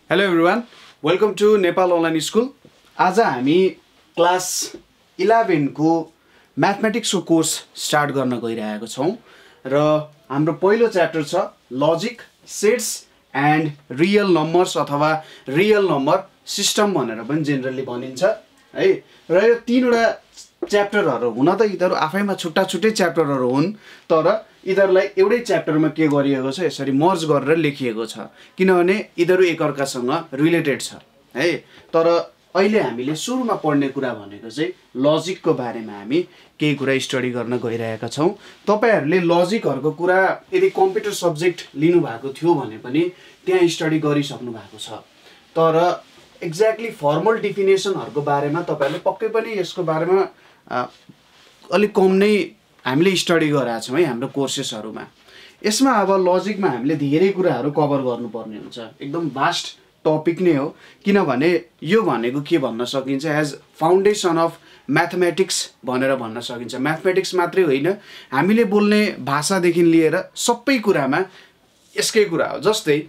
Hello everyone, welcome to Nepal Online School. आज हामी class 11 को मैथमेटिक्स को कोर्स स्टार्ट गर्न गइरहेको छौं र हाम्रो पहिलो च्याप्टर छ logic, sets and real numbers अथवा रियल नम्बर सिस्टम भनेर पनि जेनरली भनिन्छ है। र यो तीनवटा च्याप्टरहरु हुन त यिनीहरु आफैमा छुट्टा छुट्टै च्याप्टरहरु हुन्, तर यिनीहरुलाई एउटै च्याप्टरमा के गरिएको छ यसरी मर्ज गरेर लेखिएको छ किनभने यिनीहरु एकअर्कासँग रिलेटेड छ है। तर अहिले हामीले सुरुमा पढ्ने कुरा भनेको चाहिँ लजिकको बारेमा हामी केही कुरा स्टडी गर्न गइरहेका छौं। तपाईहरुले लजिकहरुको कुरा यदि कम्प्युटर सब्जेक्ट लिनु भएको थियो भने पनि त्यहाँ स्टडी गरिसक्नु भएको छ, तर एक्ज्याक्टली फर्मल डेफिनेसनहरुको बारेमा तपाईहरुले पक्कै पनि यसको बारेमा अलि कम नै हामीले स्टडी गरेका छौं है हाम्रो कोर्सेसहरुमा। यसमा अब लजिकमा हामीले धेरै कुराहरु कभर गर्नुपर्ने हुन्छ, एकदम भास्ट टपिक नै हो किनभने यो भनेको के भन्न सकिन्छ एज फाउन्डेसन अफ म्याथमेटिक्स भनेर भन्न सकिन्छ। म्याथमेटिक्स मात्रै होइन, हामीले बोल्ने भाषादेखि लिएर सबै कुरामा यसकै कुरा हो। जस्तै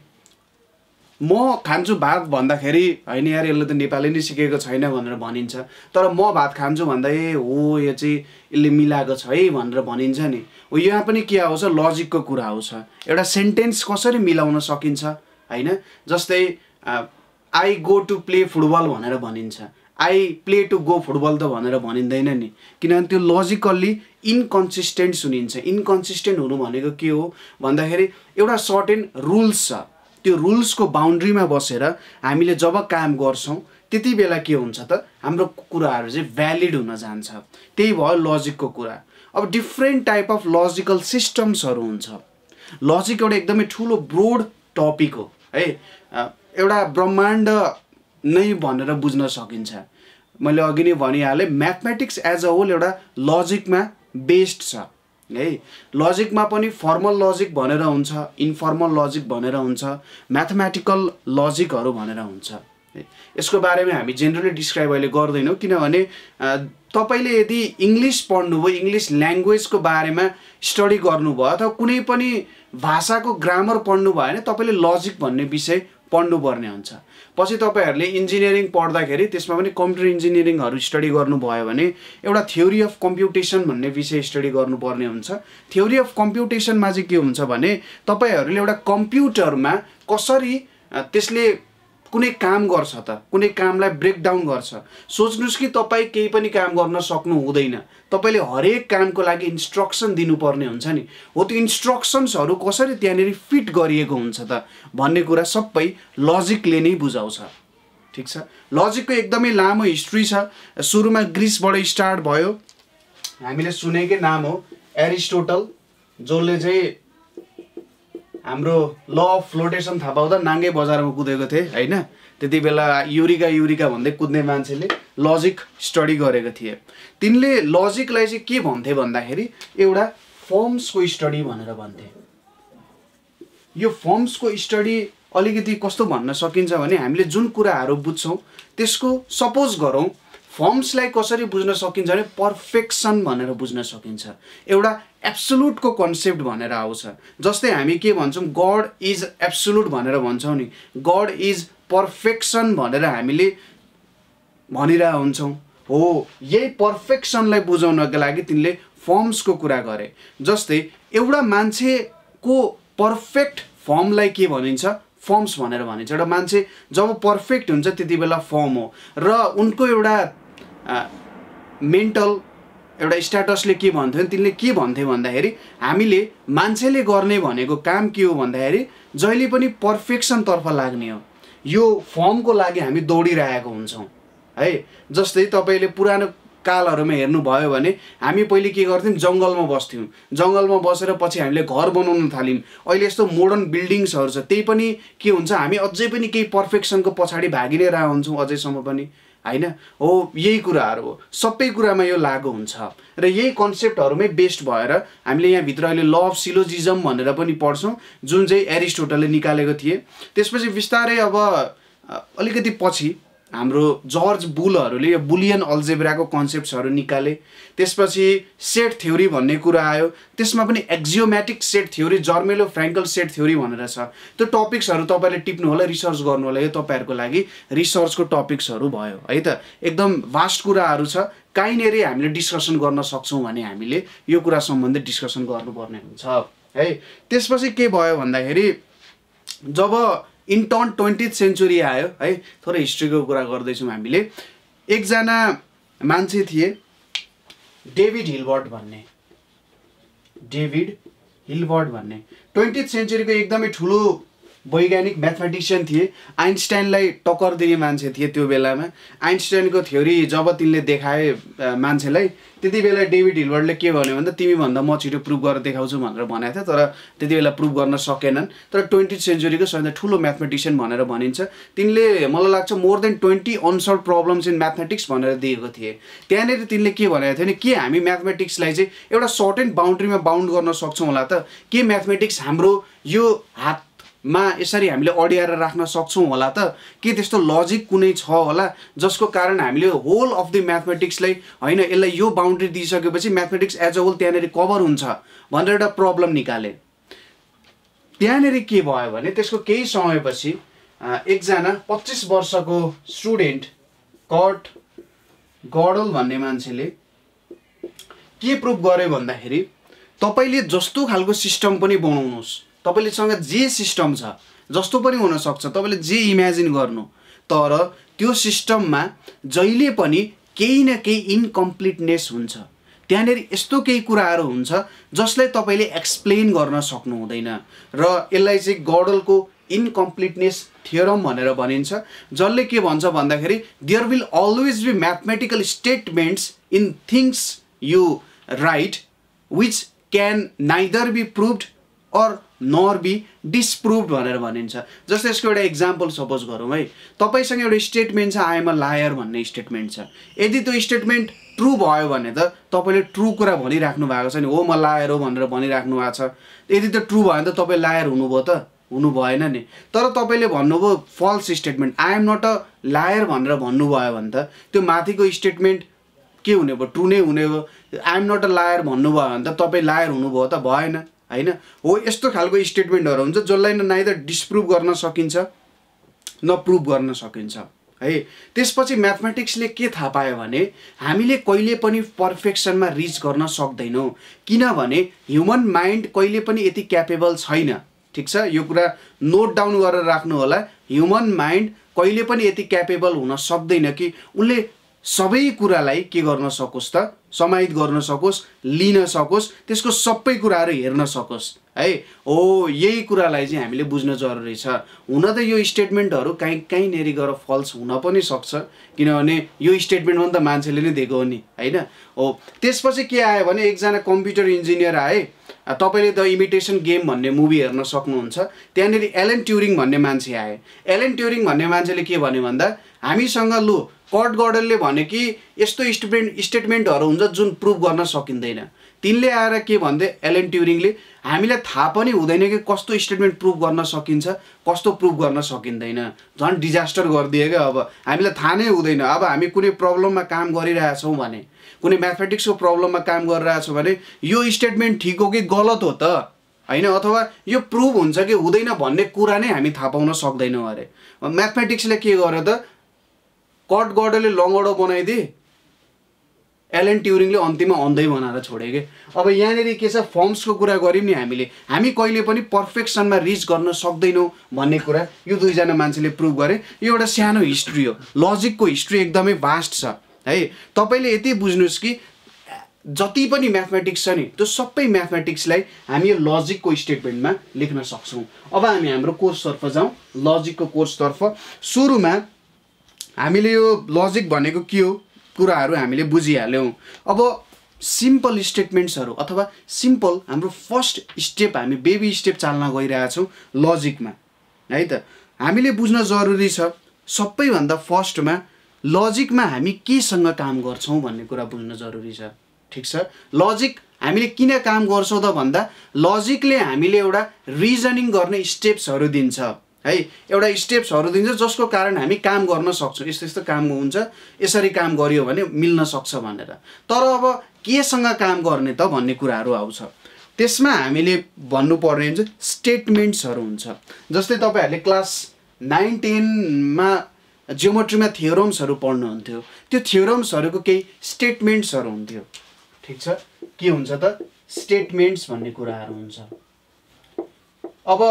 म खान्छु भात भन्दाखेरि हैन यार यसले त नेपाली नै सिकेको छैन भनेर भनिन्छ, तर म भात खान्छु भन्दा हो यो चाहिँ यसले मिलाएको छ है भनेर भनिन्छ नि। हो यहाँ पनि के आउँछ, लजिकको कुरा आउँछ। एउटा सेन्टेन्स कसरी मिलाउन सकिन्छ हैन। जस्तै I go to play football भनेर भनिन्छ, I play to go football त भनेर भनिँदैन नि, किनभने त्यो लजिकल्ली इनकन्सिस्टेन्ट सुनिन्छ। इनकन्सिस्टेन्ट हुनु भनेको के हो भन्दाखेरि एउटा सर्टेन रुल्स छ, त्यो रुल्सको बाउन्ड्रीमा बसेर हामीले जब काम गर्छौं त्यति बेला के हुन्छ त हाम्रो कुराहरु चाहिँ भ्यालिड हुन जान्छ। त्यही भयो लजिकको कुरा। अब डिफरेन्ट टाइप अफ लजिकल सिस्टम्सहरु हुन्छ। लजिक एउटा एकदमै ठूलो ब्रोड टपिक हो है, एउटा ब्रह्माण्ड नै भनेर बुझ्न सकिन्छ। मैले अघि नै भनिहाले म्याथमेटिक्स एज अ होल एउटा लजिकमा बेस्ड छ है। लजिकमा पनि फर्मल लजिक भनेर हुन्छ, इन्फर्मल लजिक भनेर हुन्छ, म्याथमेटिकल लजिकहरु भनेर हुन्छ। यसको बारेमा हामी जेनरली डिस्क्राइब अहिले गर्दैनौं किनभने तपाईले यदि इंग्लिश पढ्नुभयो, इंग्लिश ल्याङ्ग्वेजको बारेमा स्टडी गर्नुभयो अथवा कुनै पनि भाषाको ग्रामर पढ्नुभयो भने तपाईले लजिक भन्ने विषय पढ्नुपर्ने हुन्छ। पछि तपाईहरुले इन्जिनियरिङ पढ्दाखेरि त्यसमा पनि कम्प्युटर इन्जिनियरिङहरु स्टडी गर्नुभयो भने एउटा थ्योरी अफ कम्प्युटेसन भन्ने विषय स्टडी गर्नुपर्ने हुन्छ। थ्योरी अफ कम्प्युटेसनमा चाहिँ के हुन्छ भने तपाईहरुले एउटा कम्प्युटरमा कसरी त्यसले कुनै काम गर्छ त, कुनै कामलाई ब्रेक डाउन गर्छ। सोच्नुस् कि तपाई केही पनि काम गर्न सक्नु हुँदैन, तपाईले हरेक कामको लागि इन्स्ट्रक्सन दिनुपर्ने हुन्छ नि। हो त्यो इन्स्ट्रक्सन्सहरु कसरी त्यहाँनेरि फिट गरिएको हुन्छ त भन्ने कुरा सबै लजिकले नै बुझाउँछ। ठीक छ। लजिकको एकदमै लामो हिस्ट्री छ। सुरुमा ग्रीसबाट स्टार्ट भयो, हामीले सुनेकै नाम हो एरिस्टोटल, जसले चाहिँ हाम्रो ल अफ फ्लोटेसन थाहा पाउँदा नाङ्गे बजारमा कुदेको थिए हैन। त्यतिबेला युरिका भन्दै कुद्ने मान्छेले लजिक स्टडी गरेको थिए। तिनले लजिकलाई चाहिँ के भन्थे भन्दाखेरि एउटा फर्म्सको स्टडी भनेर भन्थे। यो फर्म्सको स्टडी अलिकति कस्तो भन्न सकिन्छ भने हामीले जुन कुराहरु बुझ्छौं त्यसको सपोज गरौँ फर्म्सलाई कसरी बुझ्न सकिन्छ भने पर्फेक्सन भनेर बुझ्न सकिन्छ। एउटा एब्सोल्युटको कन्सेप्ट भनेर आउँछ। जस्तै हामी के भन्छौं गॉड इज एब्सोल्युट भनेर भन्छौं नि, गॉड इज पर्फेक्सन भनेर हामीले भनिरा हुन्छौं। हो यही पर्फेक्सनलाई बुझाउनका लागि तिनले फर्म्सको कुरा गरे। जस्तै एउटा मान्छेको पर्फेक्ट फर्मलाई के भनिन्छ, फर्म्स भनेर भनिन्छ। एउटा मान्छे जब पर्फेक्ट हुन्छ त्यतिबेला फर्म हो। र उनको एउटा मेन्टल एउटा स्ट्याटसले के भन्थ्यो, तिनले के भन्थे भन्दाखेरि हामीले मान्छेले गर्ने भनेको काम के हो भन्दाखेरि जहिले पनि पर्फेक्सन तर्फ लाग्ने हो। यो फर्मको लागि हामी दौडिरहेको हुन्छौं है। जस्तै तपाईले पुरानो कालहरुमा हेर्नु भयो भने हामी पहिले के गर्थ्यौं, जंगलमा बस्थ्यौं। जंगलमा बसेर पछि हामीले घर बनाउन थाल्यौं। अहिले यस्तो मोडर्न बिल्डिङ्सहरु छ, त्यही पनि के हुन्छ हामी अझै पनि केही पर्फेक्सनको पछाडी भागिनै रह हुन्छौं अझैसम्म पनि हैन। हो यही कुराहरु हो, सबै कुरामा यो लागू हुन्छ र यही कन्सेप्टहरुमै बेस्ड भएर हामीले यहाँ भित्र अहिले ल अफ सिलोजिजम भनेर पनि पढ्छौं, जुन चाहिँ एरिस्टोटलले निकालेको थिए। त्यसपछि बिस्तारै अब अलिकति पछि हाम्रो जर्ज बुलहरूले यो बुलियन अल्जेब्राको कन्सेप्ट्सहरू निकाले। त्यसपछि सेट थ्योरी भन्ने कुरा आयो, त्यसमा पनि axiomatic set theory, जर्मेलो फ्र्याङ्कल set theory भनेर छ। त्यो टपिक्सहरू तपाईँले टिप्नु होला, रिसर्च गर्नु होला, यो तपाईँहरूको लागि रिसर्चको टपिक्सहरू भयो है त। एकदम भास्ट कुराहरू छ, कहीँनेरि हामीले डिस्कसन गर्न सक्छौँ भने हामीले यो कुरा सम्बन्धी डिस्कसन गर्नुपर्ने हुन्छ है। त्यसपछि के भयो भन्दाखेरि जब इन टर्न 20th सेन्चुरी आयो है, थोरै हिस्ट्रीको कुरा गर्दैछौँ हामीले। एकजना मान्छे थिए डेभिड हिल्बर्ट भन्ने, 20th सेन्चुरीको एकदमै ठुलो वैज्ञानिक म्याथमेटिसियन थिए। आइन्स्टाइनलाई टक्कर दिने मान्छे थिए त्यो बेलामा। आइन्स्टाइनको थ्योरी जब तिनले देखाए मान्छेलाई, त्यति बेला डेभिड हिल्बर्टले के भन्यो भन्दा तिमीभन्दा म छिटो प्रुभ गरेर देखाउँछु भनेर भनेको थियो, तर त्यति बेला प्रुभ गर्न सकेनन्। तर 20th सेन्चुरीको सबैभन्दा ठुलो म्याथमेटिसियन भनेर भनिन्छ। तिनले मलाई लाग्छ more than 20 unsolved problems in mathematics भनेर दिएको थिए। त्यहाँनिर तिनले के भनेको थियो भने के हामी म्याथमेटिक्सलाई चाहिँ एउटा सर्टेन बााउन्ड्रीमा बााउन्ड गर्न सक्छौँ होला त? के म्याथमेटिक्स हाम्रो यो हातमा यसरी हामीले अड्याएर राख्न सक्छौँ होला त? के त्यस्तो लजिक कुनै छ होला जसको कारण हामीले होल अफ द म्याथमेटिक्सलाई होइन यसलाई यो बााउन्ड्री दिइसकेपछि म्याथमेटिक्स एज अ होल त्यहाँनिर कभर हुन्छ भनेर एउटा प्रब्लम निकाले। त्यहाँनिर के भयो भने त्यसको केही समयपछि एकजना 25 वर्षको स्टुडेन्ट कर्ट गडल भन्ने मान्छेले के प्रुभ गर्यो भन्दाखेरि तपाईँले जस्तो खालको सिस्टम पनि बनाउनुहोस्, तपाईँलेसँग जे सिस्टम छ जस्तो पनि हुनसक्छ, तपाईँले जे इमेजिन गर्नु, तर त्यो सिस्टममा जहिले पनि केही न केही इन्कम्प्लिटनेस हुन्छ। त्यहाँनिर यस्तो केही कुराहरू हुन्छ जसलाई तपाईँले एक्सप्लेन गर्न सक्नु हुँदैन र यसलाई चाहिँ गडलको इन्कम्प्लिटनेस थियोरम भनेर भनिन्छ, जसले के भन्छ भन्दाखेरि there will always be mathematical statements in things you write which can neither be proved or nor be disproved भनेर भनिन्छ। जस्तै यसको एउटा इक्जाम्पल सपोज गरौँ है, तपाईँसँग एउटा स्टेटमेन्ट छ आई एम अ लायर भन्ने स्टेटमेन्ट छ। यदि त्यो स्टेटमेन्ट ट्रु भयो भने त तपाईँले ट्रु कुरा भनिराख्नु भएको छ नि, हो म लायर हो भनेर भनिराख्नु भएको छ। यदि त्यो ट्रु भयो भने त तपाईँ लायर हुनुभयो त? हुनु भएन नि। तर तपाईँले भन्नुभयो false statement, I am not a liar भनेर भन्नुभयो भने त त्यो माथिको स्टेटमेन्ट के हुने भयो? ट्रु नै हुने भयो। I am not a liar भन्नुभयो भने त तपाईँ लायर हुनुभयो त? भएन होइन। हो यस्तो खालको स्टेटमेन्टहरू हुन्छ जसलाई नाइदर डिसप्रुभ गर्न सकिन्छ न प्रुभ गर्न सकिन्छ है। त्यसपछि म्याथमेटिक्सले के थाहा पायो भने हामीले कहिले पनि पर्फेक्सनमा रिच गर्न सक्दैनौँ, किनभने ह्युमन माइन्ड कहिले पनि यति क्यापेबल छैन। ठिक छ, यो कुरा नोट डाउन गरेर राख्नु होला। ह्युमन माइन्ड कहिले पनि यति क्यापेबल हुन सक्दैन कि उसले सबै कुरालाई के गर्न सकोस् त? समाहित गर्न सकोस्, लिन सकोस्, त्यसको सबै कुराहरू हेर्न सकोस् है। हो यही कुरालाई चाहिँ हामीले बुझ्न जरुरी छ। हुन त यो स्टेटमेन्टहरू कहीँनेरि गएर फल्स हुन पनि सक्छ, किनभने यो स्टेटमेन्ट पनि त मान्छेले नै दिएको हो नि होइन। हो त्यसपछि के आयो भने एकजना कम्प्युटर इन्जिनियर आए। तपाईँले द इमिटेसन गेम भन्ने मुभी हेर्न सक्नुहुन्छ। त्यहाँनिर एलन ट्युरिङ भन्ने मान्छे आए। एलन ट्युरिङ भन्ने मान्छेले के भन्यो भन्दा हामीसँग लु कर्ट गडलले भने कि यस्तो स्टेटमेन्टहरू हुन्छ जुन प्रुभ गर्न सकिँदैन। तिनले आएर के भन्दै एलन ट्युरिङले हामीलाई थाहा पनि हुँदैन कि कस्तो स्टेटमेन्ट प्रुभ गर्न सकिन्छ कस्तो प्रुभ गर्न सकिँदैन। झन् डिजास्टर गरिदियो क्या। अब हामीलाई थाहा नै हुँदैन। अब हामी कुनै प्रब्लममा काम गरिरहेछौँ भने, कुनै म्याथमेटिक्सको प्रब्लममा काम गरिरहेछौँ भने यो स्टेटमेन्ट ठिक हो कि गलत हो त होइन, अथवा यो प्रुभ हुन्छ कि हुँदैन भन्ने कुरा नै हामी थाहा पाउन सक्दैनौँ अरे। म्याथमेटिक्सले के गर्यो त? कर्ट गडलले लङ्गडो बनाइदिए, एलन ट्युरिङले अन्तिममा अन्धै बनाएर छोडे कि। अब यहाँनिर के छ, फर्म्सको कुरा गऱ्यौँ नि हामीले, हामी कहिले पनि पर्फेक्सनमा रिच गर्न सक्दैनौँ भन्ने कुरा यो दुईजना मान्छेले प्रुभ गरे। यो एउटा सानो हिस्ट्री हो, लजिकको हिस्ट्री एकदमै भास्ट छ है। तपाईँले यति बुझ्नुहोस् कि जति पनि म्याथमेटिक्स छ नि त्यो सबै म्याथमेटिक्सलाई हामी यो लजिकको स्टेटमेन्टमा लेख्न सक्छौँ। अब हामी हाम्रो कोर्सतर्फ जाउँ, लजिकको कोर्सतर्फ। सुरुमा हामीले यो लजिक भनेको के हो कुराहरू हामीले बुझिहाल्यौँ। अब सिम्पल स्टेटमेन्ट्सहरू अथवा सिम्पल हाम्रो फर्स्ट स्टेप, हामी बेबी स्टेप चाल्न गइरहेछौँ लजिकमा है त। हामीले बुझ्न जरुरी छ सबैभन्दा फर्स्टमा लजिकमा हामी केसँग काम गर्छौँ भन्ने कुरा बुझ्न जरुरी छ। ठिक छ, लजिक हामीले किन काम गर्छौँ त भन्दा लजिकले हामीले एउटा रिजनिङ गर्ने स्टेप्सहरू दिन्छ है एउटा स्टेप्सहरू दिन्छ जसको कारण हामी काम गर्न सक्छौँ यस्तो यस्तो काम हुन्छ यसरी काम गरियो भने मिल्न सक्छ भनेर तर अब केसँग काम गर्ने त भन्ने कुराहरू आउँछ त्यसमा हामीले भन्नुपर्ने हुन्छ स्टेटमेन्ट्सहरू हुन्छ जस्तै तपाईहरुले क्लास 9 10 मा जियोमेट्रीमा थ्योरम्सहरू पढ्नुहुन्थ्यो त्यो थ्योरम्सहरूको केही स्टेटमेन्ट्सहरू हुन्थ्यो ठीक छ के हुन्छ त स्टेटमेन्ट्स भन्ने कुराहरू हुन्छ अब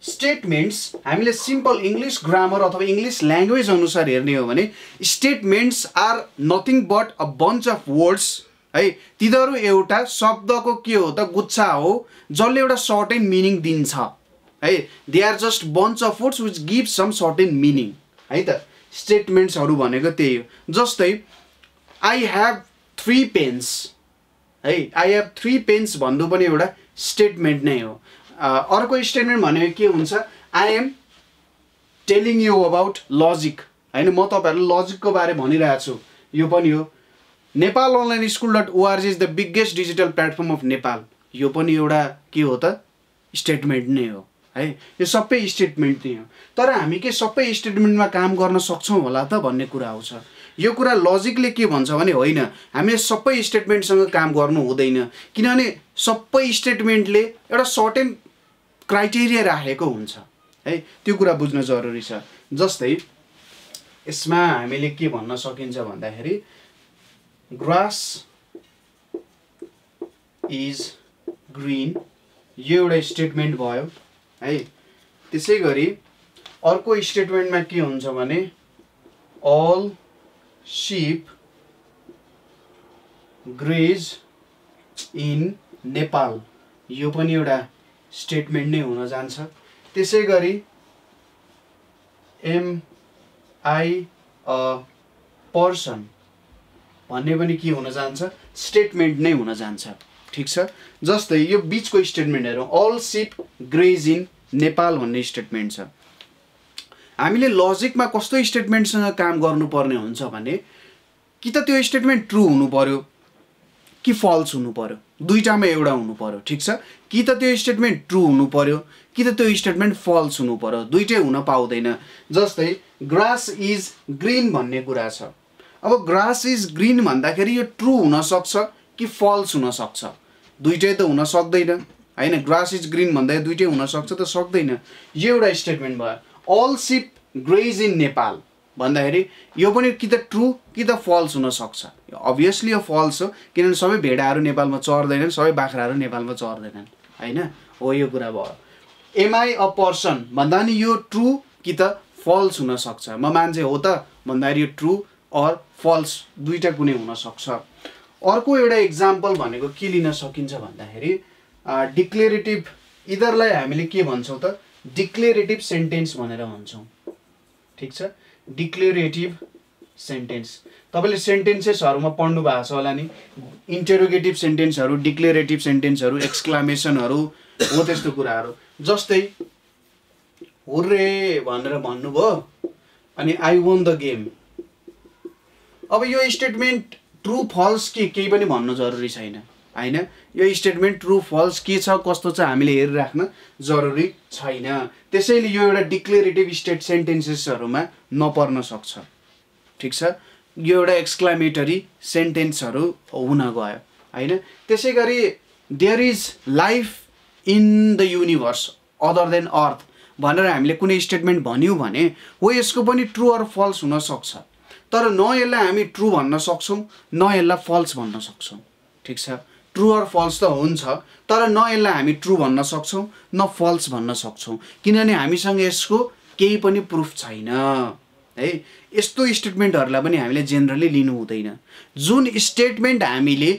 स्टेटमेन्ट्स हामीले सिम्पल इंग्लिश ग्रामर अथवा इंग्लिश ल्याङ्ग्वेज अनुसार हेर्ने हो भने statements are nothing but a bunch of words है तिनीहरू एउटा शब्दको के हो त गुच्छा हो जसले एउटा सर्टेन मिनिङ दिन्छ है they are just bunch of words which give some certain meaning है त स्टेटमेन्ट्सहरू भनेको त्यही हो जस्तै आई ह्याभ 3 पेन्स है आई ह्याभ 3 पेन्स भन्नु पनि एउटा स्टेटमेन्ट नै हो अर्को स्टेटमेन्ट भनेको के हुन्छ I am telling you about logic हैन म तपाईहरुलाई लजिकको बारे भनिरहेको छु यो पनि हो nepalonlineschool.org is the biggest digital platform of Nepal यो पनि एउटा के हो त स्टेटमेन्ट नै हो है यो सबै स्टेटमेन्ट नै हो तर हामी के सबै स्टेटमेन्टमा काम गर्न सक्छौं होला त भन्ने कुरा आउँछ यो कुरा लजिकले के भन्छ भने होइन हामीले सबै स्टेटमेन्टसँग काम गर्नु हुँदैन किनभने सबै स्टेटमेन्टले एउटा सर्टेन क्राइटेरिया राखेको हुन्छ है त्यो कुरा बुझ्न जरुरी छ जस्तै यसमा हामीले के भन्न सकिन्छ भन्दाखेरि ग्रास इज ग्रीन यो एउटा स्टेटमेन्ट भयो है त्यसैगरी अर्को स्टेटमेन्टमा के हुन्छ भने all sheep graze in Nepal यो पनि एउटा स्टेटमेन्ट नै हुन जान्छ त्यसैगरी am I a person भन्ने पनि के हुन जान्छ स्टेटमेन्ट नै हुन जान्छ ठीक छ जस्तै यो बीचको स्टेटमेन्ट हेरौं all sheep graze in Nepal भन्ने स्टेटमेन्ट छ हामीले लजिकमा कस्तो स्टेटमेन्टसँग काम गर्नुपर्ने हुन्छ भने कि त त्यो स्टेटमेन्ट ट्रू हुनु पर्यो कि फल्स हुनु पर्यो दुईटामा एउटा हुनु पर्यो ठीक छ कि त त्यो स्टेटमेन्ट ट्रू हुनु पर्यो कि त त्यो स्टेटमेन्ट फल्स हुनु पर्यो दुईटै हुन पाउँदैन जस्तै ग्रास इज ग्रीन भन्ने कुरा छ अब ग्रास इज ग्रीन भन्दाखेरि यो ट्रू हुन सक्छ कि फल्स हुन सक्छ दुईटै त हुन सक्दैन हैन ग्रास इज ग्रीन भन्दा दुईटै हुन सक्छ त सक्दैन यो एउटा स्टेटमेन्ट भयो all sheep graze in Nepal भन्दाखेरि यो पनि कि त ट्रू कि त फल्स हुन सक्छ obviously यो फल्स हो किनभने सबै भेडाहरू नेपालमा चर्दैनन् सबै बाख्राहरू नेपालमा चर्दैनन् हैन हो यो कुरा भयो am I a person भन्दा नि यो ट्रू कि त फल्स हुन सक्छ म मान्छे हो त भन्दाखेरि यो ट्रू अर फल्स दुईटा कुनै हुन सक्छ अर्को एउटा एक्जाम्पल भनेको के लिन सकिन्छ भन्दाखेरि डिक्लेरेटिभ इदरलाई हामीले के भन्छौं त डिक्लेरेटिभ सेन्टेन्स भनेर भन्छौं ठीक छ डिक्लेरेटिभ सेन्टेन्स तपाईले सेन्टेन्सेसहरुमा पढ्नु भएको छ होला नि इन्टरोगेटिभ सेन्टेन्सहरु डिक्लेरेटिभ सेन्टेन्सहरु एक्सक्लामेसनहरु हो त्यस्तो कुराहरु जस्तै हुर्रे भनेर भन्नुभयो अनि आई वन द गेम अब यो स्टेटमेन्ट ट्रू फल्स के केही पनि भन्न जरुरी छैन हैन यो स्टेटमेन्ट ट्रू फल्स के छ कस्तो छ हामीले हेरिराख्न जरुरी छैन त्यसैले यो एउटा डिक्लेरेटिभ स्टेट सेन्टेन्सेसहरुमा नपर्न सक्छ ठीक छ यो एउटा एक्सक्लामेटरी सेन्टेन्सहरु हुन गयो हैन त्यसैगरी there is life in the universe other than earth भनेर हामीले कुनै स्टेटमेन्ट भन्यौ भने हो यसको पनि ट्रू अर फल्स हुन सक्छ तर न यसलाई हामी ट्रू भन्न सक्छौं न यसलाई फल्स भन्न सक्छौं ठीक छ ट्रू अर फल्स त हुन्छ तर न यसलाई हामी ट्रू भन्न सक्छौं न फल्स भन्न सक्छौं किनभने हामीसँग यसको केही पनि प्रुफ छैन है यस्तो स्टेटमेन्टहरुलाई पनि हामीले जेनरली लिनु हुँदैन जुन स्टेटमेन्ट हामीले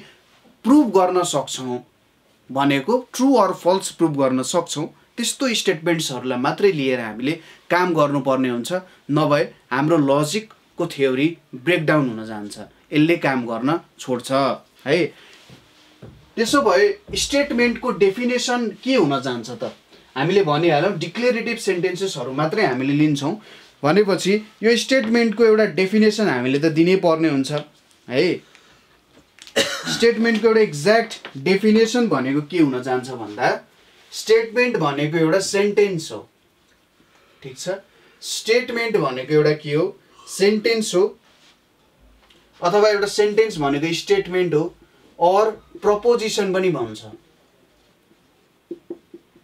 प्रुफ गर्न सक्छौं भनेको ट्रू अर फल्स प्रुफ गर्न सक्छौं त्यस्तो स्टेटमेन्ट्सहरुलाई मात्रै लिएर हामीले काम गर्नुपर्ने हुन्छ नभए हाम्रो लजिकको थ्योरी ब्रेकडाउन हुन जान्छ यसले काम गर्न छोड्छ है त्यसो भए स्टेटमेन्टको डेफिनेसन के हुन जान्छ त हामीले भनिहालौं डिक्लेरेटिभ सेन्टेन्सेसहरु मात्रै हामीले लिन्छौं भनेपछि यो स्टेटमेन्टको एउटा डेफिनेसन हामीले त दिनै पर्ने हुन्छ है स्टेटमेन्टको एउटा एक्ज्याक्ट डेफिनेसन भनेको के हुन जान्छ भन्दा स्टेटमेन्ट भनेको एउटा सेन्टेन्स हो ठीक छ। स्टेटमेन्ट भनेको एउटा के हो, सेन्टेन्स हो, अथवा एउटा सेन्टेन्स भनेको स्टेटमेन्ट हो, और प्रपोजिसन पनि भन्छ।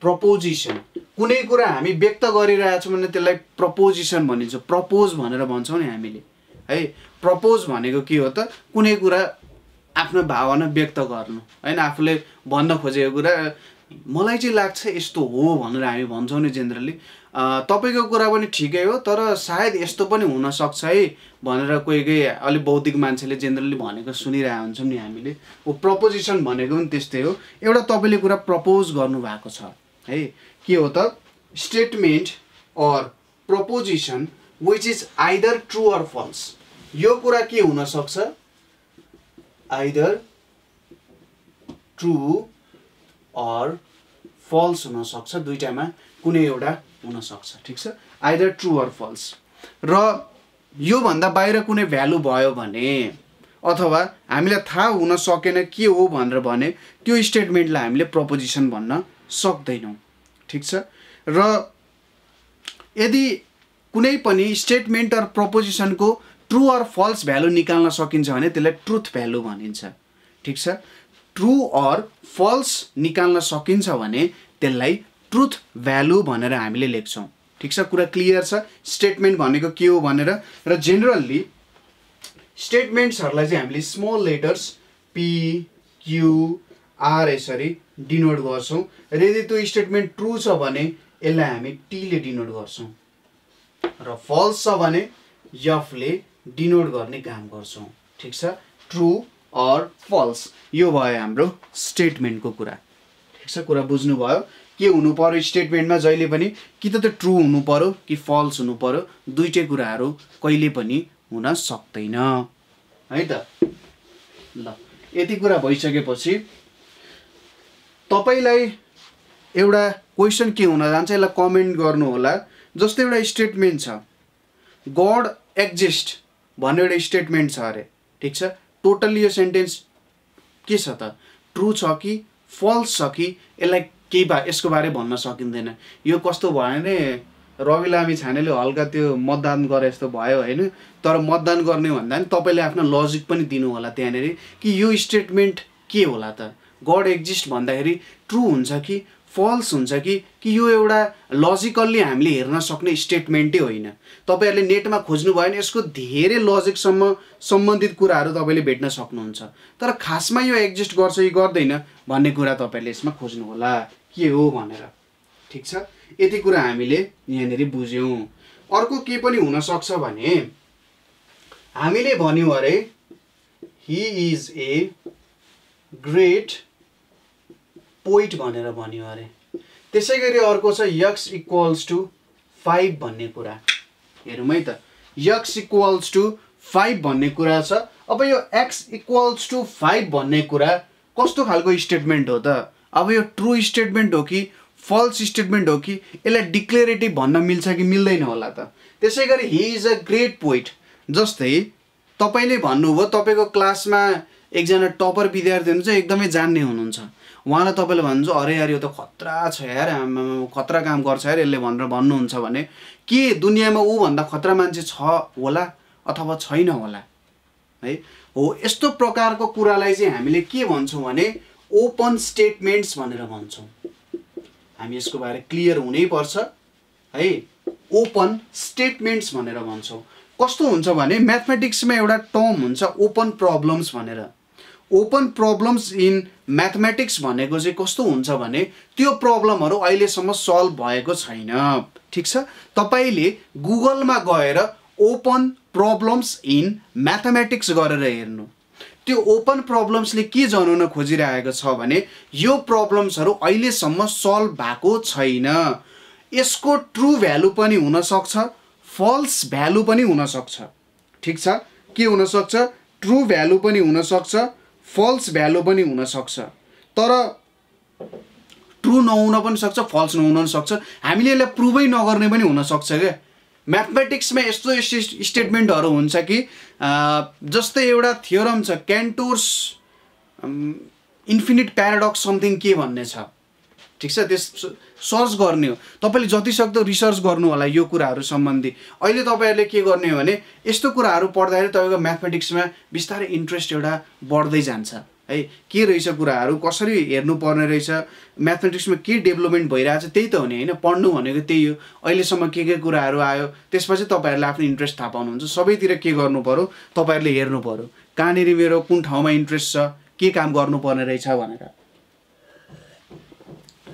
प्रपोजिसन कुनै कुरा हामी व्यक्त गरिरहेछौँ भने त्यसलाई प्रपोजिसन भनिन्छ, प्रपोज भनेर भन्छौँ नि हामीले है। प्रपोज भनेको के हो त, कुनै कुरा आफ्नो भावना व्यक्त गर्नु हैन, आफूले भन्न खोजेको कुरा मलाई चाहिँ लाग्छ यस्तो हो भनेर हामी भन्छौँ नि जेनरली। तपाईको कुरा पनि ठिकै हो, तर सायद यस्तो पनि हुन सक्छ है भनेर कोही अलि बौद्धिक मान्छेले जेनरली भनेको सुनिरहेको हुन्छौँ नि हामीले। ओ प्रपोजिसन भनेको पनि त्यस्तै हो, एउटा तपाईले कुरा प्रपोज गर्नु भएको छ है। के हो त, statement or proposition which is either true or false. यो कुरा के हुन सक्छ, आइदर ट्रू अर फल्स हुन सक्छ, दुईटामा कुनै एउटा हुन सक्छ। ठीक छ, आइदर ट्रू अर फल्स। र यो भन्दा बाहिर कुनै भ्यालु भयो भने अथवा हामीलाई थाहा हुन सकेन के हो भनेर भने त्यो स्टेटमेन्टलाई हामीले प्रपोजिसन भन्न सक्दैनौँ। ठीक छ। र यदि कुनै पनि स्टेटमेन्ट अर प्रपोजिसनको ट्रू अर फल्स भ्यालु निकाल्न सकिन्छ भने त्यसलाई ट्रुथ भ्यालु भनिन्छ। ठीक छ। ट्रू अर फल्स निकाल्न सकिन्छ भने त्यसलाई ट्रुथ भ्यालु भनेर हामीले लेख्छौँ। ठीक छ, कुरा क्लियर छ स्टेटमेन्ट भनेको के हो भनेर। र जेनरली स्टेटमेन्ट्सहरूलाई चाहिँ हामीले small letters P Q R यसरी डिनोट गर्छौँ। र यदि त्यो स्टेटमेन्ट ट्रू छ भने यसलाई हामी टी ले डिनोट गर्छौँ, र फल्स छ भने एफ ले डिनोट गर्ने काम गर्छौँ। ठीक छ, ट्रू अर फल्स, यो भयो हाम्रो स्टेटमेन्टको कुरा। ठीक छ, कुरा बुझ्नुभयो के हुनु पर्यो स्टेटमेन्टमा जहिले पनि, कि त ट्रू हुनु पर्यो कि फल्स हुनु पर्यो, दुईटै कुराहरू कहिले पनि हुन सक्दैन है त। ल, यति कुरा भइसकेपछि तपाईलाई एउटा क्वेसन के हुन जान्छ, यसलाई कमेन्ट गर्नु होला। जस्तै एउटा स्टेटमेन्ट छ, गड एक्जिस्ट भन्ने एउटा स्टेटमेन्ट छ अरे। ठीक छ, टोटल्ली यो सेन्टेन्स के छ त, ट्रू छ कि फल्स छ कि यसलाई यसको बारे भन्न सकिँदैन। यो कस्तो भयो भने रवि लामी छानेले हल्का त्यो मतदान गरे जस्तो भयो होइन। तर मतदान गर्ने भन्दा पनि तपाईँले आफ्नो लजिक पनि दिनु होला त्यहाँनिर कि यो स्टेटमेन्ट के होला त, गड एक्जिस्ट भन्दाखेरि ट्रू हुन्छ कि फल्स हुन्छ कि यो एउटा लजिकल्ली हामीले हेर्न सक्ने स्टेटमेन्टै होइन। तपाईँहरूले नेटमा खोज्नु भयो भने यसको धेरै लजिकसम्म सम्बन्धित कुराहरू तपाईँले भेट्न सक्नुहुन्छ। तर खासमा यो एक्जिस्ट गर्छ कि गर्दैन भन्ने कुरा तपाईँहरूले यसमा खोज्नु होला के हो भनेर। ठीक छ, यति कुरा हामीले यहाँनिर बुझ्यौँ। अर्को के पनि हुन सक्छ भने हामीले भन्यौँ अरे he is a great poet भनेर भन्यो अरे। त्यसै गरी अर्को छ x = 5 भन्ने कुरा। हेरौँ है त, x = 5 भन्ने कुरा छ। अब यो x = 5 भन्ने कुरा कस्तो खालको स्टेटमेन्ट हो त, अब यो ट्रू स्टेटमेन्ट हो कि फल्स स्टेटमेन्ट हो कि यसलाई डिक्लेरेटिभ भन्न मिल्छ कि मिल्दैन होला त। त्यसै गरी he is a great poet, जस्तै तपाईँले भन्नुभयो तपाईँको क्लासमा एकजना टपर विद्यार्थी हुनुहुन्छ, एकदमै जान्ने हुनुहुन्छ, उहाँलाई तपाईँले भन्नुहुन्छ अरे यार यो त खतरा छ यार, खतरा काम गर्छ यार यसले भनेर भन्नुहुन्छ भने के दुनियाँमा ऊभन्दा खतरा मान्छे छ होला अथवा छैन होला है। हो, यस्तो प्रकारको कुरालाई चाहिँ हामीले के भन्छौँ भने ओपन स्टेटमेन्ट्स भनेर भन्छौँ। हामी यसको बारे क्लियर हुनैपर्छ है। ओपन स्टेटमेन्ट्स भनेर भन्छौँ। कस्तो हुन्छ भने म्याथमेटिक्समा एउटा टर्म हुन्छ ओपन प्रब्लम्स भनेर। ओपन प्रब्लम्स इन म्याथमेटिक्स भनेको चाहिँ कस्तो हुन्छ भने त्यो प्रब्लमहरू अहिलेसम्म सल्भ भएको छैन। ठिक छ, तपाईँले गुगलमा गएर ओपन प्रब्लम्स इन म्याथमेटिक्स गरेर हेर्नु। त्यो ओपन प्रब्लम्सले के जनाउन खोजिरहेको छ भने यो प्रब्लम्सहरू अहिलेसम्म सल्भ भएको छैन। यसको ट्रू भ्यालु पनि हुनसक्छ, फल्स भ्यालु पनि हुनसक्छ। ठिक छ, के हुनसक्छ, ट्रू भ्यालु पनि हुनसक्छ, फल्स भ्यालु पनि हुनसक्छ। तर ट्रू नहुन पनि सक्छ, फल्स नहुन पनि सक्छ। हामीले यसलाई प्रुभै नगर्ने पनि हुनसक्छ क्या। म्याथमेटिक्समा यस्तो स्टेटमेन्टहरू हुन्छ कि जस्तै एउटा थियोरम छ क्यान्टोर्स इन्फिनिट प्याराडक्स समथिङ के भन्ने छ। ठिक छ, सर्च गर्ने हो। तपाईँले जति सक्दो रिसर्च गर्नु होला यो कुराहरू सम्बन्धी। अहिले तपाईँहरूले के गर्ने हो भने यस्तो कुराहरू पढ्दाखेरि तपाईँको म्याथमेटिक्समा बिस्तारै इन्ट्रेस्ट एउटा बढ्दै जान्छ है। के रहेछ कुराहरू, कसरी हेर्नुपर्ने रहेछ, म्याथमेटिक्समा के डेभलपमेन्ट भइरहेछ, त्यही त हो नि होइन। पढ्नु भनेको त्यही हो। अहिलेसम्म के कुराहरू आयो त्यसपछि तपाईँहरूले आफ्नो इन्ट्रेस्ट थाहा पाउनुहुन्छ। सबैतिर के गर्नु पर्यो, तपाईँहरूले हेर्नु पर्यो कहाँनिर मेरो कुन ठाउँमा इन्ट्रेस्ट छ, के काम गर्नुपर्ने रहेछ भनेर।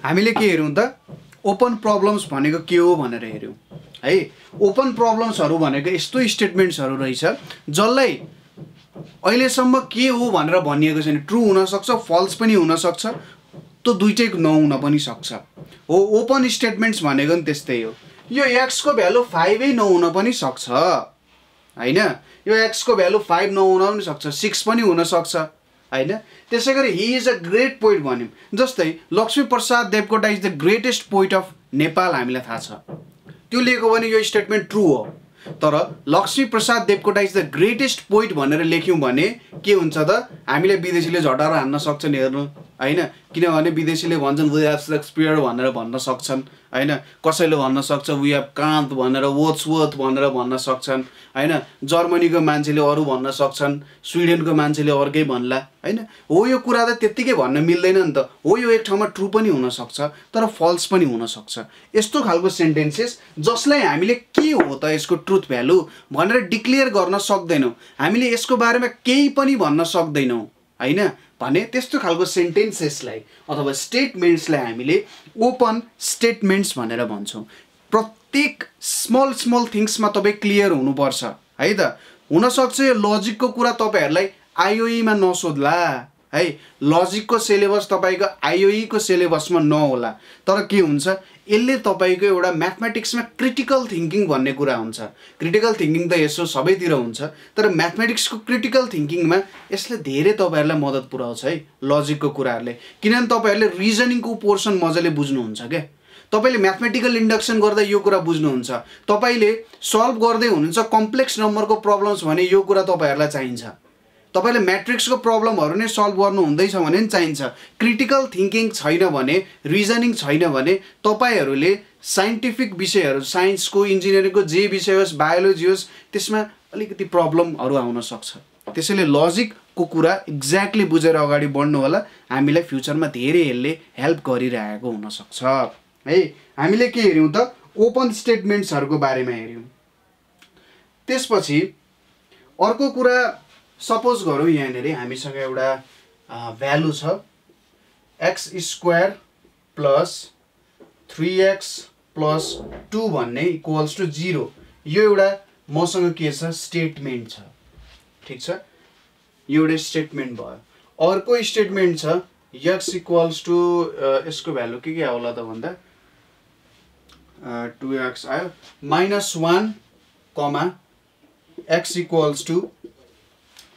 हामीले के हेऱ्यौँ त, ओपन प्रब्लम्स भनेको के हो भनेर हेऱ्यौँ है। ओपन प्रब्लम्सहरू भनेको यस्तो स्टेटमेन्ट्सहरू रहेछ जसलाई अहिलेसम्म के हो भनेर भनिएको छैन। ट्रु हुनसक्छ, फल्स पनि हुनसक्छ, त्यो दुइटै नहुन पनि सक्छ हो। ओपन स्टेटमेन्ट्स भनेको नि त्यस्तै हो। यो एक्सको भ्यालु 5 नहुन पनि सक्छ होइन। यो एक्सको भ्यालु 5 नहुन पनि सक्छ, 6 पनि हुनसक्छ होइन। त्यसै गरी he is a great poet भन्यौँ। जस्तै Laxmiprasad Devkota is the greatest poet of Nepal हामीलाई थाहा छ, त्यो लेख्यो भने यो स्टेटमेन्ट ट्रु हो। तर Laxmiprasad Devkota is the greatest poet भनेर लेख्यौँ भने के हुन्छ त, हामीलाई विदेशीले झटारो हान्न सक्छन् हेर्नु होइन। किनभने विदेशीले भन्छन् वी हेभ शेक्सपियर भनेर भन्न सक्छन् होइन। कसैले भन्न सक्छ वी हेभ कान्त भनेर, वर्ड्सवर्थ भनेर भन्न सक्छन् होइन। जर्मनीको मान्छेले अरू भन्न सक्छन्, स्विडेनको मान्छेले अर्कै भन्ला होइन। हो यो कुरा त त्यत्तिकै भन्न मिल्दैन नि त। हो यो एक ठाउँमा ट्रु पनि हुनसक्छ तर फल्स पनि हुनसक्छ। यस्तो खालको सेन्टेन्सेस जसलाई हामीले के हो त यसको ट्रुथ भ्यालु भनेर डिक्लेयर गर्न सक्दैनौँ, हामीले यसको बारेमा केही पनि भन्न सक्दैनौँ होइन भने त्यस्तो खालको सेन्टेन्सेसलाई अथवा स्टेटमेन्ट्सलाई हामीले ओपन स्टेटमेन्ट्स भनेर भन्छौँ। प्रत्येक स्मल थिङ्समा तपाईँ क्लियर हुनुपर्छ है त। हुनसक्छ यो लजिकको कुरा तपाईँहरूलाई आइओईमा नसोध्ला है, लजिकको सिलेबस तपाईँको आइओईको सिलेबसमा नहोला, तर के हुन्छ यसले तपाईँको एउटा म्याथमेटिक्समा क्रिटिकल थिङ्किङ भन्ने कुरा हुन्छ। क्रिटिकल थिङ्किङ त यसो सबैतिर हुन्छ, तर म्याथमेटिक्सको क्रिटिकल थिङ्किङमा यसले धेरै तपाईँहरूलाई मद्दत पुऱ्याउँछ है लजिकको कुराहरूले। किनभने तपाईँहरूले रिजनिङको पोर्सन मजाले बुझ्नुहुन्छ क्या। तपाईँले म्याथमेटिकल इन्डक्सन गर्दा यो कुरा बुझ्नुहुन्छ, तपाईँले सल्भ गर्दै हुनुहुन्छ कम्प्लेक्स नम्बरको प्रब्लम्स भने यो कुरा तपाईँहरूलाई चाहिन्छ। तपाईँले म्याट्रिक्सको प्रब्लमहरू नै सल्भ गर्नु हुँदैछ भने नि चाहिन्छ। क्रिटिकल थिङ्किङ छैन भने, रिजनिङ छैन भने तपाईँहरूले साइन्टिफिक विषयहरू, साइन्सको, इन्जिनियरिङको जे विषय होस्, बायोलोजी होस्, त्यसमा अलिकति प्रब्लमहरू आउन सक्छ। त्यसैले लजिकको कुरा एक्ज्याक्टली बुझेर अगाडि बढ्नु होला। हामीलाई फ्युचरमा धेरै यसले हेल्प गरिरहेको हुनसक्छ है। हामीले के हेऱ्यौँ त, ओपन स्टेटमेन्ट्सहरूको बारेमा हेऱ्यौँ। त्यसपछि अर्को कुरा, सपोज गरौँ यहाँनिर हामीसँग एउटा भ्यालु छ x² प्लस 3x प्लस 2 भन्ने इक्वल्स टु 0। यो एउटा मसँग के छ, स्टेटमेन्ट छ, ठिक छ। यो एउटा स्टेटमेन्ट भयो। अर्को स्टेटमेन्ट छ x इक्वल्स टु, यसको भ्यालु के होला त भन्दा 2x आयो, -1 कमा x इक्वल्स टु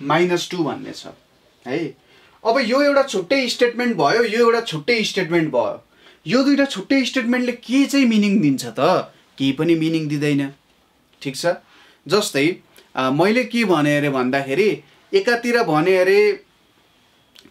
-2 भन्ने छ है। अब यो एउटा छुट्टै स्टेटमेन्ट भयो, यो एउटा छुट्टै स्टेटमेन्ट भयो। यो दुईटा छुट्टै स्टेटमेन्टले के चाहिँ मिनिङ दिन्छ त, केही पनि मिनिङ दिँदैन, ठिक छ। जस्तै मैले के भने अरे भन्दाखेरि एकातिर भने अरे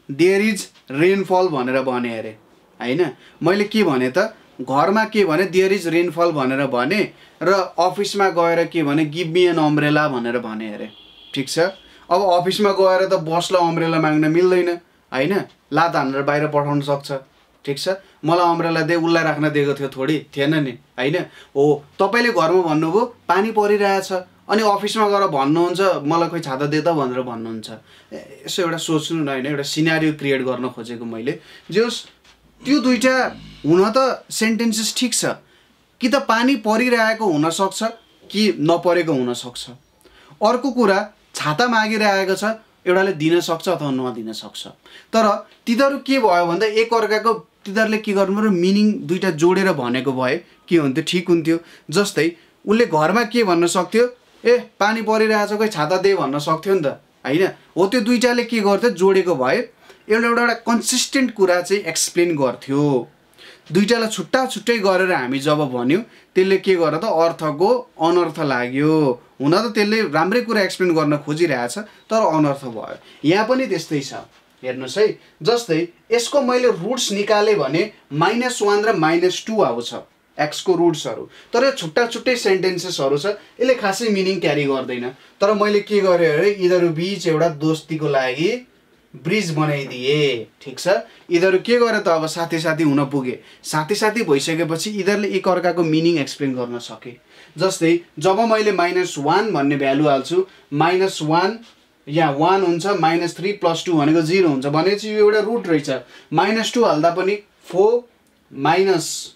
देयर इज रेनफल भनेर भने अरे होइन। मैले के भने त, घरमा के भने देयर इज रेनफल भनेर भने, र अफिसमा गएर के भने गिभ मी एन अम्ब्रेला भनेर भने अरे, ठिक छ। अब अफिसमा गएर त बसलाई अम्ब्रेला माग्न मिल्दैन होइन, लात हानेर बाहिर पठाउन सक्छ, ठिक छ। मलाई अम्ब्रेला दे, उसलाई राख्न दिएको थियो थोडी थिएन नि होइन। हो तपाईँले घरमा भन्नुभयो पानी परिरहेछ, अनि अफिसमा गएर भन्नुहुन्छ मलाई खोइ छाता दे त भनेर भन्नुहुन्छ। यसो एउटा सोच्नु न होइन, एउटा सिनारियो क्रिएट गर्न खोजेको मैले। जे होस् त्यो दुईटा हुन त सेन्टेन्सेस ठिक छ, कि त पानी परिरहेको हुनसक्छ कि नपरेको हुनसक्छ। अर्को कुरा छाता मागिरहेको छ, एउटाले दिन सक्छ अथवा नदिन सक्छ। तर तिनीहरू के भयो भन्दा एक अर्काको तिनीहरूले के गर्नु पर्यो, मिनिङ दुईटा जोडेर भनेको भए के हुन्थ्यो, ठिक हुन्थ्यो। जस्तै उसले घरमा के भन्न सक्थ्यो, ए पानी परिरहेछ कोही छाता दे भन्न सक्थ्यो नि त होइन। हो त्यो दुईटाले के गर्थ्यो, जोडेको भए एउटा कन्सिस्टेन्ट कुरा चाहिँ एक्सप्लेन गर्थ्यो। दुईटालाई छुट्टा छुट्टै गरेर हामी जब भन्यौँ त्यसले के गर्यो त, अर्थको अनर्थ लाग्यो। हुन त त्यसले राम्रै कुरा एक्सप्लेन गर्न खोजिरहेछ तर अनर्थ भयो। यहाँ पनि त्यस्तै छ हेर्नुहोस् है, जस्तै यसको मैले रुट्स निकालेँ भने -1 र -2 आउँछ x को रुट्सहरू। तर यो छुट्टा छुट्टै सेन्टेन्सेसहरू छ, यसले खासै मिनिङ क्यारी गर्दैन। तर मैले के गरेँ अरे यिनीहरू बीच एउटा दोस्तीको लागि ब्रिज बनाइदिए। ठिक छ, यिनीहरू के गरे त अब साथी साथी हुन पुगे। साथी साथी भइसकेपछि यिनीहरूले एकअर्काको मिनिङ एक्सप्लेन गर्न सके। जस्तै जब मैले -1 भन्ने भ्यालु हाल्छु, -1 यहाँ 1 हुन्छ, -3 + 2 भनेको 0 हुन्छ भनेपछि यो एउटा रुट रहेछ। -2 हाल्दा पनि 4 माइनस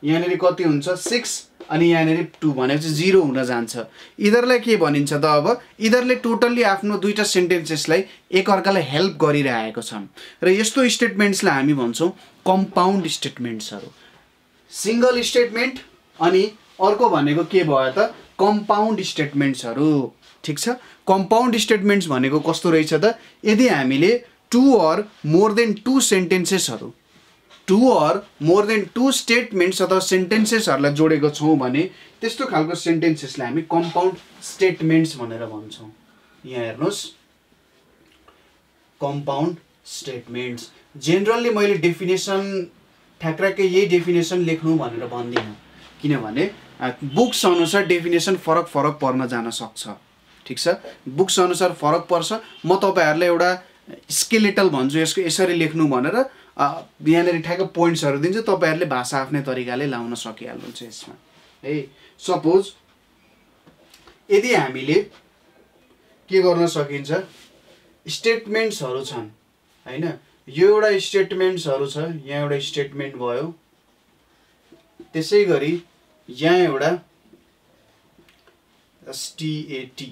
यहाँनिर कति हुन्छ 6 अनि यहाँनिर 2 भनेपछि 0 हुन जान्छ। यिनीहरूलाई के भनिन्छ त अब यिनीहरूले टोटल्ली आफ्नो दुईटा सेन्टेन्सेसलाई एकअर्कालाई हेल्प गरिरहेको छन् र यस्तो स्टेटमेन्ट्सलाई हामी भन्छौँ कम्पाउन्ड स्टेटमेन्ट्सहरू। सिंगल स्टेटमेन्ट अनि अर्को भनेको के भयो त कम्पाउन्ड स्टेटमेन्ट्सहरू। ठिक छ, कम्पाउन्ड स्टेटमेन्ट्स भनेको कस्तो रहेछ त यदि हामीले 2 or more than 2 सेन्टेन्सेसहरू 2 or more than 2 statements अथवा सेन्टेन्सेसहरूलाई जोडेको छौँ भने त्यस्तो खालको सेन्टेन्सेसलाई हामी कम्पाउन्ड स्टेटमेन्ट्स भनेर भन्छौँ। यहाँ हेर्नुहोस् कम्पाउन्ड स्टेटमेन्ट्स। जेनरली मैले डेफिनेसन ठ्याक्राकै यही डेफिनेसन लेख्नु भनेर भन्दिनँ, किनभने बुक्स अनुसार डेफिनेसन फरक फरक पर्न जान सक्छ। ठिक छ, बुक्स अनुसार फरक पर्छ। म तपाईँहरूलाई एउटा स्केलेटल भन्छु, यसको यसरी लेख्नु भनेर यहाँनिर ठ्याक्क पोइन्ट्सहरू दिन्छु, तपाईँहरूले भाषा आफ्नै तरिकाले लाउन सकिहाल्नुहुन्छ यसमा है। सपोज यदि हामीले के गर्न सकिन्छ स्टेटमेन्ट्सहरू छन् हैन, यो एउटा स्टेटमेन्ट्सहरू छ, यहाँ एउटा स्टेटमेन्ट भयो, त्यसै गरी यहाँ एउटा STATE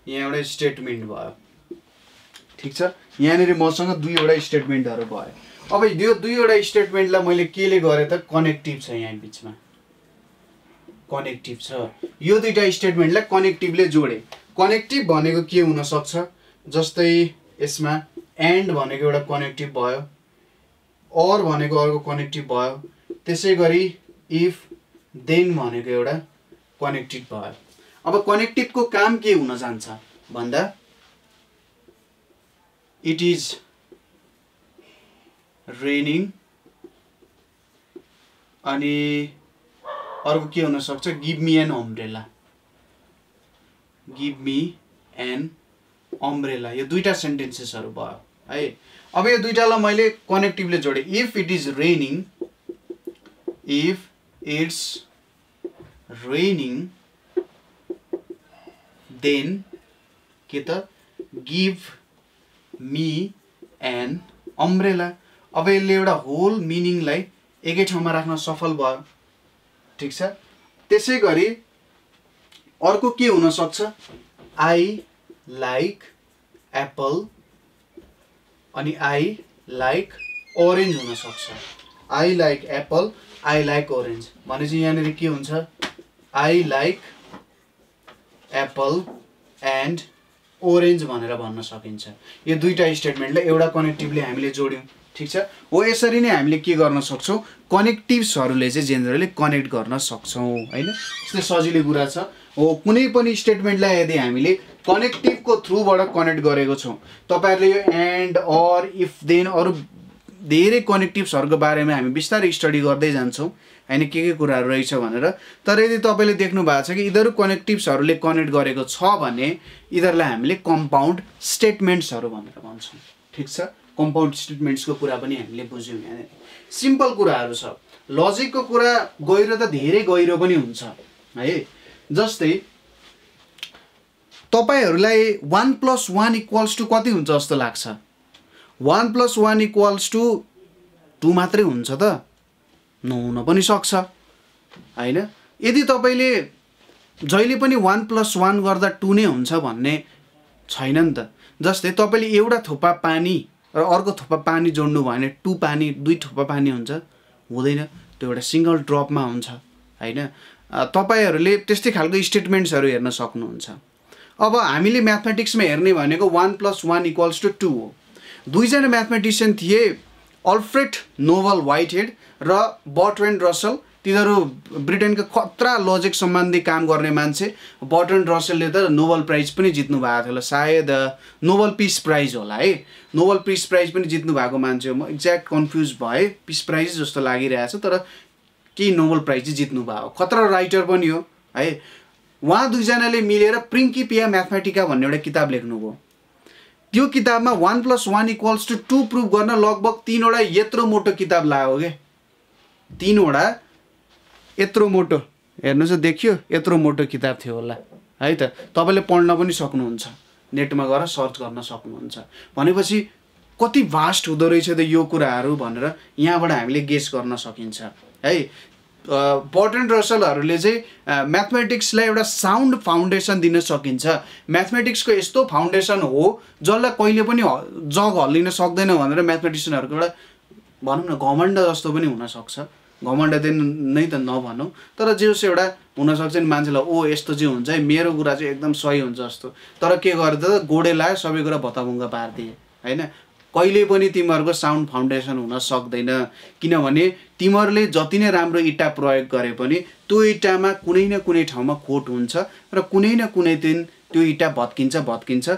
यहाँ एउटा स्टेटमेन्ट भयो। ठिक छ, यहाँनिर मसँग दुईवटा स्टेटमेन्टहरू भयो। अब यो दुईवटा स्टेटमेन्टलाई मैले केले गरेँ त कनेक्टिभ छ, यहाँ बिचमा कनेक्टिभ छ। यो दुईटा स्टेटमेन्टलाई कनेक्टिभले जोडे। कनेक्टिभ भनेको के हुन सक्छ, जस्तै यसमा एन्ड भनेको एउटा कनेक्टिभ भयो, और भनेको अर्को कनेक्टिभ भयो, त्यसै गरी इफ देन भनेको एउटा कनेक्टिभ भयो। अब कनेक्टिभको काम के हुन जान्छ भन्दा इट इज रेनिङ अनि अर्को के हुन सक्छ give me an umbrella, give me an umbrella. यो दुईटा सेन्टेन्सेसहरू भयो है। अब यो दुईटालाई मैले कनेक्टिभले जोडे। If it is raining, if it's raining then के त गिभ मी एन अम्ब्रेला। अब यसले एउटा होल मिनिङलाई एकै ठाउँमा राख्न सफल भयो। ठिक छ, त्यसै गरी अर्को के हुन सक्छ, आई लाइक एप्पल अनि आई लाइक ओरेन्ज हुन सक्छ। I like Apple, I like orange भनेपछि यहाँनिर के हुन्छ, I like Apple and orange भनेर भन्न सकिन्छ। यो दुईटा स्टेटमेन्टलाई एउटा कनेक्टिभले हामीले जोड्यौँ। ठिक छ, हो यसरी नै हामीले के गर्न सक्छौँ, कनेक्टिभ्सहरूले चाहिँ जेनरली कनेक्ट गर्न सक्छौँ हैन। यस्तै सजिलो कुरा छ। हो कुनै पनि स्टेटमेन्टलाई यदि हामीले कनेक्टिभको थ्रुबाट कनेक्ट गरेको छौँ, तपाईँहरूले यो एन्ड अर इफ देन अरू धेरै कनेक्टिभ्सहरूको बारेमा हामी बिस्तारै स्टडी गर्दै जान्छौँ हैन, के कुराहरू रहेछ भनेर। तर यदि तपाईँले देख्नु भएको छ कि यिनीहरू कनेक्टिभ्सहरूले कनेक्ट गरेको छ भने यिनीहरूलाई हामीले कम्पाउन्ड स्टेटमेन्ट्सहरू भनेर भन्छौँ। ठिक छ, कम्पाउन्ड स्टेटमेन्ट्सको कुरा पनि हामीले बुझ्यौँ। यहाँनिर सिम्पल कुराहरू छ, लजिकको कुरा गहिरो त धेरै गहिरो पनि हुन्छ है। जस्तै तपाईहरूलाई 1 + 1 = कति हुन्छ जस्तो लाग्छ? 1 + 1 = 2 मात्रै हुन्छ त? नहुन पनि सक्छ हैन। यदि तपाईँले जहिले पनि 1 + 1 गर्दा 2 नै हुन्छ भन्ने छैन नि त। जस्तै तपाईँले एउटा थोपा पानी र अर्को थोपा पानी जोड्नु भयो भने 2 पानी 2 थोपा पानी हुन्छ? हुँदैन, त्यो एउटा सिंगल ड्रपमा हुन्छ हैन। तपाईहरूले त्यस्तै खालको स्टेटमेन्ट्सहरू हेर्न सक्नुहुन्छ। अब हामीले म्याथमेटिक्समा हेर्ने भनेको 1 + 1 = 2 हो। दुईजना म्याथमेटिसियन थिए, अल्फ्रेड नोबल व्हाइटहेड र बर्ट्रान्ड रसल तिनीहरू ब्रिटेनका खतरा लजिक सम्बन्धी काम गर्ने मान्छे। बर्ट्रान्ड रसलले त नोबेल प्राइज पनि जित्नु भएको थियो होला, सायद नोबेल पिस प्राइज होला है, नोबेल पिस प्राइज पनि जित्नु भएको मान्छे हो। म एक्ज्याक्ट कन्फ्युज भएँ, पिस प्राइज जस्तो लागिरहेछ, तर केही नोबेल प्राइज चाहिँ जित्नु भयो। खतरा राइटर पनि हो है। उहाँ दुईजनाले मिलेर प्रिन्किपिया म्याथमेटिका भन्ने एउटा किताब लेख्नुभयो। त्यो किताबमा 1 + 1 = 2 प्रुभ गर्न लगभग 3वटा यत्रो मोटो किताब लाग्यो के, 3वटा यत्रो मोटो, हेर्नुहोस् देखियो यत्रो मोटो किताब थियो होला है त। तपाईँले पढ्न पनि सक्नुहुन्छ, नेटमा गएर सर्च गर्न सक्नुहुन्छ। भनेपछि कति भास्ट हुँदो रहेछ त यो कुराहरू भनेर यहाँबाट हामीले गेस गर्न सकिन्छ है। बर्ट्रान्ड रसलहरूले चाहिँ म्याथमेटिक्सलाई एउटा साउन्ड फाउन्डेसन दिन सकिन्छ। म्याथमेटिक्सको यस्तो फाउन्डेसन हो जसलाई कहिले पनि जग हल्लिन सक्दैन भनेर म्याथमेटिसियनहरूको एउटा भनौँ न घमण्ड जस्तो पनि हुनसक्छ। घमण्ड नै त नभनौँ, तर जे होस् एउटा हुनसक्छ नि मान्छेलाई, ओ यस्तो चाहिँ हुन्छ है, मेरो कुरा चाहिँ एकदम सही हुन्छ जस्तो। तर के गर्दा त गोडे लायो, सबै कुरा भत्ताभुङ्गा पारिदिए होइन। कहिले पनि तिमीहरूको साउन्ड फाउन्डेसन हुन सक्दैन, किनभने तिमीहरूले जति नै राम्रो इँटा प्रयोग गरे पनि त्यो इँटामा कुनै न कुनै ठाउँमा खोट हुन्छ र कुनै न कुनै दिन त्यो इँटा भत्किन्छ।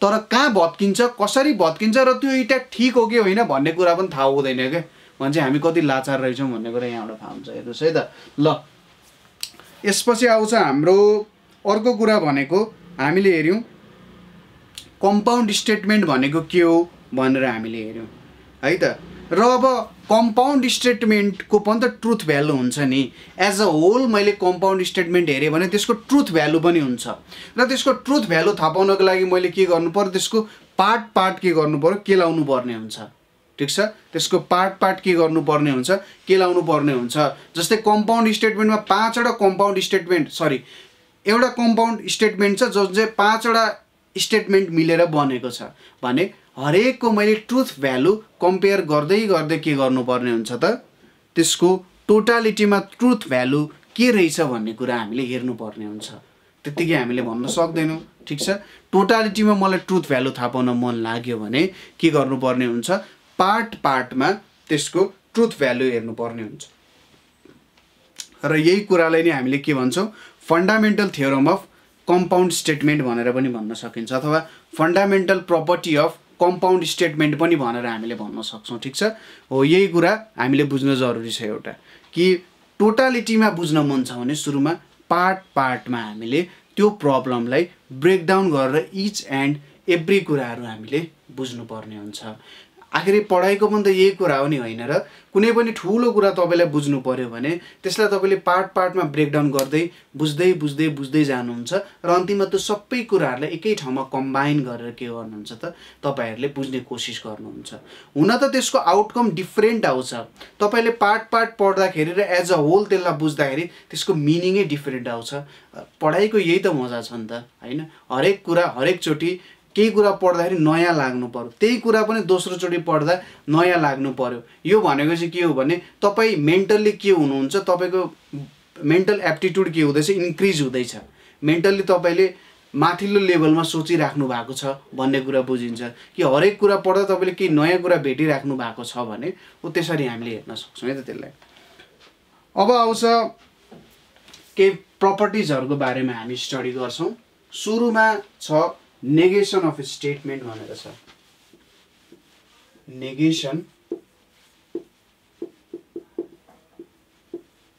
तर कहाँ भत्किन्छ, कसरी भत्किन्छ र त्यो इँटा ठिक हो कि होइन भन्ने कुरा पनि थाहा हुँदैन क्या। भने हामी कति लाचार रहेछौँ भन्ने कुरा यहाँबाट थाहा हुन्छ। हेर्नुहोस् है त। ल यसपछि आउँछ हाम्रो अर्को कुरा भनेको, हामीले हेऱ्यौँ कम्पाउन्ड स्टेटमेन्ट भनेको के हो भनेर हामीले हेऱ्यौँ है त। र अब कम्पाउन्ड स्टेटमेन्टको पनि त ट्रुथ भ्यालु हुन्छ नि। एज अ होल मैले कम्पाउन्ड स्टेटमेन्ट हेरेँ भने त्यसको ट्रुथ भ्यालु पनि हुन्छ, र त्यसको ट्रुथ भ्यालु थाहा पाउनको लागि मैले के गर्नु पर्यो, त्यसको पार्ट के गर्नु पर्यो, केलाउनु पर्ने हुन्छ। ठिक छ, त्यसको पार्ट के गर्नुपर्ने हुन्छ, केलाउनु पर्ने हुन्छ। जस्तै कम्पाउन्ड स्टेटमेन्टमा 5वटा कम्पाउन्ड स्टेटमेन्ट, सरी एउटा कम्पाउन्ड स्टेटमेन्ट छ जो चाहिँ 5वटा स्टेटमेन्ट मिलेर बनेको छ भने हरेकको मैले ट्रुथ भ्यालु कम्पेयर गर्दै के गर्नुपर्ने हुन्छ त, त्यसको टोटालिटीमा ट्रुथ भ्यालु के रहेछ भन्ने कुरा हामीले हेर्नुपर्ने हुन्छ। त्यतिकै हामीले भन्न सक्दैनौँ। ठिक छ, टोटालिटीमा मलाई ट्रुथ भ्यालु थाहा पाउन मन लाग्यो भने के गर्नुपर्ने हुन्छ, पार्टमा त्यसको ट्रुथ भ्यालु हेर्नुपर्ने हुन्छ। र यही कुरालाई नै हामीले के भन्छौँ, fundamental theorem of compound statement भनेर पनि भन्न सकिन्छ, अथवा fundamental property of compound statement पनि भनेर हामीले भन्न सक्छौँ। ठिक छ, हो यही कुरा हामीले बुझ्न जरुरी छ। एउटा कि टोटालिटीमा बुझ्न मन छ भने सुरुमा पार्टमा हामीले त्यो प्रब्लमलाई ब्रेकडाउन गरेर इच एन्ड एभ्री कुराहरू हामीले बुझ्नुपर्ने हुन्छ। आखिर पढाइको पनि त यही कुरा हो नि होइन र। कुनै पनि ठुलो कुरा तपाईँलाई बुझ्नु पर्यो भने त्यसलाई तपाईँले पार्टमा ब्रेकडाउन गर्दै बुझ्दै जानुहुन्छ र अन्तिममा त्यो सबै कुराहरूलाई एकै ठाउँमा कम्बाइन गरेर के गर्नुहुन्छ त, तपाईँहरूले बुझ्ने कोसिस गर्नुहुन्छ। हुन त त्यसको आउटकम डिफ्रेन्ट आउँछ। तपाईँले पार्ट पढ्दाखेरि र एज अ होल त्यसलाई बुझ्दाखेरि त्यसको मिनिङै डिफ्रेन्ट आउँछ। पढाइको यही त मजा छ नि त होइन। हरेक कुरा हरेकचोटि केही कुरा पढ्दाखेरि नयाँ लाग्नु पर्यो, त्यही कुरा पनि दोस्रोचोटि पढ्दा नयाँ लाग्नु पर्यो। यो भनेको चाहिँ के हो भने तपाईँ मेन्टल्ली के हुनुहुन्छ, तपाईँको मेन्टल एप्टिट्युड के हुँदैछ, इन्क्रिज हुँदैछ। मेन्टल्ली तपाईँले माथिल्लो लेभलमा सोचिराख्नु भएको छ भन्ने कुरा बुझिन्छ कि हरेक कुरा पढ्दा तपाईँले केही नयाँ कुरा भेटिराख्नु भएको छ भने हो। त्यसरी हामीले हेर्न सक्छौँ है त त्यसलाई। अब आउँछ केही प्रपर्टिजहरूको बारेमा हामी स्टडी गर्छौँ। सुरुमा छ नेगेसन अफ स्टेटमेन्ट भनेर छ। नेगेसन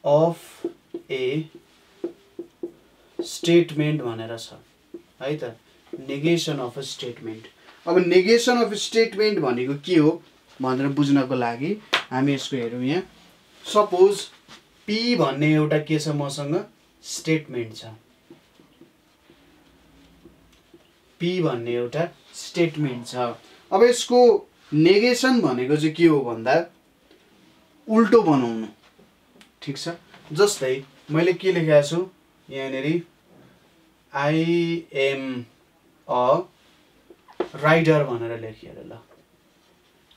अफ ए स्टेटमेन्ट भनेर छ है त। Negation of statement. अब नेगेसन अफ स्टेटमेन्ट भनेको के हो भनेर बुझ्नको लागि हामी यसको हेरौँ। यहाँ सपोज पी भन्ने एउटा के छ मसँग, स्टेटमेन्ट छ। पी भन्ने एउटा स्टेटमेन्ट छ। अब यसको नेगेसन भनेको चाहिँ के हो भन्दा उल्टो बनाउनु। ठिक छ, जस्तै मैले के लेखेको छु यहाँनिर, आई एम अ राइडर भनेर लेखेर, ल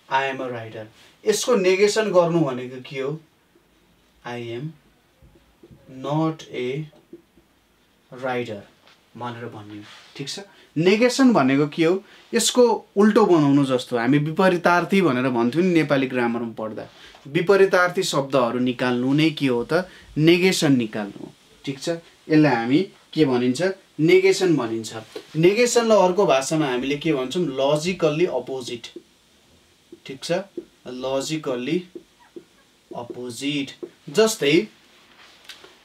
आई एम अ राइडर। यसको नेगेसन गर्नु भनेको के हो, I am not a rider भनेर भन्यो। ठिक छ, नेगेसन भनेको के हो, यसको उल्टो बनाउनु। जस्तो हामी विपरीतार्थी भनेर भन्थ्यौँ नि नेपाली ग्रामरमा पढ्दा, विपरीतार्थी शब्दहरू निकाल्नु नै के हो त नेगेसन निकाल्नु हो ठीक छ यसलाई हामी के भनिन्छ नेगेसन भनिन्छ नेगेसनलाई अर्को भाषामा हामीले के भन्छौं लजिकल्ली अपोजिट ठीक छ लजिकल्ली अपोजिट जस्तै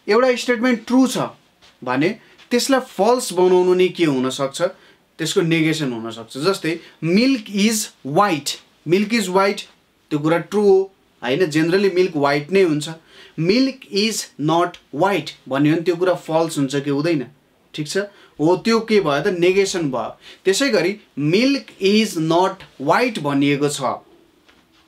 एउटा स्टेटमेन्ट ट्रू छ भने त्यसलाई फल्स बनाउनु नै के हुन सक्छ त्यसको नेगेसन हुन सक्छ जस्तै मिल्क इज व्हाइट त्यो कुरा ट्रू हो हैन जनरली मिल्क व्हाइट नै हुन्छ मिल्क इज नट व्हाइट भन्यो भने त्यो कुरा फल्स हुन्छ कि हुँदैन ठीक छ हो त्यो के भयो त नेगेसन भयो त्यसैगरी मिल्क इज नट व्हाइट भनिएको छ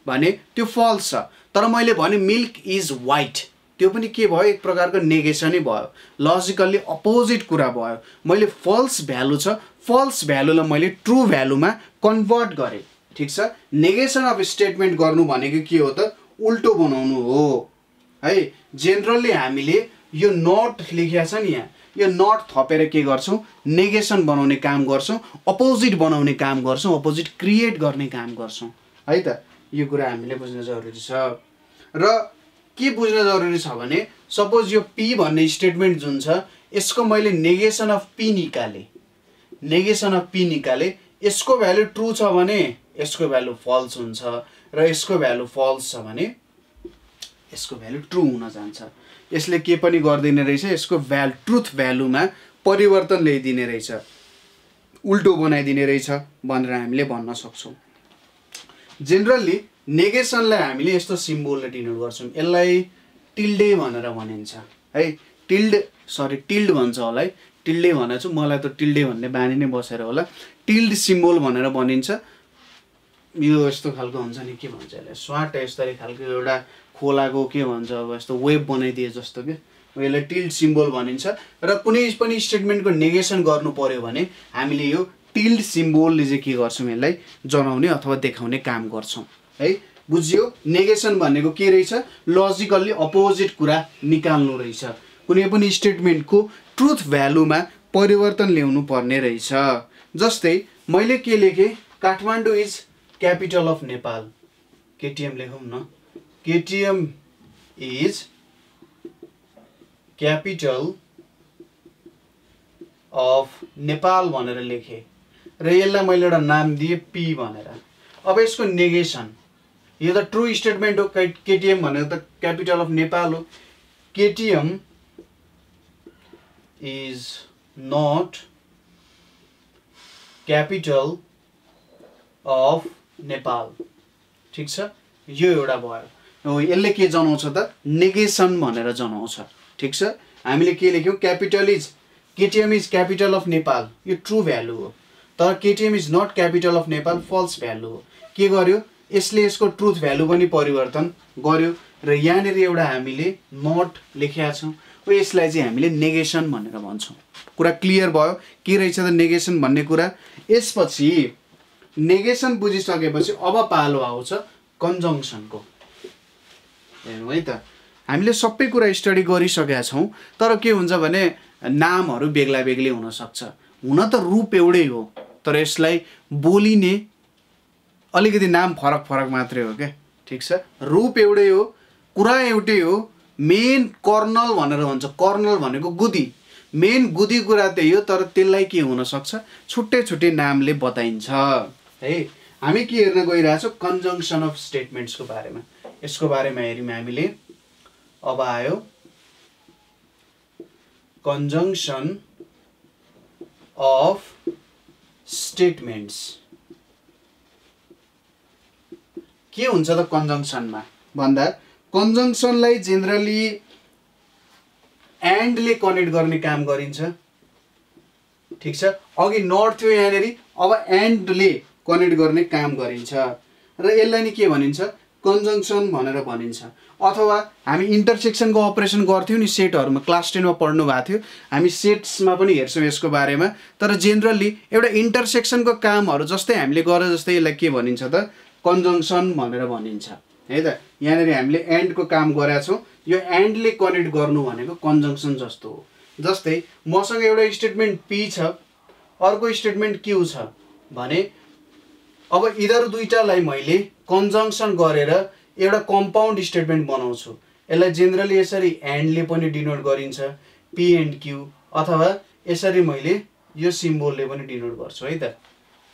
भने त्यो फल्स छ तर मैले भने मिल्क इज व्हाइट त्यो पनि के भयो एक प्रकारको नेगेसनै भयो लजिकल्ली अपोजिट कुरा भयो मैले फल्स भ्यालु छ फल्स भ्यालुलाई मैले ट्रू भ्यालुमा कन्भर्ट गरे ठीक छ नेगेसन अफ स्टेटमेन्ट गर्नु भनेको के हो त उल्टो बनाउनु हो है जनरली हामीले यो नट लेखेको छ नि यहाँ यो नट थपेर के गर्छौं नेगेसन बनाउने काम गर्छौं अपोजिट बनाउने काम गर्छौं अपोजिट क्रिएट गर्ने काम गर्छौं है त यो कुरा हामीले बुझ्न जरुरी छ र के बुझ्न जरुरी छ भने सपोज यो p भन्ने स्टेटमेन्ट जुन छ यसको मैले नेगेसन अफ p निकाले यसको भ्यालु ट्रू छ भने यसको भ्यालु फल्स हुन्छ र यसको भ्यालु फल्स छ भने यसको भ्यालु ट्रू हुन जान्छ यसले के पनि गर्दैन रहेछ यसको ट्रुथ भ्यालुमा परिवर्तन ल्याइदिने रहेछ उल्टो बनाइदिने रहेछ भनेर हामीले भन्न सक्छौं जनरली नेगेसनलाई हामीले यस्तो सिम्बलले डिनोट गर्छौं यसलाई टिल्डे भनेर भनिन्छ है टिल्ड भन्छ होला है टिल्डे भनेको छु मलाई त टिल्डे भन्ने बानी नै बसेर होला टिल्ड सिम्बल भनेर भनिन्छ यो यस्तो खालको हुन्छ नि के भन्छ यसलाई स्वाट यस्तै खालको एउटा खोलाको के भन्छ अब यस्तो वेब बनाइदिए जस्तो के यसलाई टिल्ड सिम्बल भनिन्छ र कुनै पनि स्टेटमेन्टको नेगेसन गर्नु पर्यो भने हामीले यो टिल्ड सिम्बलले चाहिँ के गर्छौं यसलाई जनाउने अथवा देखाउने काम गर्छौं है बुझ्यो नेगेसन भनेको के रहेछ लजिकल्ली अपोजिट कुरा निकाल्नु रहेछ कुनै पनि स्टेटमेन्टको ट्रुथ भ्यालुमा परिवर्तन ल्याउनु पर्ने रहेछ जस्तै मैले के लेखे Kathmandu is capital of Nepal KTM लेखौं न KTM is capital of Nepal भनेर लेखे र यसलाई मैले एउटा नाम दिए p भनेर अब यसको नेगेसन यो त ट्रू स्टेटमेन्ट हो केटीएम भनेको त क्यापिटल अफ नेपाल हो KTM is not capital of Nepal ठीक छ यो एउटा भयो यसले के जनाउँछ त नेगेसन भनेर जनाउँछ ठीक छ हामीले के लेख्यौं KTM is capital of Nepal यो ट्रू भ्यालु हो तर KTM is not capital of Nepal false value हो के गर्यो यसले यसको ट्रुथ भ्यालु पनि परिवर्तन गर्यो र यहाँनेर एउटा हामीले नट लेखेका छौं यसलाई चाहिँ हामीले नेगेसन भनेर भन्छौं कुरा क्लियर भयो के रहेछ त नेगेसन भन्ने कुरा यसपछि नेगेसन बुझिसकेपछि अब पालो आउँछ कन्जंक्सनको हेर्नु है त हामीले सबै कुरा स्टडी गरिसकेका छौं तर के हुन्छ भने नामहरु बेग्ला बेग्लै हुन सक्छ हुन त रूप एउटै हो तर यसलाई बोलिने अलिकति नाम फरक फरक मात्रै हो के ठीक छ रूप एउटै हो कुरा एउटै हो मेन कर्नल भनेर भन्छ कर्नल भनेको गुदी मेन गुदी कुरा त्यही हो तर त्यसलाई के हुन सक्छ छुट्टै छुट्टै नामले बताइन्छ है हामी के हेर्न गइरहेछौं कन्जंक्सन अफ स्टेटमेन्ट्स को बारेमा यसको बारेमा हेर्यौं हामीले अब आयो कन्जंक्सन अफ स्टेटमेन्ट्स के हुन्छ त कन्जंक्सनमा भन्दा कन्जंक्सनलाई जनरली एन्ड ले कनेक्ट गर्ने काम गरिन्छ ठीक छ अघि नट थियो यहाँनेरि अब एन्ड ले कनेक्ट गर्ने काम गरिन्छ र यसलाई नि के भनिन्छ कन्जंक्सन भनेर भनिन्छ अथवा हामी इन्टरसेक्सनको अपरेसन गर्थ्यौं नि सेटहरुमा क्लास 10 मा पढ्नु भएको थियो हामी सेट्समा पनि हेर्छौं यसको बारेमा तर जनरली एउटा इन्टरसेक्सनको कामहरु जस्तै हामीले गरे जस्तै यसलाई के भनिन्छ त कन्जंक्सन भनेर भनिन्छ है त यहाँनेरि हामीले एन्ड को काम गरेका छौं यो एन्ड ले कनेक्ट गर्नु भनेको कन्जंक्सन जस्तो हो जस्तै मसँग एउटा स्टेटमेन्ट p छ अर्को स्टेटमेन्ट q छ भने अब यिनीहरु दुईटालाई मैले कन्जंक्सन गरेर एउटा कम्पाउन्ड स्टेटमेन्ट बनाउँछु। यसलाई जेनरली यसरी एन्डले पनि डिनोट गरिन्छ, पी एन्ड क्यू, अथवा यसरी मैले यो सिम्बोलले पनि डिनोट गर्छु है त।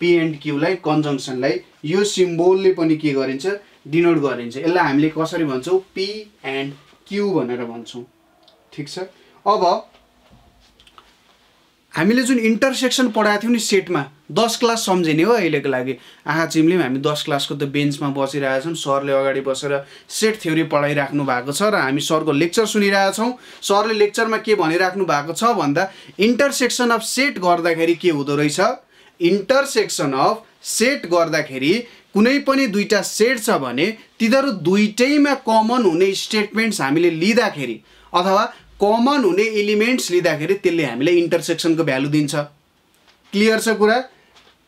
पी एन्ड क्यूलाई कन्जङ्सनलाई यो सिम्बोलले पनि के गरिन्छ डिनोट गरिन्छ। यसलाई हामीले कसरी भन्छौँ पी एन्ड क्यू भनेर भन्छौँ। ठिक छ। अब हामीले जुन इन्टरसेक्सन पढाएको थियौँ नि सेटमा 10 क्लास सम्झिने हो अहिलेको लागि। आँखा चिम्लिम हामी 10 क्लासको त बेन्चमा बसिरहेछौँ, सरले अगाडि बसेर सेट थ्योरी पढाइराख्नु भएको छ र हामी सरको लेक्चर सुनिरहेछौँ। सरले लेक्चरमा के भनिराख्नु भएको छ भन्दा इन्टरसेक्सन अफ सेट गर्दाखेरि के हुँदो रहेछ, इन्टरसेक्सन अफ सेट गर्दाखेरि कुनै पनि दुईटा सेट छ भने तिनीहरू दुईटैमा कमन हुने स्टेटमेन्ट्स हामीले लिँदाखेरि अथवा कमन हुने एलिमेन्ट्स लिँदाखेरि त्यसले हामीलाई इन्टरसेक्सनको भ्यालु दिन्छ। क्लियर छ कुरा।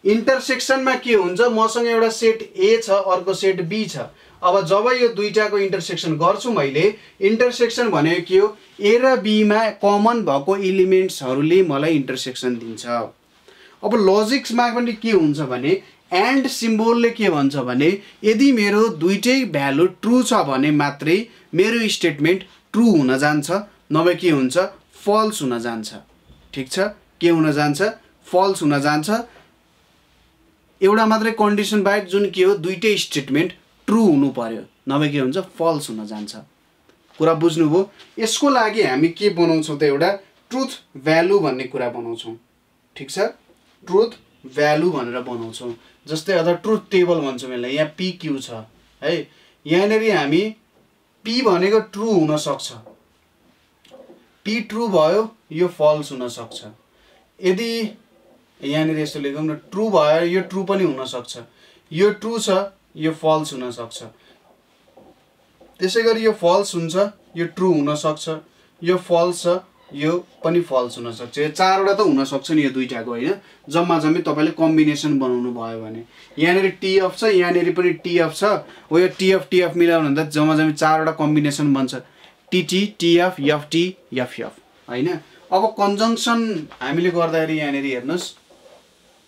इन्टरसेक्सनमा के हुन्छ, मसँग एउटा सेट ए छ, अर्को सेट बी छ। अब जब यो दुईटाको इन्टरसेक्सन गर्छु मैले, इन्टरसेक्सन भनेको के हो, ए र बीमा कमन भएको एलिमेन्ट्सहरूले मलाई इन्टरसेक्सन दिन्छ। अब लजिक्समा पनि के हुन्छ भने एन्ड सिम्बोलले के भन्छ भने यदि मेरो दुईटै भ्यालु ट्रु छ भने मात्रै मेरो स्टेटमेन्ट ट्रु हुन जान्छ, नभए के हुन्छ फल्स हुन जान्छ। ठिक छ। के हुन जान्छ, फल्स हुन जान्छ। एउटा मात्रै कन्डिसन बाहेक जुन के हो दुईटै स्टेटमेन्ट ट्रु हुनु पर्यो, नभए के हुन्छ फल्स हुन जान्छ। कुरा बुझ्नुभयो। यसको लागि हामी के बनाउँछौँ त एउटा ट्रुथ भ्यालु भन्ने कुरा बनाउँछौँ। ठिक छ। ट्रुथ भ्यालु भनेर बनाउँछौँ। जस्तै अथवा ट्रुथ टेबल भन्छौँ यसलाई। यहाँ पी क्यू छ है, यहाँनिर हामी पी भनेको ट्रु हुन सक्छ, पी ट्रु भयो यो फल्स हुन सक्छ। यदि यहाँनिर यस्तो लेखौँ न, ट्रु भयो यो ट्रु पनि हुन सक्छ, यो ट्रु छ यो फल्स हुन सक्छ। त्यसै गरी यो फल्स हुन्छ, यो ट्रु हुन सक्छ, यो फल्स छ यो पनि फल्स हुन सक्छ। यो चारवटा त हुन सक्छ नि यो दुईटाको होइन, जम्मा जम्मी तपाईँले कम्बिनेसन बनाउनु भयो भने। यहाँनिर टीएफ छ, यहाँनिर पनि टीएफ छ, हो यो टीएफ मिलाउनु भन्दा जम्मा जम्मी चारवटा कम्बिनेसन बन्छ, टीटी टीएफ एफटी एफएफ होइन। अब कन्जङ्सन हामीले गर्दाखेरि यहाँनिर हेर्नुहोस्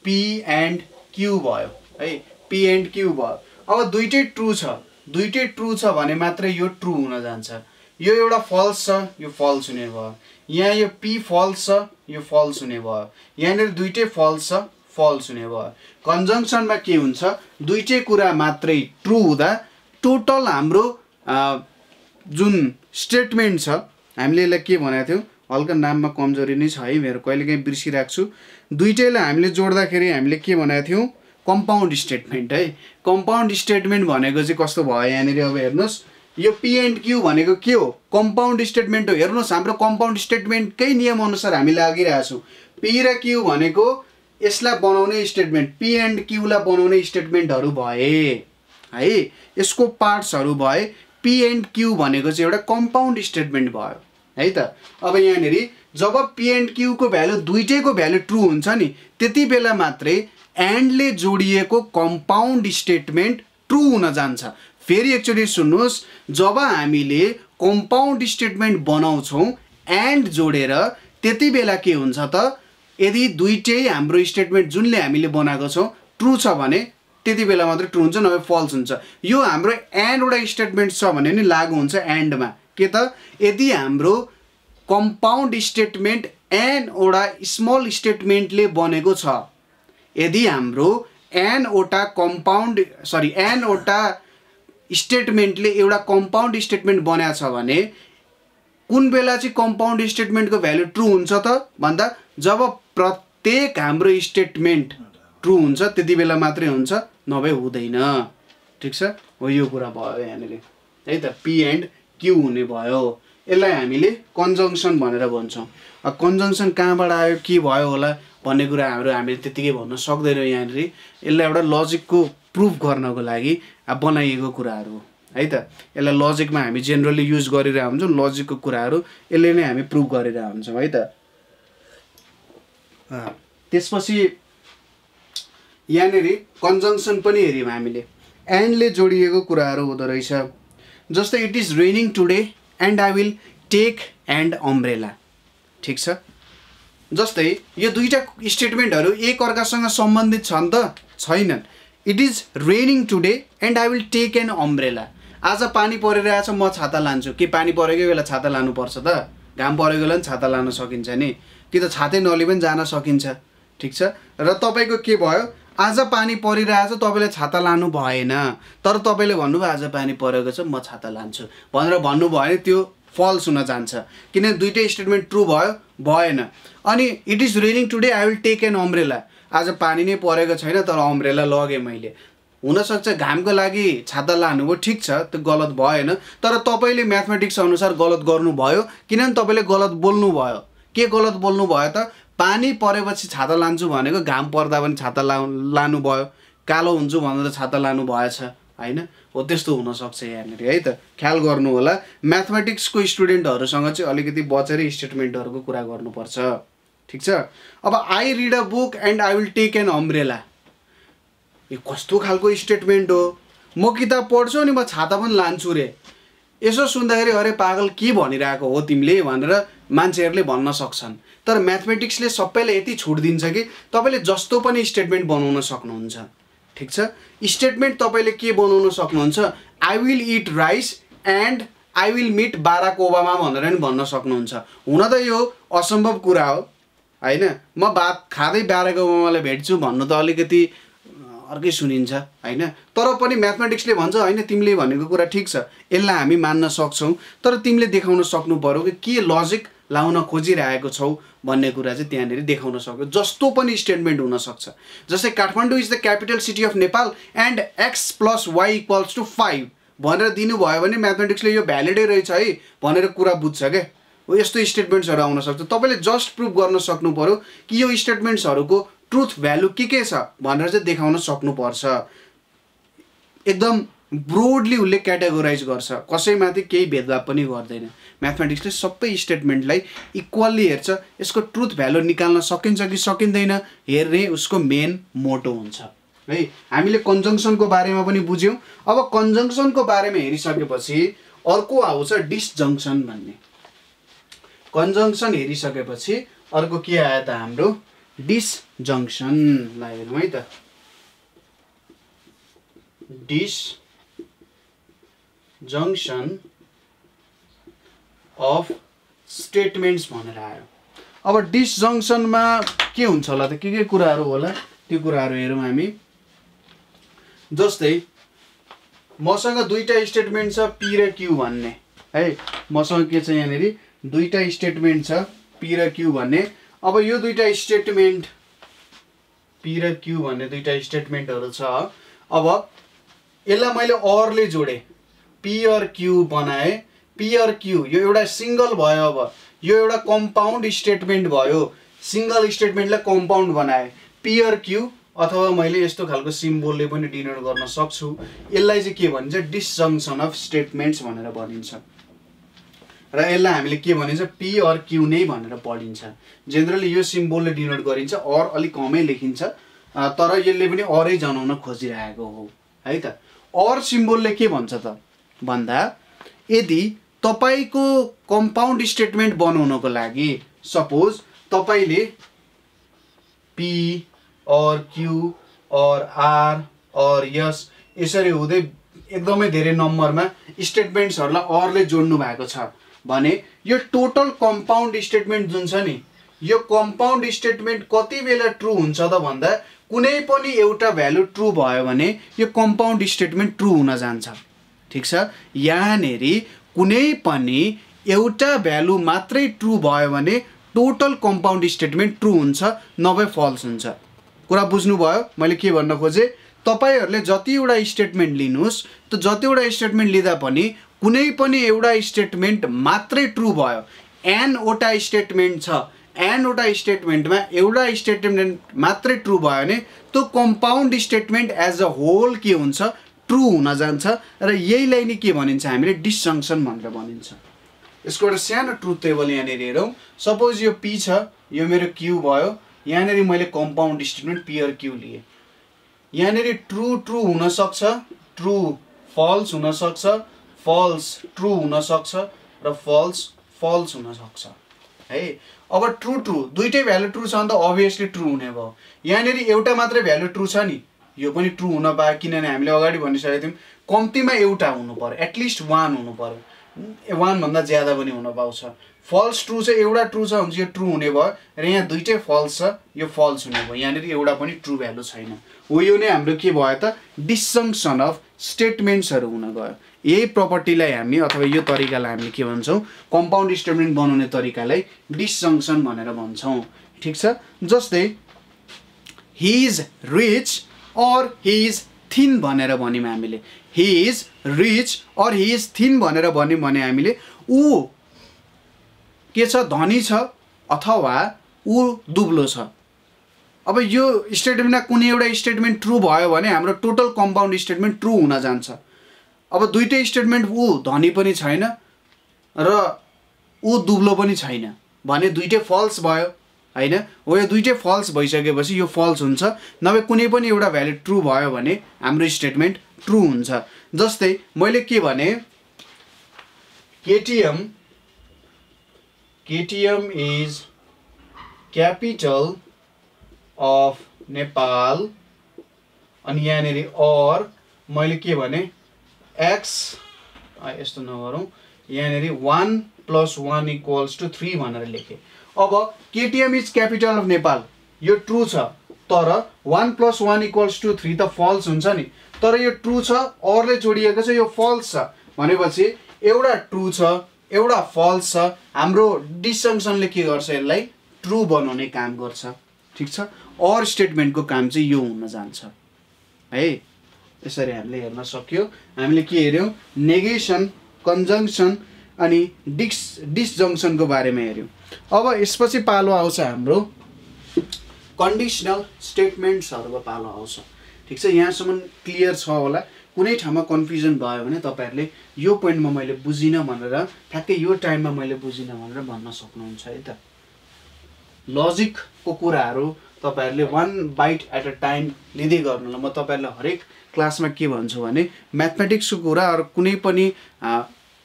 पी एन्ड क्यू भयो है, पी एन्ड क्यू भयो। अब दुईटै ट्रु छ भने मात्रै यो ट्रु हुन जान्छ। यो एउटा फल्स छ, यो फल्स हुने भयो। यहाँ यो पी फल्स छ, यो फल्स हुने भयो। यहाँनिर दुईटै फल्स छ, फल्स हुने भयो। कन्जङ्सनमा के हुन्छ, दुईटै कुरा मात्रै ट्रु हुँदा टोटल हाम्रो जुन स्टेटमेन्ट छ, हामीले यसलाई के भनेको थियौँ, हल्का नाममा कमजोरी नै छ है मेरो, कहिलेकाहीँ बिर्सिरहेको छु। दुईटैलाई हामीले जोड्दाखेरि हामीले के भनेको थियौँ, कम्पाउन्ड स्टेटमेन्ट है। कम्पाउन्ड स्टेटमेन्ट भनेको चाहिँ कस्तो भयो यहाँनिर अब हेर्नुहोस्, यो पी एन्ड क्यू भनेको के हो, कम्पाउन्ड स्टेटमेन्ट हो। हेर्नुहोस् हाम्रो कम्पाउन्ड स्टेटमेन्टकै नियम अनुसार हामी लागिरहेछौँ। पी र क्यू भनेको यसलाई बनाउने स्टेटमेन्ट, पी एन्ड क्यूलाई बनाउने स्टेटमेन्टहरू भए है, यसको पार्ट्सहरू भए। पी एन्ड क्यू भनेको चाहिँ एउटा कम्पाउन्ड स्टेटमेन्ट भयो है त। अब यहाँनिर जब पी एन्ड क्यूको भ्यालु दुईटैको भ्यालु ट्रु हुन्छ नि, त्यति बेला मात्रै एन्डले जोडिएको कम्पाउन्ड स्टेटमेन्ट ट्रु हुन जान्छ। फेरि एकचोटि सुन्नुहोस्, जब हामीले कम्पाउन्ड स्टेटमेन्ट बनाउँछौँ एन्ड जोडेर, त्यति बेला के हुन्छ त, यदि दुईटै हाम्रो स्टेटमेन्ट जुनले हामीले बनाएको छौँ ट्रु छ भने त्यति बेला मात्रै ट्रु हुन्छ, नभए फल्स हुन्छ। यो हाम्रो एन्डवटा स्टेटमेन्ट छ भने नि लागु हुन्छ एन्डमा। के त, यदि हाम्रो कम्पाउन्ड स्टेटमेन्ट एनवटा स्मल स्टेटमेन्टले बनेको छ, यदि हाम्रो एनवटा स्टेटमेन्टले एउटा कम्पाउन्ड स्टेटमेन्ट बनाएको छ भने कुन बेला चाहिँ कम्पाउन्ड स्टेटमेन्टको भ्यालु ट्रु हुन्छ त भन्दा जब प्रत्येक हाम्रो स्टेटमेन्ट ट्रु हुन्छ त्यति बेला मात्रै हुन्छ, नभए हुँदैन। ठिक छ। हो यो कुरा भयो यहाँनिर है त, पी एन्ड क्यू हुने भयो। यसलाई हामीले कन्जङ्सन भनेर भन्छौँ। अब कन्जङ्सन कहाँबाट आयो, के भयो होला भन्ने कुरा हामीले त्यतिकै भन्न सक्दैनौँ। यहाँनिर यसलाई एउटा लजिकको प्रुफ गर्नको लागि बनाइएको कुराहरू हो है त। यसलाई लजिकमा हामी जेनरली युज गरिरहेको हुन्छौँ, लजिकको कुराहरू यसले नै हामी प्रुफ गरिरहेको हुन्छौँ है त। त्यसपछि यहाँनिर कन्जङ्सन पनि हेऱ्यौँ हामीले, एन्डले जोडिएको कुराहरू हुँदो रहेछ। जस्तै it is raining today and I will take and umbrella. ठिक छ। जस्तै यो दुईटा स्टेटमेन्टहरू एक अर्कासँग सम्बन्धित छन् त छैनन्। It is raining today and I will take an umbrella. आज पानी परिरहेछ म छाता लान्छु, के पानी परेकै बेला छाता लानुपर्छ त? घाम परेको बेला पनि छाता लान सकिन्छ नि, कि त छातै नलिई पनि जान सकिन्छ। ठिक छ। र तपाईँको के भयो, आज पानी परिरहेछ तपाईँले छाता लानु भएन, तर तपाईँले भन्नुभयो आज पानी परेको छ म छाता लान्छु भनेर भन्नुभयो भने त्यो फल्स हुन जान्छ, किनभने दुईटै स्टेटमेन्ट ट्रु भयो भएन। अनि it is raining today I will take an umbrella, आज पानी नै परेको छैन तर अम्ब्रेला लगेँ मैले। हुनसक्छ घामको लागि छाता लानुभयो, ठिक छ, त्यो गलत भएन, तर तपाईँले म्याथमेटिक्स अनुसार गलत गर्नुभयो, किनभने तपाईँले गलत बोल्नुभयो। के गलत बोल्नुभयो त? पानी परेपछि छाता लान्छु भनेको घाम पर्दा पनि छाता लानुभयो, कालो हुन्छु भनेर छाता लानु भएछ हैन? हो त्यस्तो हुनसक्छ यहाँनिर है त, ख्याल गर्नु होला। म्याथमेटिक्सको स्टुडेन्टहरूसँग चाहिँ अलिकति बचेर स्टेटमेन्टहरूको कुरा गर्नुपर्छ। ठिक छ। अब I read a book and I will take an umbrella, यो कस्तो खालको स्टेटमेन्ट हो? म किताब पढ्छु अनि म छाता पनि लान्छु रे। यसो सुन्दाखेरि अरे पागल के भनिरहेको हो तिमीले भनेर मान्छेहरूले भन्न सक्छन्, तर म्याथमेटिक्सले सबैलाई यति छुट दिन्छ कि तपाईँले जस्तो पनि स्टेटमेन्ट बनाउन सक्नुहुन्छ। ठिक छ। स्टेटमेन्ट तपाईँले के बनाउन सक्नुहुन्छ, I will eat rice and I will meet Barack Obama भनेर पनि भन्न सक्नुहुन्छ। हुन त यो असम्भव कुरा हो हैन, म भात खाँदै बाराक ओबामालाई भेट्छु भन्नु त अलिकति अर्कै सुनिन्छ हैन, तर पनि म्याथमेटिक्सले भन्छ हैन तिमीले भनेको कुरा ठिक छ, यसलाई हामी मान्न सक्छौँ, तर तिमीले देखाउन सक्नु पर्यो कि के लजिक लाउन खोजिरहेको छौ भन्ने कुरा चाहिँ त्यहाँनिर देखाउन सक्यो। जस्तो पनि स्टेटमेन्ट हुनसक्छ। जस्तै Kathmandu is the capital city of Nepal and x + y = 5 भनेर दिनुभयो भने म्याथमेटिक्सले यो भ्यालिडै रहेछ है भनेर कुरा बुझ्छ क्या। हो यस्तो स्टेटमेन्ट्सहरू आउन सक्छ। तपाईँले जस्ट प्रुभ गर्न सक्नु पर्यो कि यो स्टेटमेन्ट्सहरूको ट्रुथ भ्यालु के छ भनेर चाहिँ देखाउन सक्नुपर्छ। एकदम ब्रोडली उसले क्याटेगोराइज गर्छ, कसैमाथि केही भेदभाव पनि गर्दैन। म्याथमेटिक्सले सबै स्टेटमेन्टलाई इक्वल्ली हेर्छ, यसको ट्रुथ भ्यालु निकाल्न सकिन्छ कि सकिँदैन हेर्ने उसको मेन मोटो हुन्छ है। हामीले कन्जङ्सनको बारेमा पनि बुझ्यौँ। अब कन्जङ्सनको बारेमा हेरिसकेपछि अर्को आउँछ डिसजङ्सन भन्ने। कन्जङ्सन हेरिसकेपछि अर्को के आयो त हाम्रो डिसजङ्सनलाई हेरौँ है त। डिसजङ्सन अफ स्टेटमेन्ट्स भनेर आयो। अब डिसजङ्सनमा के हुन्छ होला त, के कुराहरू होला त्यो कुराहरू हेरौँ हामी। जस्तै मसँग दुईटा स्टेटमेन्ट छ पी र क्यू भन्ने है, मसँग के छ यहाँनिर दुईटा स्टेटमेन्ट छ पी र क्यू भन्ने। अब यो दुईटा स्टेटमेन्ट पी र क्यू भन्ने दुईटा स्टेटमेन्टहरू छ। अब यसलाई मैले अरले जोडेँ, पी र क्यू बनाएँ। पी र क्यू यो एउटा सिङ्गल भयो। अब यो एउटा कम्पाउन्ड स्टेटमेन्ट भयो, सिङ्गल स्टेटमेन्टलाई कम्पाउन्ड बनाएँ पी र क्यू, अथवा मैले यस्तो खालको सिम्बोलले पनि डिनोट गर्न सक्छु। यसलाई चाहिँ के भनिन्छ डिसजङ्सन अफ स्टेटमेन्ट्स भनेर भनिन्छ र यसलाई हामीले के भनिन्छ पी र क्यू नै भनेर पढिन्छ। जेनरली यो सिम्बोलले डिनोट गरिन्छ, अर अलिक कमै लेखिन्छ, तर यसले पनि अरै जनाउन खोजिरहेको हो है त। अर सिम्बोलले के भन्छ त भन्दा यदि तपाईको कम्पाउन्ड स्टेटमेन्ट बनाउनको लागि सपोज तपाईले पी और क्यू और आर और यस यसरी हुँदै एकदमै धेरै नम्बरमा स्टेटमेन्ट्सहरूलाई अरले जोड्नु भएको छ भने यो टोटल कम्पाउन्ड स्टेटमेन्ट जुन छ नि, यो कम्पाउन्ड स्टेटमेन्ट कति बेला ट्रु हुन्छ त भन्दा कुनै पनि एउटा भ्यालु ट्रु भयो भने यो कम्पाउन्ड स्टेटमेन्ट ट्रु हुन जान्छ। ठिक छ। यहाँनिर कुनै पनि एउटा भ्यालु मात्रै ट्रु भयो भने टोटल कम्पाउन्ड स्टेटमेन्ट ट्रु हुन्छ, नभए फल्स हुन्छ। कुरा बुझ्नुभयो मैले के भन्न खोजेँ? तपाईहरुले जतिवटा स्टेटमेन्ट लिनुस्, त जतिवटा स्टेटमेन्ट लिँदा पनि कुनै पनि एउटा स्टेटमेन्ट मात्रै ट्रु भयो, एन वटा स्टेटमेन्ट छ, एन वटा स्टेटमेन्टमा एउटा स्टेटमेन्ट मात्रै ट्रु भयो भने त्यो compound statement as a whole के हुन्छ ट्रु हुन जान्छ र यहीलाई नै के भनिन्छ हामीले डिसजङ्सन भनेर भनिन्छ। यसको एउटा सानो ट्रुथ टेबल यहाँनिर हेरौँ। सपोज यो पी छ, यो मेरो क्यू भयो, यहाँनिर मैले कम्पाउन्ड स्टेटमेन्ट पी र क्यू लिए। यहाँनिर ट्रु ट्रु हुन सक्छ, ट्रु फल्स हुन सक्छ, फल्स ट्रु हुन सक्छ र फल्स फल्स हुन सक्छ है। अब ट्रु ट्रु दुईटै भ्यालु ट्रु छ भने त अभियसली ट्रु हुने भयो। यहाँनिर एउटा मात्रै भ्यालु ट्रु छ नि, यो पनि ट्रु हुन पायो, किनभने हामीले अगाडि भनिसकेको थियौँ कम्तीमा एउटा हुनु पर्यो, एटलिस्ट 1 हुनु पर्यो, 1 भन्दा ज्यादा पनि हुन पाउँछ। फल्स ट्रु चाहिँ एउटा ट्रु छ भने यो ट्रु हुने भयो र यहाँ दुईटै फल्स छ, यो फल्स हुने भयो, यहाँनिर एउटा पनि ट्रु भ्यालु छैन। हो यो नै हाम्रो के भयो त डिसजङ्क्सन अफ स्टेटमेन्ट्सहरू हुन गयो। यही प्रपर्टीलाई हामी अथवा यो तरिकालाई हामीले के भन्छौँ कम्पाउन्ड स्टेटमेन्ट बनाउने तरिकालाई डिसजङ्क्सन भनेर भन्छौँ। ठिक छ। जस्तै he is rich or he is thin भनेर भन्यौँ हामीले, he is rich or he is thin भनेर भन्यौँ भने हामीले ऊ के छ धनी छ अथवा ऊ दुब्लो छ। अब यो स्टेटमेन्टमा कुनै एउटा स्टेटमेन्ट ट्रु भयो भने हाम्रो टोटल कम्पाउन्ड स्टेटमेन्ट ट्रु हुन जान्छ। अब दुईटै स्टेटमेन्ट ऊ धनी पनि छैन र ऊ दुब्लो पनि छैन भने दुईटै फल्स भयो हैन। हो यो दुईटै फल्स भइसकेपछि यो फल्स हुन्छ, नभए कुनै पनि एउटा भ्यालु ट्रु भयो भने हाम्रो स्टेटमेन्ट ट्रु हुन्छ। जस्तै मैले के भने KTM is capital of Nepal अनि यहाँनिर अर मैले के भने एक्स यस्तो नगरौँ, यहाँनिर 1 + 1 = 3 भनेर लेखेँ। अब KTM is capital of Nepal यो ट्रु छ, तर 1 + 1 = 3 त फल्स हुन्छ नि। तर यो ट्रु छ, अरले जोडिएको छ, यो फल्स छ भनेपछि एउटा ट्रु छ एउटा फल्स छ। हाम्रो डिसजङ्क्सनले के गर्छ यसलाई ट्रु बनाउने काम गर्छ। ठिक छ। अर स्टेटमेन्टको काम चाहिँ यो हुन जान्छ है। यसरी हामीले हेर्न सक्यो। हामीले के हेर्यौँ नेगेसन, कन्जङ्क्सन अनि डिसजङ्क्सनको बारेमा हेर्यौँ। अब यसपछि पालो आउँछ हाम्रो कन्डिसनल स्टेटमेन्ट्सहरूको पालो आउँछ। ठिक छ। यहाँसम्म क्लियर छ होला। कुनै ठाउँमा कन्फ्युजन भयो भने तपाईहरुले यो पोइन्टमा मैले बुझिनँ भनेर ठ्याक्कै यो टाइममा मैले बुझिनँ भनेर भन्न सक्नुहुन्छ है त। लजिकको कुराहरू तपाईहरुले 1 बाइट एट अ टाइम लिँदै गर्नु ल। म तपाईहरुलाई हरेक क्लासमा के भन्छु भने म्याथमेटिक्सको कुरा अरु कुनै पनि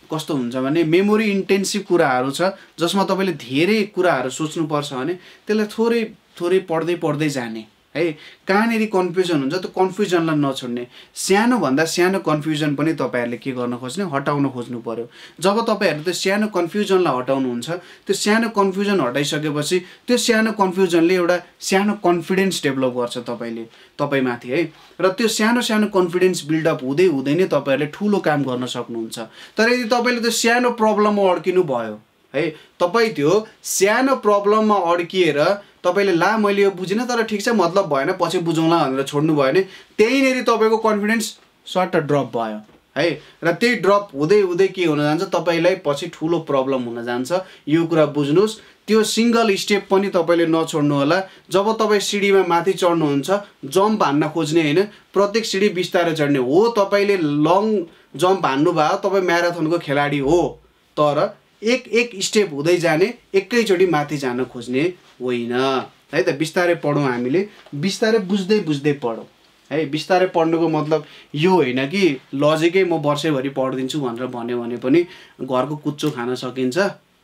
कस्तो हुन्छ भने मेमोरी इन्टेन्सिभ कुराहरू छ जसमा तपाईले धेरै कुराहरू सोच्नु पर्छ भने त्यसलाई थोरै थोरै पढ्दै जाने है। कहाँनेरि कन्फ्युजन हुन्छ त्यो कन्फ्युजनलाई नछोड्ने। सानो भन्दा सानो कन्फ्युजन पनि तपाईहरुले के गर्न खोज्ने हटाउन खोज्नु पर्यो। जब तपाईहरुले त्यो सानो कन्फ्युजनलाई हटाउनुहुन्छ त्यो सानो कन्फ्युजन हटाइसकेपछि त्यो सानो कन्फ्युजनले एउटा सानो कन्फिडेन्स डेभलप गर्छ तपाईमाथि है। र त्यो सानो सानो कन्फिडेन्स बिल्डअप हुँदै हुँदै नै तपाईहरुले ठूलो काम गर्न सक्नुहुन्छ। तर यदि तपाईले त्यो सानो प्रब्लममा अड्किनु भयो है, तपाई त्यो सानो प्रब्लममा अड्किएर तपाईले ला मैले यो बुझिन तर ठीक छ मतलब भएन पछि बुझौँला भनेर छोड्नु भयो भने त्यहीनेरि तपाईको कन्फिडेन्स सर्ट ड्रप भयो है। र त्यही ड्रप हुँदै हुँदै के हुन जान्छ तपाईलाई पछि ठूलो प्रब्लम हुन जान्छ। यो कुरा बुझ्नुस्। त्यो सिंगल स्टेप पनि तपाईले नछोड्नु होला। जब तपाई सिडीमा माथि चढ्नुहुन्छ जम्प हान्न खोज्ने हैन, प्रत्येक सिडी बिस्तारै चढ्ने हो। तपाईले लङ जम्प हान्नु भयो तपाई म्याराथनको खेलाडी हो, तर एक स्टेप हुँदै जाने एकैचोटी माथि जान खोज्ने होइन है त। बिस्तारै पढौँ हामीले, बिस्तारै बुझ्दै पढौँ है। बिस्तारै पढ्नुको मतलब यो होइन कि लजिकै म वर्षैभरि पढिदिन्छु भनेर भन्यो भने पनि घरको कुच्चो खान सकिन्छ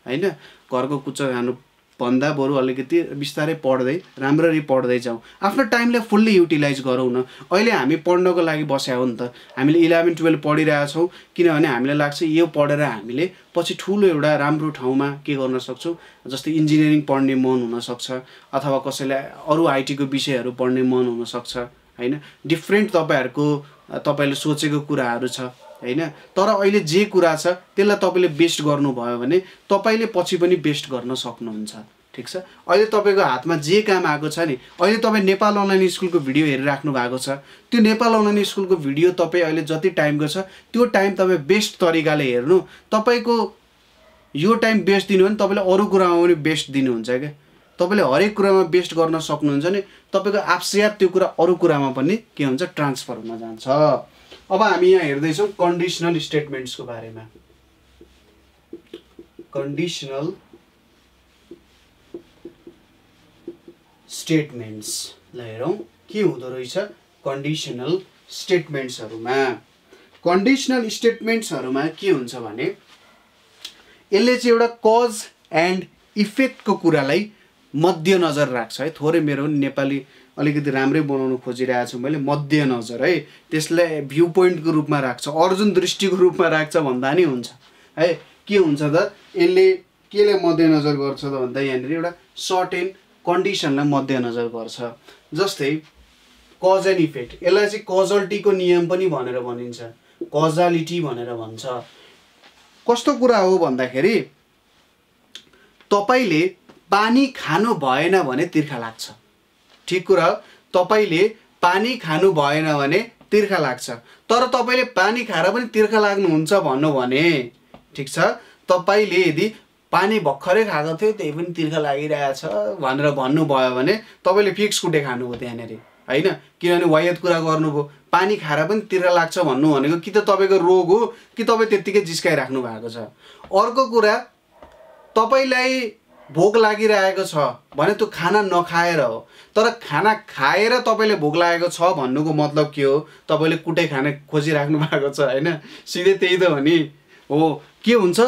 हैन। घरको कुच्चो खानु भन्दा बरु अलिकति बिस्तारै पढ्दै राम्ररी पढ्दै जाउँ। आफ्नो टाइमलाई फुल्ली युटिलाइज गरौँ न। अहिले हामी पढ्नको लागि बस्या हो नि त। हामीले 11-12 पढिरहेका छौँ किनभने हामीलाई लाग्छ यो पढेर हामीले पछि ठुलो एउटा राम्रो ठाउँमा के गर्न सक्छौँ। जस्तै इन्जिनियरिङ पढ्ने मन हुन सक्छ अथवा कसैलाई अरू आइटीको विषयहरू पढ्ने मन हुन सक्छ हैन। डिफ्रेन्ट तपाईले सोचेको कुराहरू छ हैन। तर अहिले जे कुरा छ त्यसलाई तपाईले बेस्ट गर्नुभयो भने तपाईले पछि पनि बेस्ट गर्न सक्नुहुन्छ। ठीक छ। अहिले तपाईको हातमा जे काम आएको छ नि, अहिले तपाई नेपाल अनलाइन स्कुलको भिडियो हेरिराख्नु भएको छ, त्यो नेपाल अनलाइन स्कुलको भिडियो तपाई अहिले जति टाइमको छ त्यो टाइम तपाई बेस्ट तरिकाले हेर्नु। तपाईको यो टाइम बेस्ट दिनु भने तपाईले अरू कुरामा पनि बेस्ट दिनुहुन्छ के। तपाईले हरेक कुरामा बेस्ट गर्न सक्नुहुन्छ नि तपाईको आफस्यात त्यो कुरा अरू कुरामा पनि के हुन्छ ट्रान्सफर हुन जान्छ। अब हामी यहाँ हेर्दै छौं कन्डिसनल स्टेटमेन्ट्सको बारेमा। कन्डिसनल स्टेटमेन्ट्स ल हेरौं के हुँदो रहेछ कन्डिसनल स्टेटमेन्ट्सहरुमा। कन्डिसनल स्टेटमेन्ट्सहरुमा के हुन्छ भने यसले चाहिँ एउटा कज एन्ड इफेक्टको कुरालाई मध्यनजर राख्छ है। थोरै मेरो नेपाली अलिकति राम्रै बनाउन खोजिरहेको छु मैले, मध्यनजर है, त्यसलाई भ्यू पोइन्टको रूपमा राख्छ, अर्जुन दृष्टिको रूपमा राख्छ भन्दा नि हुन्छ है। के हुन्छ त, यसले केलाई मध्यनजर गर्छ त भन्दा यहाँनिर एउटा सर्टेन कन्डिसनलाई मध्यनजर गर्छ। जस्तै कज एन्ड इफेक्ट, यसलाई चाहिँ कजल्टीको नियम पनि भनेर भनिन्छ, कजालिटी भनेर भन्छ। कस्तो कुरा हो भन्दाखेरि तपाईले पानी खानु भएन भने तिर्खा लाग्छ, ठिक कुरा हो। तपाईले पानी खानु भएन भने तिर्खा लाग्छ, तर तपाईले पानी खाएर पनि तिर्खा लाग्नुहुन्छ भन्नु भने, ठिक छ, तपाईले यदि पानी भर्खरै खाएको थियो त्यही पनि तिर्खा लागिरहेछ भनेर भन्नुभयो भने तपाईँले फिक्स कुटे खानुभयो त्यहाँनिर होइन, किनभने वायत कुरा गर्नुभयो। पानी खाएर पनि तिर्खा लाग्छ भन्नु भनेको कि त तपाईँको रोग हो कि तपाईँ त्यत्तिकै जिस्काइराख्नु भएको छ। अर्को कुरा, तपाईँलाई भोक लागिरहेको छ भने त्यो खाना नखाएर हो, तर खाना खाएर तपाईँले भोक लागेको छ भन्नुको मतलब के हो, तपाईँले कुटे खाने खोजिराख्नु भएको छ होइन, सिधै त्यही त हो नि। हो के हुन्छ,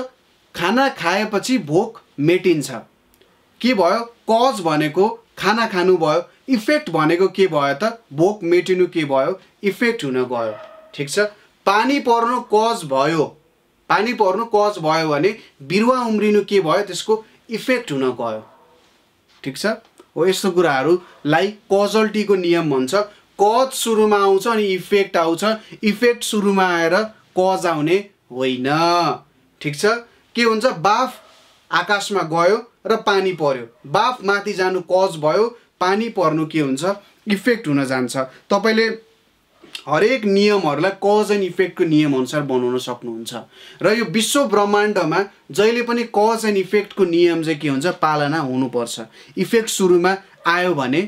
खाना खाएपछि भोक मेटिन्छ। के भयो, कज भनेको खाना खानु भयो, इफेक्ट भनेको के भयो त, भोक मेटिनु के भयो, इफेक्ट हुन गयो, ठिक छ। पानी पर्नु कज भयो, पानी पर्नु कज भयो भने बिरुवा उम्रिनु के भयो, त्यसको इफेक्ट हुन गयो, ठिक छ। हो यस्तो कुराहरूलाई कजल्टीको नियम भन्छ। कज सुरुमा आउँछ अनि इफेक्ट आउँछ, इफेक्ट सुरुमा आएर कज आउने होइन, ठिक छ। के हुन्छ, बाफ आकाशमा गयो र पानी पर्यो, बाफ माथि जानु कज भयो, पानी पर्नु के हुन्छ, इफेक्ट हुन जान्छ। तपाईँले हरेक नियमहरूलाई कज एन्ड इफेक्टको नियम अनुसार बनाउन सक्नुहुन्छ। र यो विश्व ब्रह्माण्डमा जहिले पनि कज एन्ड इफेक्टको नियम चाहिँ के हुन्छ, पालना हुनुपर्छ। इफेक्ट सुरुमा आयो भने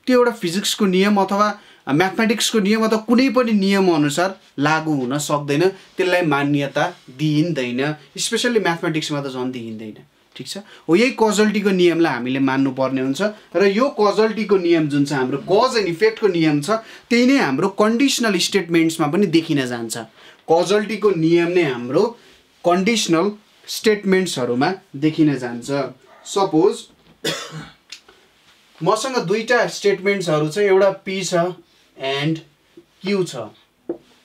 त्यो एउटा फिजिक्सको नियम अथवा म्याथमेटिक्सको नियम अथवा कुनै पनि नियम अनुसार लागू हुन सक्दैन, त्यसलाई मान्यता दिइँदैन, स्पेसल्ली म्याथमेटिक्समा त झन् दिइँदैन, ठिक छ। हो यही कजल्टीको नियमलाई हामीले मान्नुपर्ने हुन्छ। र यो कजल्टीको नियम जुन छ हाम्रो कज एन्ड इफेक्टको नियम छ, त्यही नै हाम्रो कन्डिसनल स्टेटमेन्ट्समा पनि देखिन जान्छ। कजल्टीको नियम नै हाम्रो कन्डिसनल स्टेटमेन्ट्सहरूमा देखिन जान्छ। सपोज मसँग दुईटा स्टेटमेन्ट्सहरू छ, एउटा पी छ एन्ड क्यू छ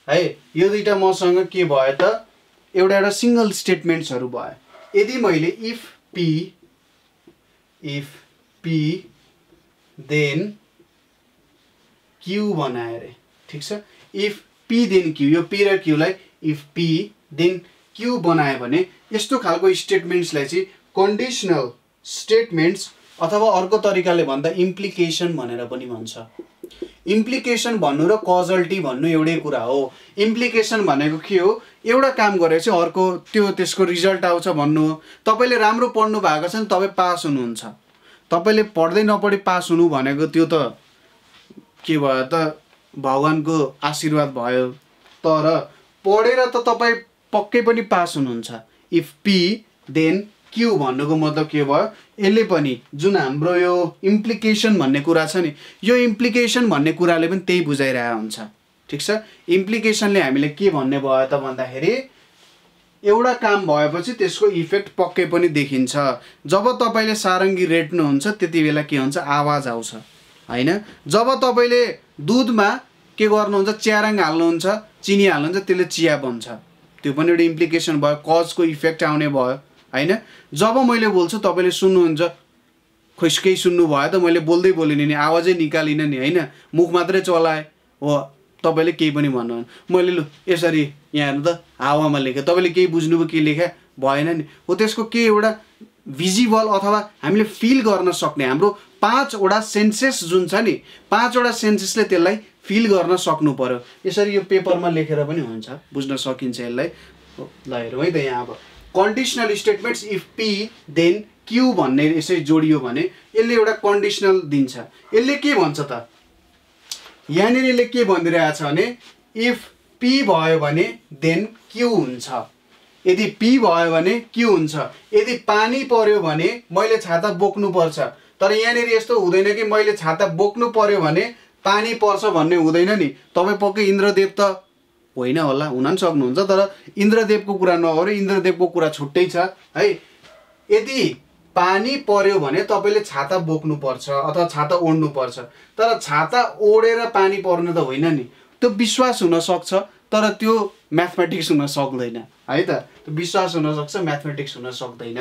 है। यो दुईटा मसँग के भयो त, एउटा सिंगल स्टेटमेन्ट्सहरू भयो। यदि मैले इफ पी देन क्यू बनाए रे, ठिक छ। इफ पी देन क्यू, यो पी र क्यूलाई इफ पी देन क्यू बनायो भने यस्तो खालको स्टेटमेन्ट्सलाई चाहिँ कन्डिसनल स्टेटमेन्ट्स अथवा अर्को तरिकाले भन्दा इम्प्लिकेसन भनेर पनि भन्छ। इम्प्लिकेसन भन्नु र कजल्टी भन्नु एउटै कुरा हो। इम्प्लिकेसन भनेको के हो, एउटा काम गरेपछि अर्को त्यो त्यसको रिजल्ट आउँछ भन्नु हो। तपाईँले राम्रो पढ्नु भएको छ भने तपाईँ पास हुनुहुन्छ, तपाईँले पढ्दै नपढी पास हुनु भनेको त्यो त के भयो त, भगवानको आशीर्वाद भयो। तर पढेर त तपाईँ पक्कै पनि पास हुनुहुन्छ। इफ पी देन क्यू भन्नुको मतलब के भयो, यसले पनि जुन हाम्रो यो इम्प्लिकेसन भन्ने कुरा छ नि, यो इम्प्लिकेसन भन्ने कुराले पनि त्यही बुझाइरहेको हुन्छ, ठिक छ। इम्प्लिकेसनले हामीले के भन्ने भयो त भन्दाखेरि एउटा काम भएपछि त्यसको इफेक्ट पक्कै पनि देखिन्छ। जब तपाईँले सारङ्गी रेट्नुहुन्छ त्यति बेला के हुन्छ, आवाज आउँछ होइन। जब तपाईँले दुधमा के गर्नुहुन्छ, च्यारङ हाल्नुहुन्छ, चिनी हाल्नुहुन्छ, त्यसले चिया बन्छ, त्यो पनि एउटा इम्प्लिकेसन भयो, कजको इफेक्ट आउने भयो होइन। जब मैले बोल्छु तपाईँले सुन्नुहुन्छ, खोइ केही सुन्नु भयो त, मैले बोल्दै बोलिनँ नि, आवाजै निकालिनँ नि होइन, मुख मात्रै चलाएँ, हो तपाईँले केही पनि भन्नु, मैले लु यसरी यहाँ हेर्नु त हावामा लेखेँ, तपाईँले केही बुझ्नुभयो के लेखा भएन नि। हो त्यसको के एउटा भिजिबल अथवा हामीले फिल गर्न सक्ने हाम्रो 5वटा सेन्सेस जुन छ नि, 5वटा सेन्सेसले त्यसलाई फिल गर्न सक्नु पर्यो। यसरी यो पेपरमा लेखेर पनि हुन्छ, बुझ्न सकिन्छ यसलाई। ल हेरौँ है त, यहाँ अब conditional statements if P then Q भन्ने यसै जोडियो भने यसले एउटा कन्डिसनल दिन्छ। यसले के भन्छ त, यहाँनिर यसले के भनिरहेछ भने इफ पी भयो भने देन क्यू हुन्छ, यदि पी भयो भने क्यू हुन्छ। यदि पानी पर्यो भने मैले छाता बोक्नुपर्छ, तर यहाँनिर यस्तो हुँदैन कि मैले छाता बोक्नु पर्यो भने पानी पर्छ भन्ने हुँदैन नि। तपाईँ पक्कै इन्द्रदेव त होइन होला, हुन पनि सक्नुहुन्छ, तर इन्द्रदेवको कुरा नगरौँ, इन्द्रदेवको कुरा छुट्टै छ है। यदि पानी पर्यो भने तपाईले छाता बोक्नु पर्छ अथवा छाता ओढ्नु पर्छ, तर छाता ओढेर पानी पर्नु त होइन नि। त्यो विश्वास हुन सक्छ तर त्यो म्याथमेटिक्स हुन सक्दैन है त। त्यो विश्वास हुन सक्छ, म्याथमेटिक्स हुन सक्दैन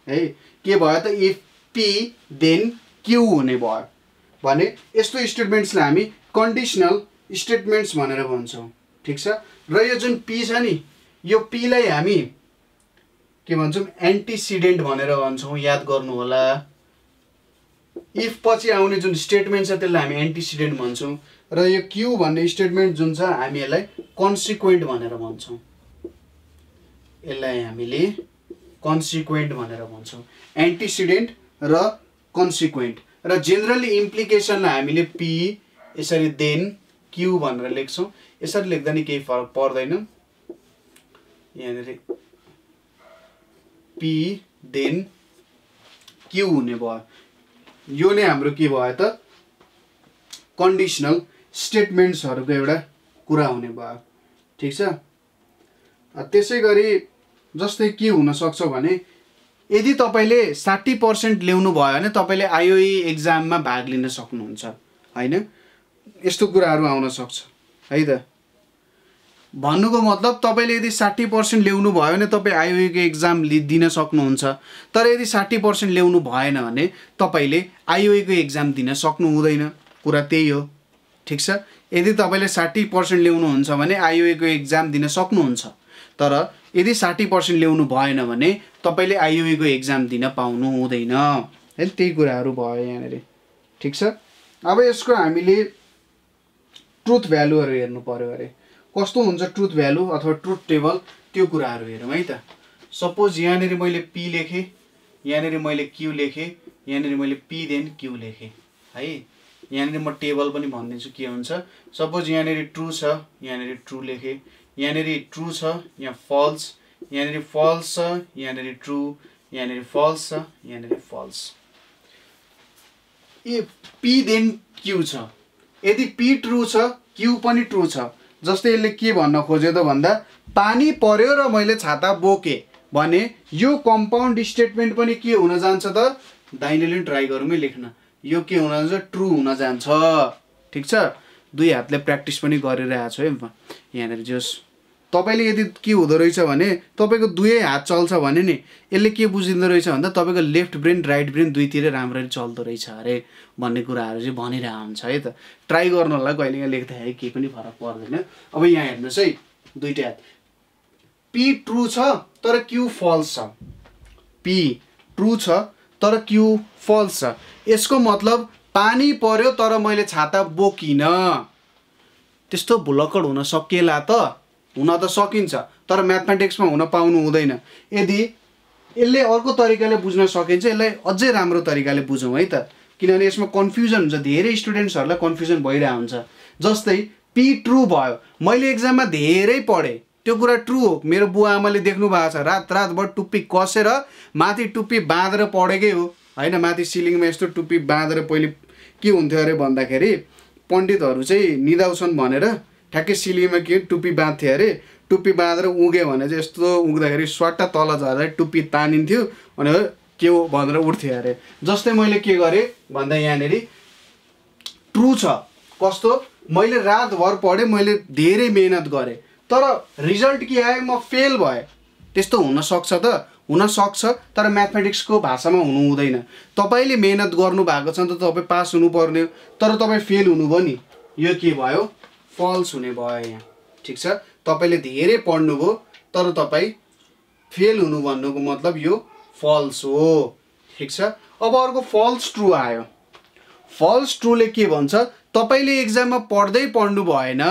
है। के भयो त, इफ पी देन क्यू हुने भयो भने यस्तो स्टेटमेन्ट्सलाई हामी कन्डिसनल स्टेटमेन्ट्स भनेर भन्छौँ। ठिक छ। र यो जुन पी छ नि, यो पी लाई हामी के भन्छौँ, एन्टिसिडेन्ट भनेर भन्छौँ, याद गर्नु होला। इफ पछि आउने जुन स्टेटमेन्ट छ त्यसलाई हामी एन्टिसिडेन्ट भन्छौँ, र यो क्यू भन्ने स्टेटमेन्ट जुन छ हामी यसलाई कन्सिक्वेन्ट भनेर भन्छौँ। यसलाई हामीले कन्सिक्वेन्ट भनेर भन्छौँ, एन्टिसिडेन्ट र कन्सिक्वेन्ट। र जेनरली इम्प्लिकेसनलाई हामीले पी यसरी देन क्यू भनेर लेख्छौँ। यसरी लेख्दा नि केही फरक पर्दैन। यहाँनिर पी देन क्यू हुने भयो। यो नै हाम्रो के भयो त, कन्डिसनल स्टेटमेन्ट्सहरूको एउटा कुरा हुने भयो। ठिक छ। त्यसै गरी जस्तै के हुन सक्छ भने, यदि तपाईले 60% ल्याउनु भयो भने तपाईले आइओई एक्जाममा भाग लिन सक्नुहुन्छ हैन। यस्तो कुराहरू आउन सक्छ है त। भन्नुको मतलब तपाईले यदि 60% ल्याउनु भयो भने तपाईँ आइओई को एक्जाम दिन सक्नुहुन्छ, तर यदि 60% ल्याउनु भएन भने तपाईले आइओई को एक्जाम दिन सक्नु हुँदैन। कुरा त्यही हो। ठिक छ। यदि तपाईले 60% ल्याउनुहुन्छ भने आइओई को एक्जाम दिन सक्नुहुन्छ, तर यदि 60% ल्याउनु भएन भने तपाईले आइओई को एक्जाम दिन पाउनु हुँदैन है। त्यही कुराहरू भयो यहाँनिर। ठिक छ। अब यसको हामीले ट्रुथ भ्यालुहरू हेर्नु पर्यो अरे। कस्तो हुन्छ ट्रुथ भ्यालु अथवा ट्रुथ टेबल, त्यो कुराहरू हेरौँ है त। सपोज यहाँनिर मैले पी लेखेँ, यहाँनिर मैले क्यू लेखेँ, यहाँनिर मैले पी देन क्यू लेखेँ है। यहाँनिर म टेबल पनि भनिदिन्छु के हुन्छ। सपोज यहाँनिर ट्रु छ, यहाँनिर ट्रु लेखेँ, यहाँनिर ट्रु छ, यहाँ फल्स, यहाँनिर फल्स छ, यहाँनिर ट्रु, यहाँनिर फल्स छ, यहाँनिर फल्स। पी देन क्यू छ। यदि पी ट्रु छ, क्यू पनि ट्रु छ, जस्तै यसले के भन्न खोज्यो त भन्दा, पानी पर्यो र मैले छाता बोकेँ भने यो कम्पाउन्ड स्टेटमेन्ट पनि के हुन जान्छ त, दाहिनेले ट्राई गरौँ है लेख्न। यो के हुन जान्छ, ट्रु हुन जान्छ। ठिक छ। दुई हातले प्र्याक्टिस पनि गरिरहेको छु है म। यहाँनिर जोस् तपाईले यदि के हुँदो रहेछ भने, तपाईको दुवै हात चल्छ भने नि यसले के बुझिँदो रहेछ भन्दा तपाईको लेफ्ट ब्रेन राइट ब्रेन दुईतिर राम्ररी चल्दो रहेछ अरे भन्ने कुराहरू चाहिँ भनिरहेको हुन्छ है त। ट्राई गर्नु होला, कहिलेकाहीँ लेख्दाखेरि केही पनि फरक पर्दैन। अब यहाँ हेर्नुहोस् है, दुईटै हात। पी ट्रु छ तर क्यू फल्स छ। पी ट्रु छ तर क्यू फल्स छ। यसको मतलब पानी पर्यो तर मैले छाता बोकिनँ। त्यस्तो भुलक्कड हुन सकिएला त? हुन त सकिन्छ, तर म्याथमेटिक्समा हुन पाउनु हुँदैन। यदि यसले अर्को तरिकाले बुझ्न सकिन्छ, यसलाई अझै राम्रो तरिकाले बुझौँ है त। किनभने यसमा कन्फ्युजन हुन्छ, धेरै स्टुडेन्ट्सहरूलाई कन्फ्युजन भइरहेको हुन्छ। जस्तै पी ट्रु भयो, मैले एक्जाममा धेरै पढेँ, त्यो कुरा ट्रु हो। मेरो बुवा आमाले देख्नु भएको छ, रात रातभर टुप्पी कसेर माथि टुप्पी बाँधेर पढेकै हो होइन। माथि सिलिङमा यस्तो टुप्पी बाँधेर, पहिले के हुन्थ्यो अरे भन्दाखेरि पण्डितहरू चाहिँ निदाउँछन् भनेर ठ्याक्कै सिलिङमा के टुप्पी बाँध्थ्यो अरे। टुप्पी बाँधेर उग्यो भने चाहिँ यस्तो उग्दाखेरि स्वाट्टा तल झर्दा टुप्पी तानिन्थ्यो अनि के हो भनेर उठ्थ्यो अरे। जस्तै मैले के गरेँ भन्दा यहाँनिर ट्रु छ। कस्तो, मैले रातभर पढेँ, मैले धेरै मेहनत गरेँ, तर रिजल्ट के आयो, म फेल भएँ। त्यस्तो हुन सक्छ त? हुन सक्छ, तर म्याथमेटिक्सको भाषामा हुनु हुँदैन। तपाईले मेहनत गर्नु भएको छ त तपाईँ पास हुनुपर्ने हो, तर तपाईँ फेल हुनुभयो नि, यो के भयो, फल्स हुने भयो यहाँ। ठिक छ। तपाईले धेरै पढ्नुभयो तर तपाईँ फेल हुनु भन्नुको मतलब यो फल्स हो। ठिक छ। अब अर्को फल्स ट्रु आयो। फल्स ट्रुले के भन्छ, तपाईले एक्जाममा पढ्दै पढ्नु भएन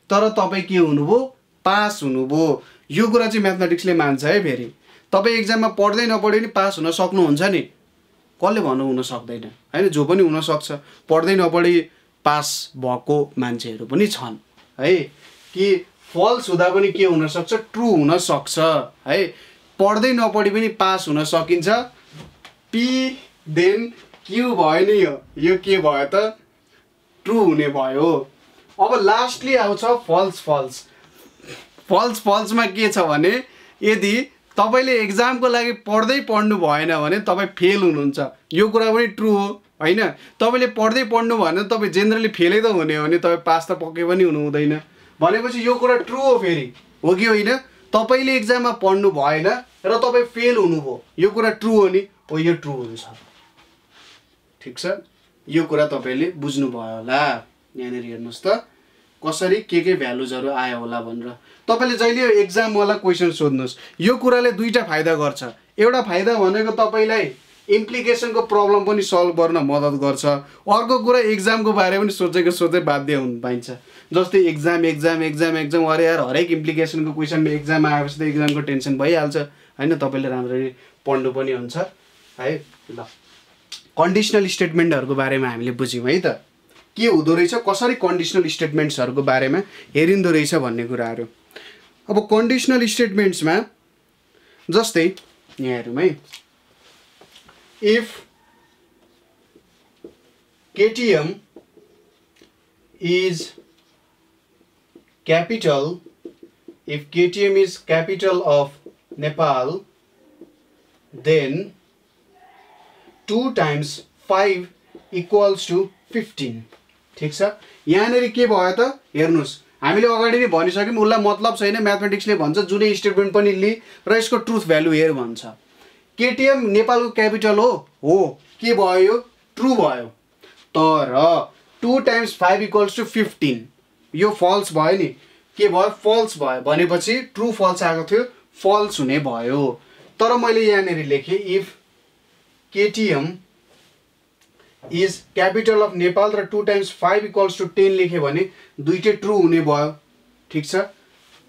तर तपाईँ के हुनुभयो, पास हुनुभयो। यो कुरा चाहिँ म्याथमेटिक्सले मान्छ है। फेरि तपाईँ एक्जाममा पढ्दै नपढे पनि पास हुन सक्नुहुन्छ नि, कसले भन्नु हुन सक्दैन होइन। जो पनि हुनसक्छ, पढ्दै नपढी पास भएको मान्छेहरू पनि छन् है। कि फल्स हुँदा पनि के हुनसक्छ, ट्रु हुनसक्छ है। पढ्दै नपढी पनि पास हुन सकिन्छ। पी देन क्यू भयो नि, यो के भयो त, ट्रु हुने भयो। अब लास्टली आउँछ फल्स फल्स। फल्स फल्समा के छ भने, यदि तपाईले एक्जामको लागि पढ्नु भएन भने तपाईँ फेल हुनुहुन्छ। यो कुरा पनि ट्रु हो होइन। तपाईँले पढ्नु भएन तपाईँ जेनरली फेलै त हुने हो भने तपाईँ पास त पक्कै पनि हुनु हुँदैन भनेपछि यो कुरा ट्रु हो फेरि, हो कि होइन? तपाईँले एक्जाममा पढ्नु भएन र तपाईँ फेल हुनुभयो, यो कुरा ट्रु हो नि? हो, यो ट्रु हुन्छ। ठिक छ, यो कुरा तपाईँले बुझ्नुभयो होला। यहाँनिर हेर्नुहोस् त कसरी के भ्यालुजहरू आयो होला भनेर। तपाईँले जहिले एक्जामवाला क्वेसन सोध्नुहोस्। यो कुराले दुईवटा फाइदा गर्छ। एउटा फाइदा भनेको तपाईँलाई इम्प्लिकेसनको प्रब्लम पनि सल्भ गर्न मद्दत गर्छ। अर्को कुरा एक्जामको बारेमा पनि सोच्दै बाध्य हुन पाइन्छ। जस्तै एक्जाम अरे यार हरेक इम्प्लिकेसनको क्वेसनमा एक्जाम आएपछि त एक्जामको टेन्सन भइहाल्छ होइन। तपाईँले राम्ररी पढ्नु पनि हुन्छ है। ल, कन्डिसनल स्टेटमेन्टहरूको बारेमा हामीले बुझ्यौँ है त, के हुँदो रहेछ, कसरी कन्डिसनल स्टेटमेन्ट्सहरूको बारेमा हेरिँदो रहेछ भन्ने कुराहरू। अब कन्डिसनल स्टेटमेन्ट्समा जस्तै यहाँ हेरौँ है, if KTM is capital, if KTM is capital of Nepal, then 2 times 5 equals to 15. ठीक छ, यहाँनिर के भयो त हेर्नुस्, हामीले अगाडि नै भनिसक्यौँ उसलाई मतलब छैन, म्याथमेटिक्सले भन्छ जुनै स्टेटमेन्ट पनि लि र यसको ट्रुथ भ्यालु हेर भन्छ। केटिएम नेपालको क्यापिटल हो, के भयो? ट्रु भयो। तर 2 times 5 equals to 15 यो फल्स भयो नि, के भयो? फल्स भयो भनेपछि ट्रु फल्स आएको थियो, फल्स हुने भयो। तर मैले यहाँनिर लेखेँ if KTM is capital of Nepal र 2 times 5 equals to 10 लेखेँ भने दुईटै ट्रु हुने भयो। ठिक छ,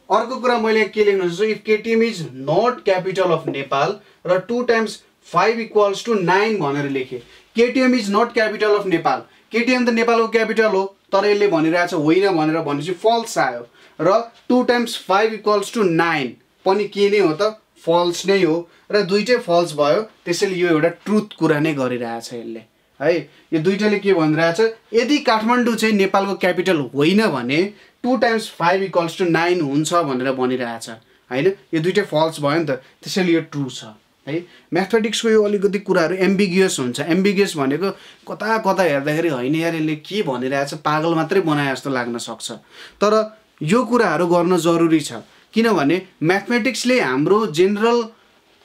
अर्को कुरा मैले के लेख्न सक्छु, if KTM is not capital of Nepal र 2 times 5 equals to 9 भनेर लेखेँ। KTM is not capital of Nepal, KTM त नेपालको क्यापिटल हो तर यसले भनिरहेछ होइन भनेर भनेपछि फल्स आयो। र 2 times 5 equals to 9 पनि के नै हो त? फल्स नै हो र दुईटै फल्स भयो। त्यसैले यो एउटा ट्रुथ कुरा नै गरिरहेछ यसले है। यो दुईटैले के भनिरहेछ, यदि काठमाडौँ चाहिँ नेपालको क्यापिटल होइन भने 2 times 5 equals to 9 हुन्छ भनेर भनिरहेछ होइन। यो दुईटै फल्स भयो नि त, त्यसैले यो ट्रु छ है। म्याथमेटिक्सको यो अलिकति कुराहरू एम्बिगियस हुन्छ। एम्बिगियस भनेको कता कता हेर्दाखेरि होइन यार यसले के भनिरहेछ, पागल मात्रै बनाए जस्तो लाग्न सक्छ। तर यो कुराहरू गर्न जरुरी छ किनभने म्याथमेटिक्सले हाम्रो जेनरल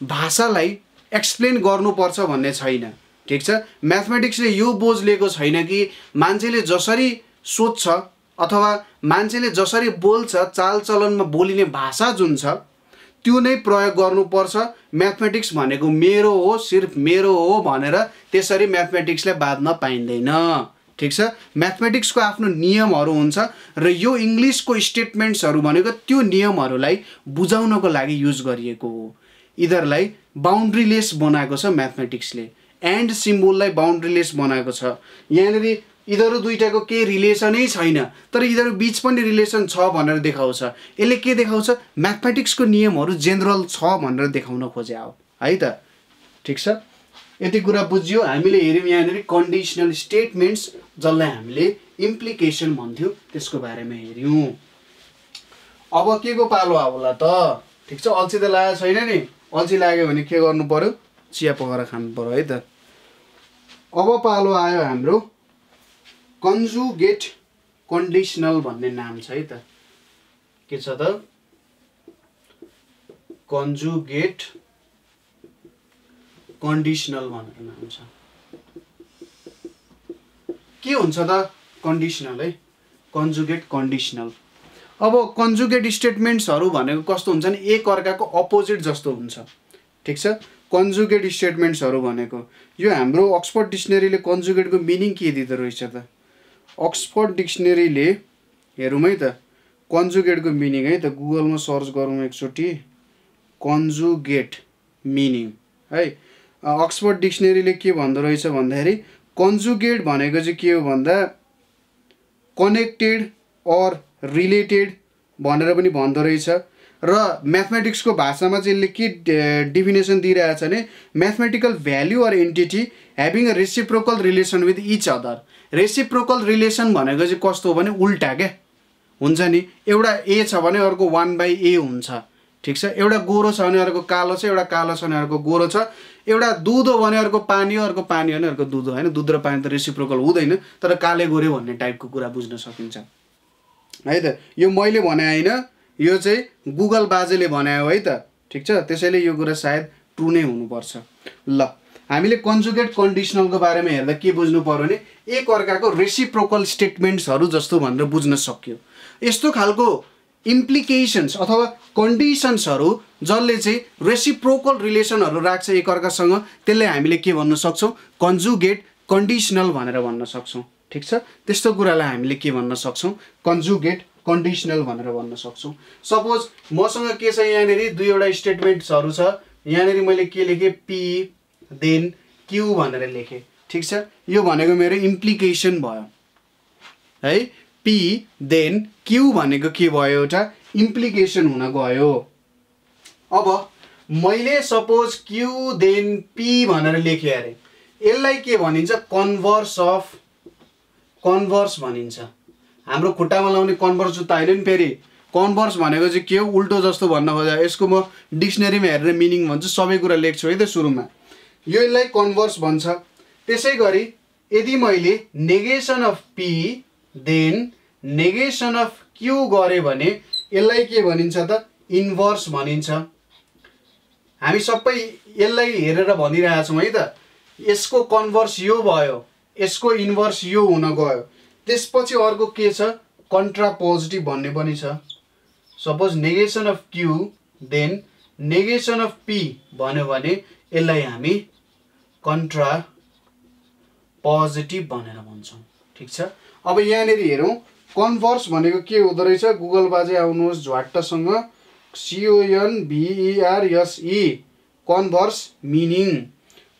भाषालाई एक्सप्लेन गर्नुपर्छ भन्ने छैन। ठिक छ, म्याथमेटिक्सले यो बोझ लिएको छैन कि मान्छेले जसरी सोच्छ अथवा मान्छेले जसरी बोल्छ, चालचलनमा बोलिने भाषा जुन छ त्यो नै प्रयोग गर्नुपर्छ। म्याथमेटिक्स भनेको मेरो हो, सिर्फ मेरो हो भनेर त्यसरी म्याथमेटिक्सलाई बाध्न पाइँदैन। ठिक छ, म्याथमेटिक्सको आफ्नो नियमहरू हुन्छ र यो इङ्ग्लिसको स्टेटमेन्ट्सहरू भनेको त्यो नियमहरूलाई बुझाउनको लागि युज गरिएको हो। यिनीहरूलाई बाउन्ड्रीलेस बनाएको छ म्याथमेटिक्सले, एन्ड सिम्बोललाई बाउन्ड्रीलेस बनाएको छ। यहाँनिर यिनीहरू दुईटाको केही रिलेसनै छैन तर यिनीहरू बिच पनि रिलेसन छ भनेर देखाउँछ। यसले के देखाउँछ? म्याथमेटिक्सको नियमहरू जेनरल छ भनेर देखाउन खोजे हो है त। ठिक छ, यति कुरा बुझ्यो। हामीले हेऱ्यौँ यहाँनिर कन्डिसनल स्टेटमेन्ट्स जसलाई हामीले इम्प्लिकेसन भन्थ्यौँ त्यसको बारेमा हेऱ्यौँ। अब के को पालो होला त? ठिक छ, अल्छी त लागेको छैन नि? अल्छी लाग्यो भने के गर्नु पर्यो? चिया पकाएर खानु पर्यो है त। अब पालो आयो हाम्रो कन्जुगेट कन्डिसनल भन्ने नाम छ है त। के छ त? कन्जुगेट कन्डिसनल भनेर नाम छ। के हुन्छ त कन्डिसनल है? Conjugate conditional. अब कन्जुगेट स्टेटमेन्ट्सहरू भनेको कस्तो हुन्छ नि, एक अर्काको अपोजिट जस्तो हुन्छ। ठिक छ, कन्जुगेट स्टेटमेन्ट्सहरू भनेको यो हाम्रो अक्सफोर्ड डिक्सनरीले कन्जुगेटको मिनिङ के दिँदो रहेछ त? अक्सफोर्ड डिक्सनरीले हेरौँ है त कन्जुगेटको मिनिङ है त, गुगलमा सर्च गरौँ एकचोटि कन्जुगेट मिनिङ है। अक्सफोर्ड डिक्सनरीले के भन्दो रहेछ भन्दाखेरि कन्जुगेट भनेको चाहिँ के हो भन्दा कनेक्टेड अर रिलेटेड भनेर पनि भन्दो रहेछ। र म्याथमेटिक्सको भाषामा चाहिँ यसले के डेफिनेसन दिइरहेछ भने mathematical value or entity having a reciprocal relation with each other. Reciprocal relation भनेको चाहिँ कस्तो हो भने उल्टा क्या हुन्छ नि, एउटा ए छ भने अर्को 1/a हुन्छ। ठिक छ। एउटा गोरो छ भने अर्को कालो छ, एउटा कालो छ भने अर्को गोरो छ, एउटा दुध हो भने अर्को पानी हो, अर्को पानी हो भने अर्को दुध हो होइन। दुध र पानी त रेसिप्रोकल हुँदैन, तर काले गोरे भन्ने टाइपको कुरा बुझ्न सकिन्छ है त। यो मैले भने होइन, यो चाहिँ गुगल बाजेले बनायो है त, ठिक छ। त्यसैले यो कुरा सायद ट्रु नै हुनुपर्छ। ल, हामीले कन्जुगेट कन्डिसनलको बारेमा हेर्दा के बुझ्नु पर्यो भने एक अर्काको रेसिप्रोकल स्टेटमेन्ट्सहरू जस्तो भनेर बुझ्न सक्यो। यस्तो खालको इम्प्लिकेसन्स अथवा कन्डिसन्सहरू जसले चाहिँ रेसिप्रोकल रिलेसनहरू राख्छ एक अर्कासँग, त्यसले हामीले के भन्न सक्छौँ? कन्जुगेट कन्डिसनल भनेर भन्न सक्छौँ, ठिक छ। त्यस्तो कुरालाई हामीले के भन्न सक्छौँ? कन्जुगेट कन्डिसनल भनेर भन्न सक्छौँ। सपोज मसँग के छ, यहाँनिर दुईवटा स्टेटमेन्ट्सहरू छ। यहाँनिर मैले के लेखेँ? पी देन क्यू भनेर लेखेँ, ठिक छ। यो भनेको मेरो इम्प्लिकेसन भयो है। पी देन क्यू भनेको के भयो? एउटा इम्प्लिकेसन हुन गयो। अब मैले सपोज क्यू देन पी भनेर लेखेँ अरे, यसलाई के भनिन्छ? कन्भर्स अफ कन्भर्स भनिन्छ। हाम्रो खुट्टामा लाउने कन्भर्स जुत्ता होइन नि फेरि। कन्भर्स भनेको चाहिँ के हो? उल्टो जस्तो भन्न खोजा। यसको म डिक्सनरीमा हेरेर मिनिङ भन्छु, सबै कुरा लेख्छु है त सुरुमा। यसलाई कन्भर्स भन्छ। त्यसै गरी यदि मैले negation of P then negation of Q गरेँ भने यसलाई के भनिन्छ त? इन्भर्स भनिन्छ। हामी सबै यसलाई हेरेर भनिरहेछौँ है त। यसको कन्भर्स यो भयो, यसको इन्भर्स यो हुन गयो। त्यसपछि अर्को के छ? कन्ट्रापोजिटिभ भन्ने पनि छ। Suppose negation of Q then negation of P भन्यो भने यसलाई हामी कन्ट्रा पोजिटिभ भनेर भन्छौँ, ठिक छ। अब यहाँनिर हेरौँ, कन्भर्स भनेको के हुँदो रहेछ? गुगल बाजे आउनुहोस् झ्वाट्टसँग। CONVERSE converse meaning.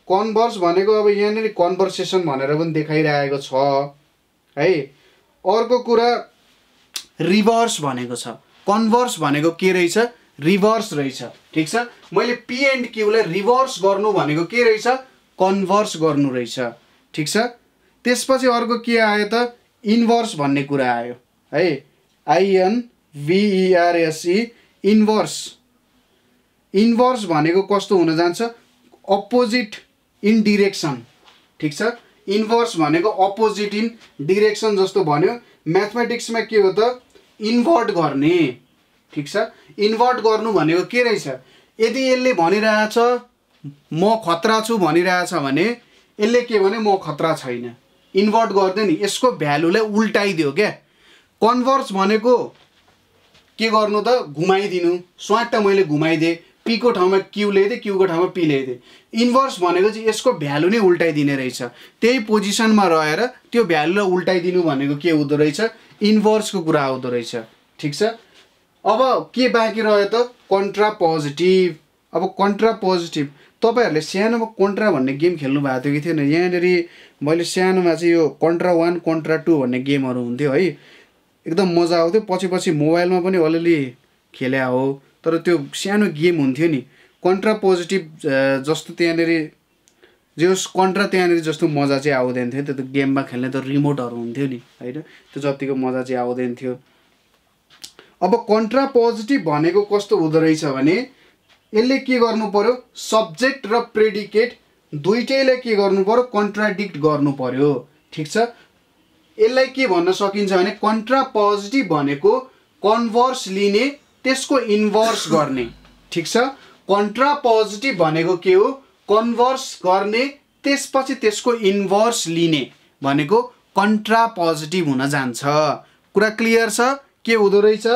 कन्भर्स भनेको अब यहाँनिर कन्भर्सेसन भनेर पनि देखाइरहेको छ है। अर्को कुरा रिभर्स भनेको छ। कन्भर्स भनेको के रहेछ? रिभर्स रहेछ, ठिक छ। मैले पी एन्ड क्यूलाई रिभर्स गर्नु भनेको के रहेछ? कन्भर्स गर्नु रहेछ, ठिक छ। त्यसपछि अर्को के आयो त? इन्भर्स भन्ने कुरा आयो है। INVERSE inverse. इन्भर्स भनेको कस्तो हुन जान्छ? अपोजिट इन डिरेक्सन, ठिक छ। इन्भर्स भनेको अपोजिट इन डिरेक्सन जस्तो भन्यो। म्याथमेटिक्समा के हो त? इन्भर्ट गर्ने, ठिक छ। इन्भर्ट गर्नु भनेको के रहेछ? यदि यसले भनिरहेछ म खतरा छु भनिरहेछ भने यसले के भने? म खतरा छैन। इन्भर्ट गर्दैन नि, यसको भ्यालुलाई उल्टाइदियो क्या। कन्भर्स भनेको के गर्नु त? घुमाइदिनु। स्वाट मैले घुमाइदिएँ, पी को ठाउँमा क्यू ल्याइदिएँ, क्यूको ठाउँमा पी ल्याइदिएँ। इन्भर्स भनेको चाहिँ यसको भ्यालु नै उल्टाइदिने रहेछ। त्यही पोजिसनमा रहेर त्यो भ्यालुलाई उल्टाइदिनु भनेको के हुँदो रहेछ? इन्भर्सको कुरा आउँदो रहेछ, ठिक छ। अब के बाँकी रह्यो त? Contra positive. अब कन्ट्रा पोजिटिभ तपाईँहरूले सानोमा कन्ट्रा भन्ने गेम खेल्नु भएको थियो कि थिएन? यहाँनिर मैले सानोमा चाहिँ यो कन्ट्रा 1 कन्ट्रा 2 भन्ने गेमहरू हुन्थ्यो है। एकदम मजा आउँथ्यो। पछि मोबाइलमा पनि अलिअलि खेले हो, तर त्यो सानो गेम हुन्थ्यो नि। कन्ट्रा पोजिटिभ जस्तो त्यहाँनिर जे होस्, कन्ट्रा त्यहाँनिर जस्तो मजा चाहिँ आउँदैन थियो। त्यो त गेममा खेल्ने त रिमोटहरू हुन्थ्यो नि होइन, त्यो जतिको मजा चाहिँ आउँदैन थियो। अब कन्ट्रा पोजिटिभ भनेको कस्तो हुँदो रहेछ भने यसले के गर्नु पर्यो? सब्जेक्ट र प्रेडिकेट दुईटैलाई के गर्नु पर्यो? कन्ट्राडिक्ट गर्नु पर्यो, ठिक छ। यसलाई के भन्न सकिन्छ भने कन्ट्रा पोजिटिभ भनेको कन्भर्स लिने, त्यसको इन्भर्स गर्ने, ठिक छ। कन्ट्रा पोजिटिभ भनेको के हो? कन्भर्स गर्ने, त्यसपछि त्यसको इन्भर्स लिने भनेको कन्ट्रा पोजिटिभ हुन जान्छ। कुरा क्लियर छ? के हुँदो रहेछ?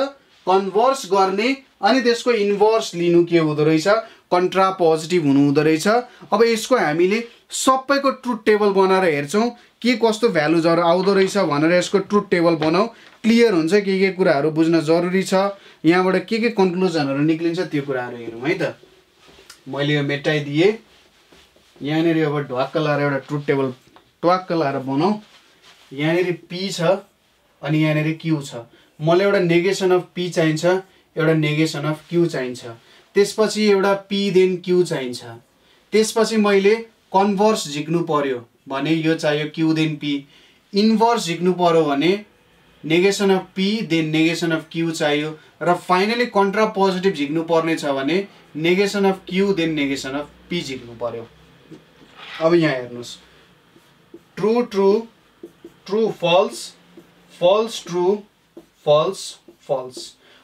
कन्भर्स गर्ने अनि त्यसको इन्भर्स लिनु के हुँदो रहेछ? कन्ट्रा पोजिटिभ हुनु हुँदो रहेछ। अब यसको हामीले सबैको ट्रुथ टेबल बनाएर हेर्छौँ के कस्तो भ्यालुजहरू आउँदो रहेछ भनेर यसको ट्रुथ टेबल बनाऊ। क्लियर हुन्छ के कुराहरू बुझ्न जरुरी छ, यहाँबाट के कन्क्लुजनहरू निक्लिन्छ त्यो कुराहरू हेरौँ है त। मैले यो मेटाइदिएँ। यहाँनिर अब ढ्वाक्क लाएर एउटा ट्रुथ टेबल ट्वाक्क लाएर बनाऊ। यहाँनिर पी छ अनि यहाँनिर क्यू छ। मलाई एउटा नेगेसन अफ पी चाहिन्छ, एउटा नेगेसन अफ क्यू चाहिन्छ। त्यसपछि एउटा पी देन क्यू चाहिन्छ। त्यसपछि मैले कन्भर्स झिक्नु पर्यो भने यो चाहियो क्यू देन पी। इन्भर्स झिक्नु पर्यो भने negation of P then negation of Q चाहियो र फाइनली कन्ट्रा पोजिटिभ झिक्नु पर्ने छ भने negation of Q then negation of P झिक्नु पर्यो। अब यहाँ हेर्नुहोस् true true true false false true false false.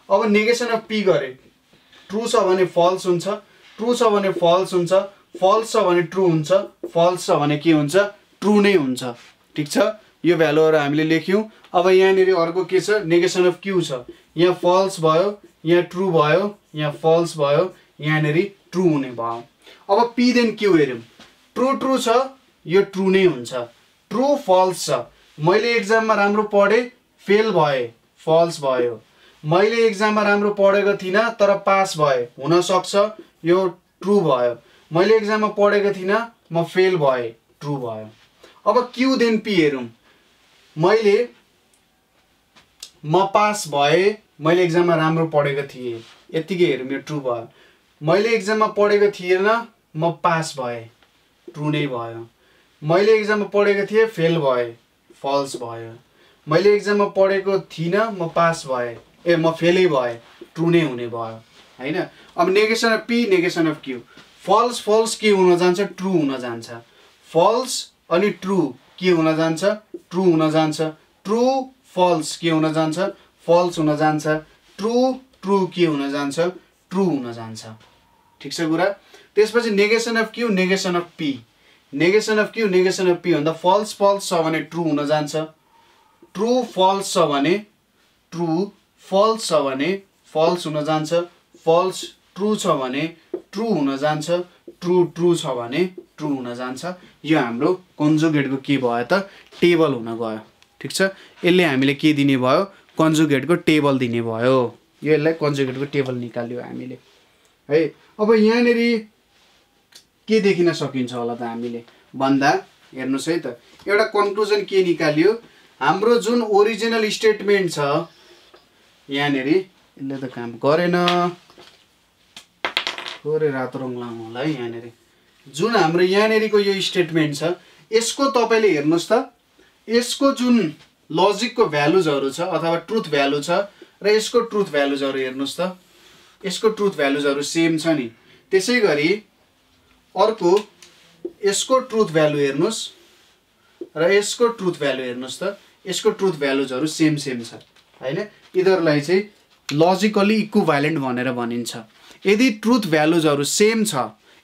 अब नेगेसन अफ पी गरे ट्रु छ भने फल्स हुन्छ, ट्रु छ भने फल्स हुन्छ, फल्स छ भने ट्रु हुन्छ, फल्स छ भने के हुन्छ ट्रु नै हुन्छ। ठिक छ, यो भ्यालुहरु हामीले लेख्यौं। अब यहाँनिर अर्को के छ नेगेसन अफ क्यू छ, यहाँ फल्स भयो, यहाँ ट्रु भयो, यहाँ फल्स भयो, यहाँनिर ट्रु हुने भयो। अब पी देन क्यू हेर्यौं, ट्रु ट्रु छ यो ट्रु नै हुन्छ, ट्रु फल्स छ मैले एक्जाममा राम्रो पढे फेल भए फल्स भयो, मैले एक्जाममा राम्रो पढेको थिइनँ तर पास भए हुन सक्छ यो ट्रु भयो, मैले एक्जाममा पढेको थिइनँ म फेल भए ट्रु भयो। अब क्यू देन पी हेरौँ, म पास भए मैले एक्जाममा राम्रो पढेको थिएँ यतिकै हेरौँ यो ट्रु भयो, मैले एक्जाममा पढेको थिएन म पास भए ट्रु नै भयो, मैले एक्जाममा पढेको थिएँ फेल भए फल्स भयो, मैले एक्जाममा पढेको थिइनँ म पास भए म फेलै भए ट्रु नै हुने भयो हैन। अब negation of P negation of Q, false false के हुन जान्छ ट्रु हुन जान्छ, फल्स अनि ट्रु के हुन जान्छ ट्रु हुन जान्छ, ट्रु फल्स के हुन जान्छ फल्स हुन जान्छ, ट्रु ट्रु के हुन जान्छ ट्रु हुन जान्छ। ठिक छ कुरा। त्यसपछि negation of Q negation of P, negation of Q negation of P भन्दा फल्स फल्स छ भने ट्रु हुन जान्छ, ट्रु फल्स छ भने ट्रु, फल्स छ भने फल्स हुन जान्छ, फल्स ट्रु छ भने ट्रु हुन जान्छ, ट्रु ट्रु छ भने ट्रु हुन जान्छ। यो हाम्रो कन्जुगेटको के भयो त टेबल हुन गयो। ठिक छ, यसले हामीले के दिने भयो कन्जुगेटको टेबल दिने भयो, यो यसलाई कन्जुगेटको टेबल निकाल्यो हामीले है। अब यहाँनिर के देखिन सकिन्छ होला त हामीले भन्दा हेर्नुस् है त, एउटा कन्क्लुजन के निकाल्यो हाम्रो जुन ओरिजिनल स्टेटमेन्ट छ यहाँनिर यसले त काम गरेन थोरै रातो रङ लाउँ होला है। यहाँनिर जुन हाम्रो यहाँनिरको यो स्टेटमेन्ट छ यसको तपाईले हेर्नुस् त, यसको जुन लजिकको भ्यालुजहरु छ अथवा ट्रुथ भ्यालु छ र यसको ट्रुथ भ्यालुजहरु हेर्नुस् त, यसको ट्रुथ भ्यालुजहरु सेम छ नि, त्यसैगरी अर्को यसको ट्रुथ भ्यालु हेर्नुस् र यसको ट्रुथ भ्यालु हेर्नुस् त, यसको ट्रुथ भ्यालुजहरु सेम सेम छ हैन। यिनीहरुलाई चाहिँ लजिकली इक्विभ्यालेन्ट भनेर भनिन्छ। यदि ट्रुथ भ्यालुजहरु सेम छ,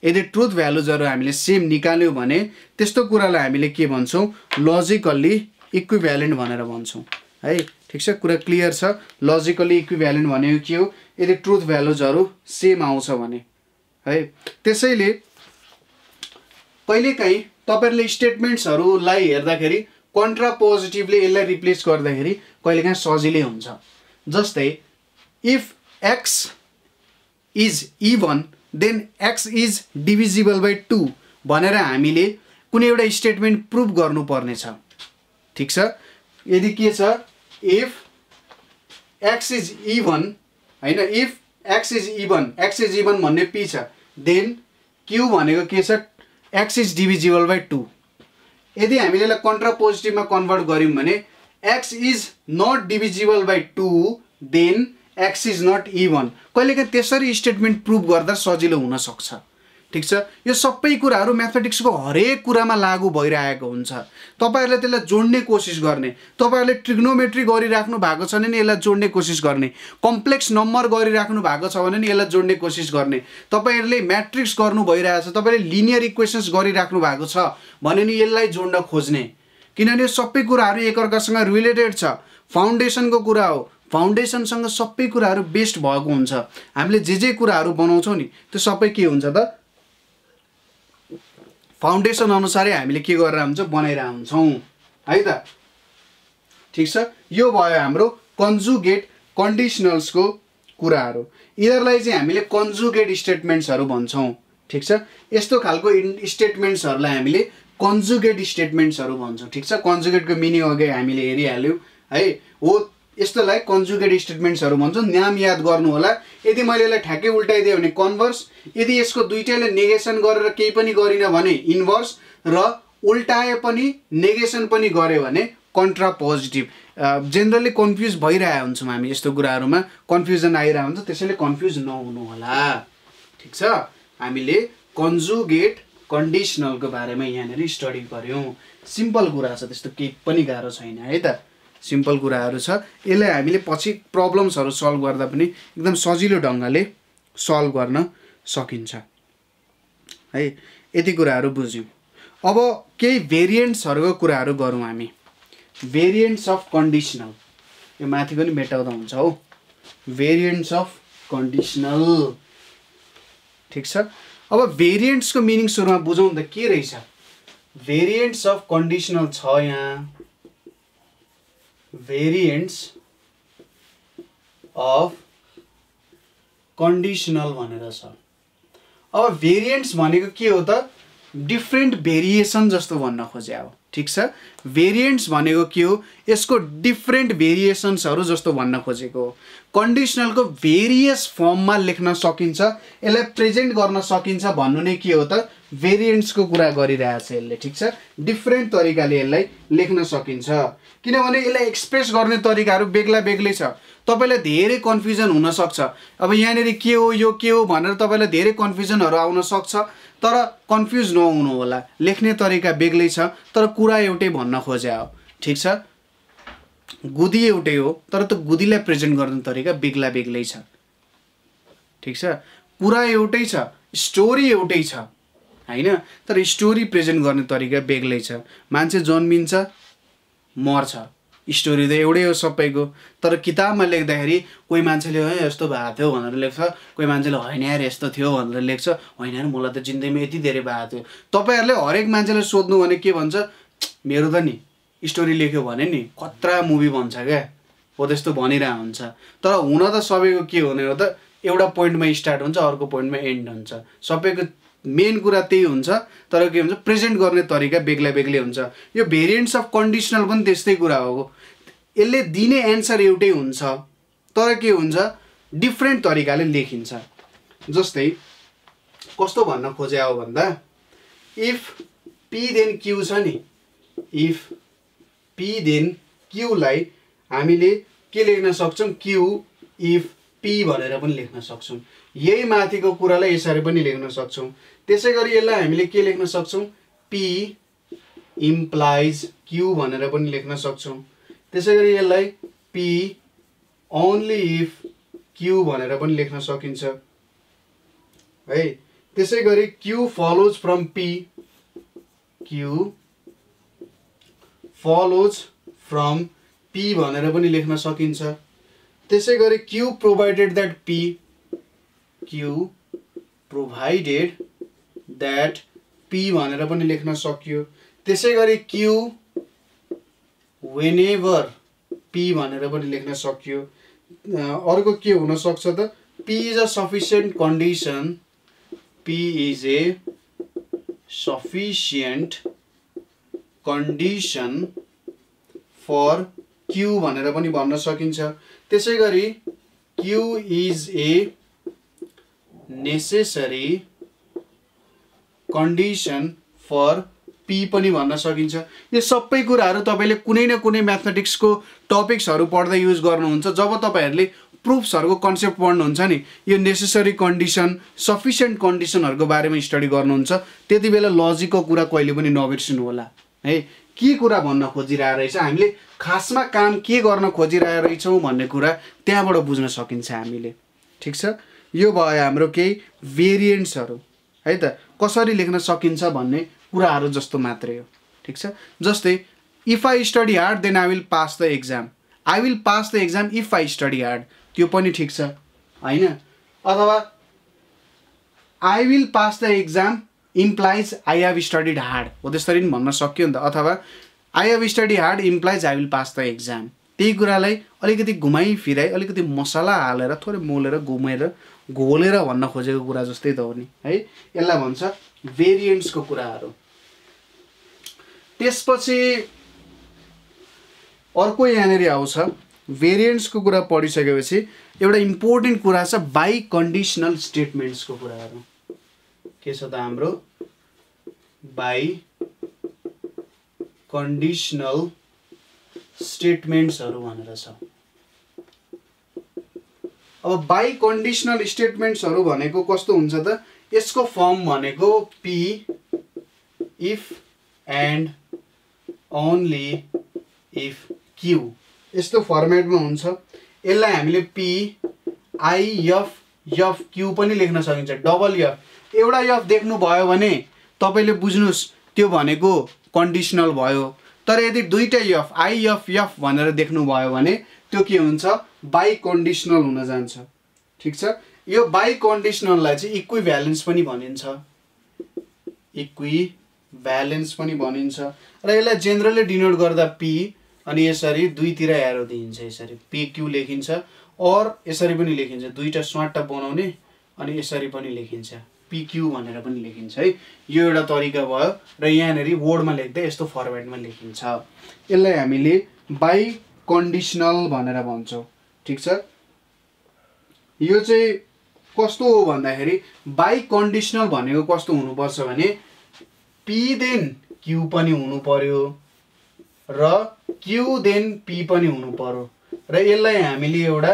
यदि ट्रुथ भ्यालुजहरु हामीले सेम निकाल्यौं भने त्यस्तो कुरालाई हामीले के भन्छौं लजिकली इक्विभ्यालेन्ट भनेर भन्छौं है। ठीक छ, कुरा क्लियर छ। लजिकली इक्विभ्यालेन्ट भनेको के हो यदि ट्रुथ भ्यालुजहरु सेम आउँछ भने है। त्यसैले कहिलेकाहीँ तपाईहरुले स्टेटमेन्ट्सहरुलाई हेर्दाखेरि कन्ट्रा पोजिटिभले यसलाई रिप्लेस गर्दाखेरि कहिलेकाहीँ सजिलै हुन्छ। जस्तै if x is even then x is divisible by 2 भनेर हामीले कुनै एउटा स्टेटमेन्ट प्रुभ गर्नुपर्ने छ। ठीक छ, यदि के छ इफ x इज इभन हैन, इफ x इज इभन भन्ने p छ, देन q भनेको के छ x इज डिभिजिबल बाइ 2। यदि हामीले यसलाई कन्ट्रा पोजिटिभमा कन्भर्ट गर्यौं भने x is not divisible by 2 then x is not even. कहिलेकाहीँ त्यसरी स्टेटमेन्ट प्रुभ गर्दा सजिलो हुन सक्छ। ठीक छ, यो सबै कुराहरु म्याथमेटिक्सको हरेक कुरामा लागू भइरहेको हुन्छ। तपाईहरुले त्यसलाई जोड्ने कोसिस गर्ने, तपाईहरुले ट्रिग्नोमेट्री गरिराख्नु भएको छ भने नि यसलाई जोड्ने कोसिस गर्ने, कम्प्लेक्स नम्बर गरिराख्नु भएको छ भने नि यसलाई जोड्ने कोसिस गर्ने, तपाईहरुले म्याट्रिक्स गर्नु भइरहेछ, तपाईले लिनियर इक्वेशन्स गरिराख्नु भएको छ भने नि यसलाई जोड्न खोज्ने, किनभने सबै कुराहरु एकअर्कासँग रिलेटेड छ। फाउन्डेसनको कुरा हो, फाउन्डेसनसँग सबै कुराहरु बेस्ड भएको हुन्छ। हामीले जे कुराहरु बनाउँछौं नि त्यो सबै के हुन्छ त फाउन्डेसन अनुसारै हामीले के गरेर हुन्छ बनाइरा हुन्छौं है त। ठीक छ, यो भयो हाम्रो कन्जुगेट कन्डिसनल्सको कुराहरु। यिनीहरुलाई चाहिँ हामीले कन्जुगेट स्टेटमेन्ट्सहरु भन्छौं। ठीक छ, यस्तो खालको स्टेटमेन्ट्सहरुलाई हामीले कन्जुगेट स्टेटमेन्ट्सहरु भन्छौं। ठीक छ, कन्जुगेटको मिनिङ अघि हामीले हेरिहाल्यौ है। हो यस्तोलाई कन्जुगेट स्टेटमेन्ट्सहरु भन्छौं। नाम याद गर्नु होला। यदि मैले यसलाई ठ्याक्कै उल्टाइदिए भने कन्भर्स, यदि यसको दुईटैले नेगेसन गरेर केही पनि गरिन भने इन्भर्स, र उल्टाए पनि नेगेसन पनि गरे भने कन्ट्रा पोजिटिभ जेनरली कन्फ्युज भइरहेको हुन्छौँ हामी यस्तो कुराहरूमा कन्फ्युजन आइरहेको हुन्छ त्यसैले कन्फ्युज नहुनु होला ठिक छ हामीले कन्जुगेट कन्डिसनलको बारेमा यहाँनिर स्टडी गऱ्यौँ सिम्पल कुरा छ त्यस्तो केही पनि गाह्रो छैन है त सिम्पल कुराहरू छ यसलाई हामीले पछि प्रब्लम्सहरू सल्भ गर्दा पनि एकदम सजिलो ढङ्गले सल्भ गर्न सकिन्छ है यति कुराहरू बुझ्यौँ अब केही भेरिएन्ट्सहरूको कुराहरू गरौँ हामी भेरिएन्ट्स अफ कन्डिसनल यो माथिको नि मेटाउँदा हुन्छ हौ भेरिएन्ट्स अफ कन्डिसनल ठिक छ अब भेरिएन्ट्सको मिनिङ सुरुमा बुझौँ त के रहेछ भेरिएन्ट्स अफ कन्डिसनल छ यहाँ भेरिएन्ट्स अफ कन्डिसनल भनेर छ अब भेरिएन्ट्स भनेको के हो त डिफ्रेन्ट भेरिएसन जस्तो भन्न खोजे हो ठिक छ भेरिएन्ट्स भनेको के हो यसको डिफ्रेन्ट भेरिएसन्सहरू जस्तो भन्न खोजेको हो कन्डिसनलको भेरियस फर्ममा लेख्न सकिन्छ यसलाई प्रेजेन्ट गर्न सकिन्छ भन्नु नै के हो त भेरिएन्ट्सको कुरा गरिरहेछ यसले ठिक छ डिफ्रेन्ट तरिकाले यसलाई लेख्न सकिन्छ किनभने यसलाई एक्सप्रेस गर्ने तरिकाहरू बेग्ला बेग्लै छ तपाईलाई धेरै कन्फ्युजन हुन सक्छ अब यहाँनिर के हो यो के हो भनेर तपाईलाई धेरै कन्फ्युजनहरू आउन सक्छ तर कन्फ्युज नहुनु होला लेख्ने तरिका बेग्लै छ तर कुरा एउटै भन्न खोजे हो ठिक छ गुदी एउटै हो तर त्यो गुदीलाई प्रेजेन्ट गर्ने तरिका बेग्ला बेग्लै छ ठिक छ कुरा एउटै छ स्टोरी एउटै छ हैन तर स्टोरी प्रेजेन्ट गर्ने तरिका बेग्लै छ मान्छे जन्मिन्छ मर्छ स्टोरी त एउटै हो सबैको तर किताबमा लेख्दाखेरि कोही मान्छेले है यस्तो भएको थियो भनेर लेख्छ कोही मान्छेले होइन यार यस्तो थियो भनेर लेख्छ होइन यार मलाई त जिन्दगीमा यति धेरै भएको थियो तपाईहरुले हरेक मान्छेले सोध्नु भने के भन्छ मेरो त नि स्टोरी लेख्यो भने नि खतरा मुभी भन्छ क्या हो त्यस्तो भनिरा हुन्छ तर हुन त सबैको के हुने हो त एउटा पोइन्टमा स्टार्ट हुन्छ अर्को पोइन्टमा एन्ड हुन्छ सबैको मेन कुरा त्यही हुन्छ तर के हुन्छ प्रेजेन्ट गर्ने तरिका बेग्ला बेग्लै हुन्छ यो भेरिएन्ट्स अफ कन्डिसनल पनि त्यस्तै कुरा हो यसले दिने एन्सर एउटै हुन्छ तर के हुन्छ डिफ्रेन्ट तरिकाले लेखिन्छ जस्तै कस्तो भन्न खोजे हो भन्दा इफ पी देन क्यू छ नि इफ पी देन क्यू लाई हामीले के लेख्न सक्छौं क्यू इफ पी भनेर पनि लेख्न सक्छौं यही माथिको कुरालाई यसरी पनि लेख्न सक्छौं त्यसैगरी यसलाई हामीले के लेख्न सक्छौं पी इम्प्लाइज क्यू भनेर पनि लेख्न सक्छौं त्यसैगरी यसलाई पी ओन्ली इफ क्यू भनेर पनि लेख्न सकिन्छ है त्यसैगरी Q follows from P Q follows from P भनेर पनि लेख्न सकिन्छ त्यसैगरी Q provided that P Q provided that P भनेर पनि लेख्न सकियो त्यसैगरी क्यू whenever p भनेर पनि लेख्न सकियो अर्को के हुन सक्छ त p is a sufficient condition p is a sufficient condition for q भनेर पनि भन्न सकिन्छ त्यसैगरी q is a necessary condition for P पनि भन्न सकिन्छ यो सबै कुराहरु तपाईले कुनै न कुनै म्याथमेटिक्सको टपिक्सहरु पढ्दा युज गर्नुहुन्छ जब तपाईहरुले प्रुफ्सहरुको कन्सेप्ट पढ्नुहुन्छ नि यो नेसेसरी कन्डिसन सफिसिएन्ट कन्डिसनहरुको बारेमा स्टडी गर्नुहुन्छ त्यतिबेला लजिकको कुरा कहिले पनि नबिर्सिनु होला है के कुरा भन्न खोजिरहेको रहेछ हामीले खासमा काम के गर्न खोजिरहेको रहेछौं भन्ने कुरा त्यहाँबाट बुझ्न सकिन्छ हामीले ठीक छ यो भयो हाम्रो केही भेरिएन्ट्सहरु है त कसरी लेख्न सकिन्छ भन्ने कुराहरु जस्तो मात्रै हो ठीक छ जस्तै if I study hard then I will pass the exam I will pass the exam if I study hard त्यो पनि ठीक छ हैन अथवा I will pass the exam implies I have studied hard हो त्यसरी पनि भन्न सकियो नि त अथवा I have study hard implies I will pass the exam त्यही कुरालाई अलिकति घुमाई फिराई अलिकति मसला हालेर थोरै मोलेर घुमेर घोलेर भन्न खोजेको कुरा जस्तै त हो नि है यसलाई भन्छ भेरिएन्ट्सको कुराहरु त्यसपछि अर्को यहाँनेरि आउँछ भेरिएन्ट्सको कुरा पढिसकेपछि एउटा इम्पोर्टेन्ट कुरा छ बाइ कन्डिसनल स्टेटमेन्ट्सको कुराहरु के छ त हाम्रो बाइ कन्डिसनल स्टेटमेन्ट्सहरु भनेर छ। अब बाई कन्डिसनल स्टेटमेन्ट्सहरु भनेको कस्तो हुन्छ त, यसको फर्म भनेको P if and only if Q यस्तो फर्मेटमा हुन्छ। यसलाई हामीले P I F F Q पनि लेख्न सकिन्छ। डबल एफ एउटा एफ देख्नु भयो भने तपाईले बुझ्नुस् त्यो भनेको कन्डिसनल भयो। तर यदि दुईटा एफ आई एफ एफ भनेर देख्नु भयो भने त्यो के हुन्छ, बाई कन्डिसनल हुन जान्छ। ठीक छ, यो बाई कन्डिसनललाई चाहिँ इक्विभ्यालेन्स पनि भनिन्छ, इक्विभ्यालेन्स पनि भनिन्छ। र यसलाई जेनरली डिनोट गर्दा पी अनि यसरी दुईतिर एरो दिइन्छ, यसरी पी क्यू लेखिन्छ। और यसरी पनि लेखिन्छ, दुईटा स्वाट्टा बनाउने अनि यसरी पनि लेखिन्छ, पी क्यू भनेर पनि लेखिन्छ है। यो एउटा तरिका भयो। र यहाँनेरि वर्डमा लेख्दा यस्तो फर्मेटमा लेखिन्छ। यसलाई हामीले बाई कन्डिसनल भनेर भन्छौँ। ठीक छ, यो चाहिँ कस्तो हो भन्दाखेरि बाई कन्डिसनल भनेको कस्तो हुनुपर्छ भने पी देन क्यू पनि हुनु पर्यो र क्यू देन पी पनि हुनु पर्यो। र यसलाई हामीले एउटा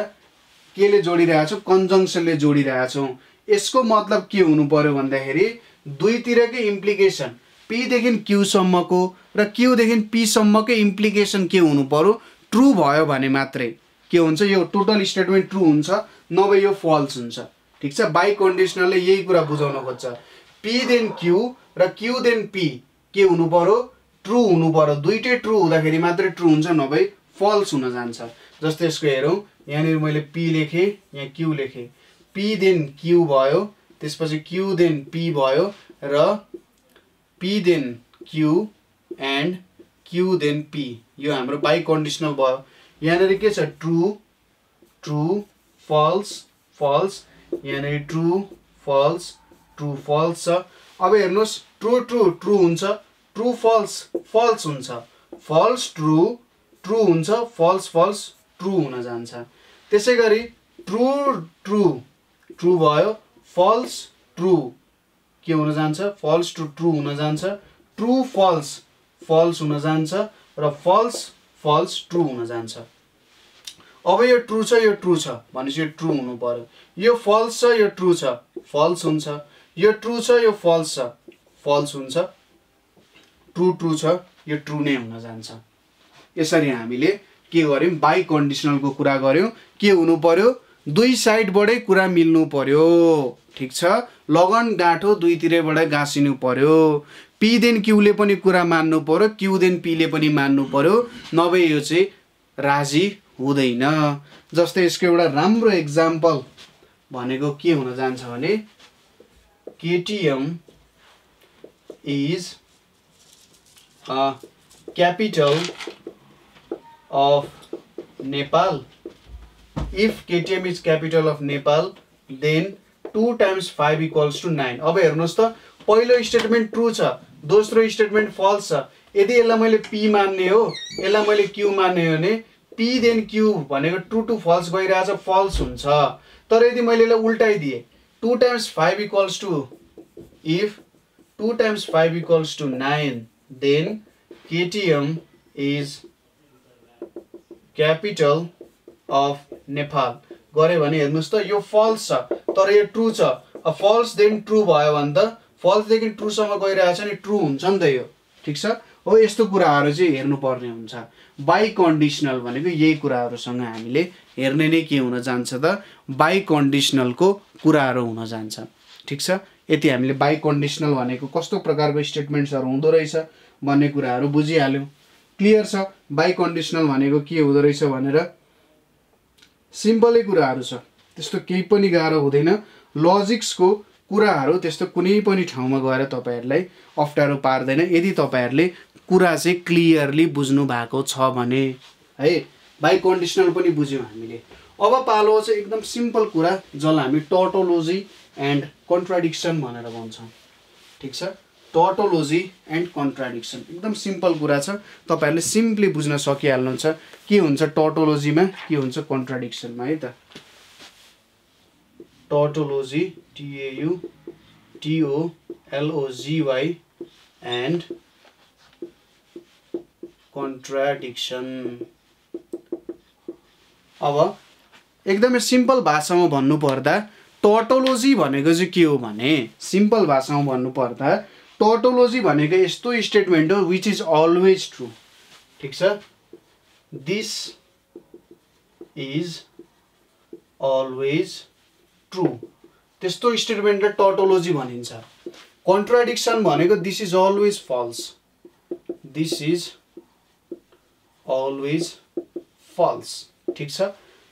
केले जोडिरहेको छौँ, कन्जङ्सनले जोडिरहेको छौँ। यसको मतलब के हुनु पर्यो भन्दाखेरि दुईतिरकै इम्प्लिकेसन पी देखि क्यू सम्मको र क्यू देखि पी सम्मकै इम्प्लिकेसन के हुनु पर्यो, ट्रु भयो भने मात्रै के हुन्छ, यो टोटल स्टेटमेन्ट ट्रु हुन्छ, नभए यो फल्स हुन्छ। ठीक छ, बाई कन्डिसनलले यही कुरा बुझाउन खोज्छ। पी देन क्यू र क्यू देन पी के हुनु पर्यो, ट्रु हुनु पर्यो। दुईटै ट्रु हुँदाखेरि मात्रै ट्रु हुन्छ, नभए फल्स हुन जान्छ। जस्तै यसको हेरौँ, यहाँनिर मैले पी लेखेँ, यहाँ क्यू लेखेँ, पी देन क्यू भयो, त्यसपछि क्यू देन पी भयो र P then Q and Q then P. यो हाम्रो बाई कन्डिसनल भयो। यहाँनिर के छ, ट्रु ट्रु फल्स फल्स, यहाँनिर ट्रु फल्स ट्रु फल्स छ। अब हेर्नुहोस्, ट्रु ट्रु ट्रु हुन्छ, ट्रु फल्स फल्स हुन्छ, फल्स ट्रु ट्रु हुन्छ, फल्स फल्स ट्रु हुन जान्छ। त्यसै गरी ट्रु ट्रु ट्रु भयो, फल्स ट्रु के हुन जान्छ, फल्स ट्रु ट्रु हुन जान्छ, ट्रु फल्स फल्स हुन जान्छ र फल्स फल्स ट्रु हुन जान्छ। अब यो ट्रु छ, यो ट्रु छ भनेपछि यो ट्रु हुनु पर्यो। यो फल्स छ, यो ट्रु छ, फल्स हुन्छ। यो ट्रु छ, यो फल्स छ, फल्स हुन्छ। ट्रु ट्रु छ, यो ट्रु नै हुन जान्छ। यसरी हामीले के गर्यौँ, बाई कन्डिसनलको कुरा गर्यौँ। के हुनु पर्यो, दुई साइडबाटै कुरा मिल्नु पर्यो। ठीक छ, लगन गाँठो दुईतिरैबाट गाँसिनु पर्यो। पी देन क्यूले पनि कुरा मान्नु पर्यो, क्यू देन पीले पनि मान्नु पर्यो, नभए यो चाहिँ राजी हुँदैन। जस्तै यसको एउटा राम्रो एक्जाम्पल भनेको के हुन जान्छ भने KTM is a capital of Nepal. If KTM is capital of Nepal then 2 × 5 = 9। अब हेर्नुहोस् त, पहिलो स्टेटमेन्ट ट्रु छ, दोस्रो स्टेटमेन्ट फल्स छ। यदि यसलाई मैले पी मान्ने हो, यसलाई मैले क्यू मान्ने हो भने पी देन क्यू भनेको ट्रु टु फल्स गइरहेछ, फल्स हुन्छ। तर यदि मैले यसलाई उल्टाइदिएँ, 2 × 5 = 9 then KTM is capital of Nepal गरे भने हेर्नुहोस् त, यो फल्स छ तर यो ट्रु छ। फल्स देन ट्रु भयो भने त फल्सदेखि ट्रुसम्म गइरहेछ नि, ट्रु हुन्छ नि त यो। ठिक छ, हो यस्तो कुराहरू चाहिँ हेर्नुपर्ने हुन्छ। बाई कन्डिसनल भनेको यही कुराहरूसँग हामीले हेर्ने नै के हुन जान्छ त, बाई कन्डिसनलको कुराहरू हुन जान्छ। ठिक छ, यति हामीले बाई कन्डिसनल भनेको कस्तो प्रकारको स्टेटमेन्ट्सहरू हुँदो रहेछ भन्ने कुराहरू बुझिहाल्यौँ। क्लियर छ, बाई कन्डिसनल भनेको के हुँदो रहेछ भनेर। सिम्पलै कुराहरू छ, त्यस्तो केही पनि गाह्रो हुँदैन। लजिक्सको कुराहरू त्यस्तो कुनै पनि ठाउँमा गएर तपाईहरुलाई अप्ठ्यारो पार्दैन यदि तपाईहरुले कुरा चाहिँ क्लियरली बुझ्नु भएको छ भने है। बाई कन्डिसनल पनि बुझ्यौं हामीले। अब पालो चाहिँ एकदम सिम्पल कुरा जसलाई हामी टोटोलोजी एन्ड कन्ट्राडिक्सन भनेर भन्छौं। ठीक छ, टोटोलोजी एन्ड कन्ट्राडिक्सन एकदम सिम्पल कुरा छ, तपाईहरुले सिम्पली बुझ्न सकिहाल्नुहुन्छ के हुन्छ टोटोलोजीमा के हुन्छ कन्ट्राडिक्सनमा है त। टोटोलोजी TAUTOLOGY एन्ड कन्ट्राडिक्सन। अब एकदमै सिम्पल भाषामा भन्नुपर्दा टोटोलोजी भनेको चाहिँ के हो भने सिम्पल भाषामा भन्नुपर्दा टोटोलोजी भनेको यस्तो स्टेटमेन्ट हो विच इज अलवेज ट्रु। ठिक छ, दिस इज अलवेज ट्रु, त्यस्तो स्टेटमेन्टलाई टोटोलोजी भनिन्छ। कन्ट्राडिक्सन भनेको this is always false, this is always false. ठिक छ,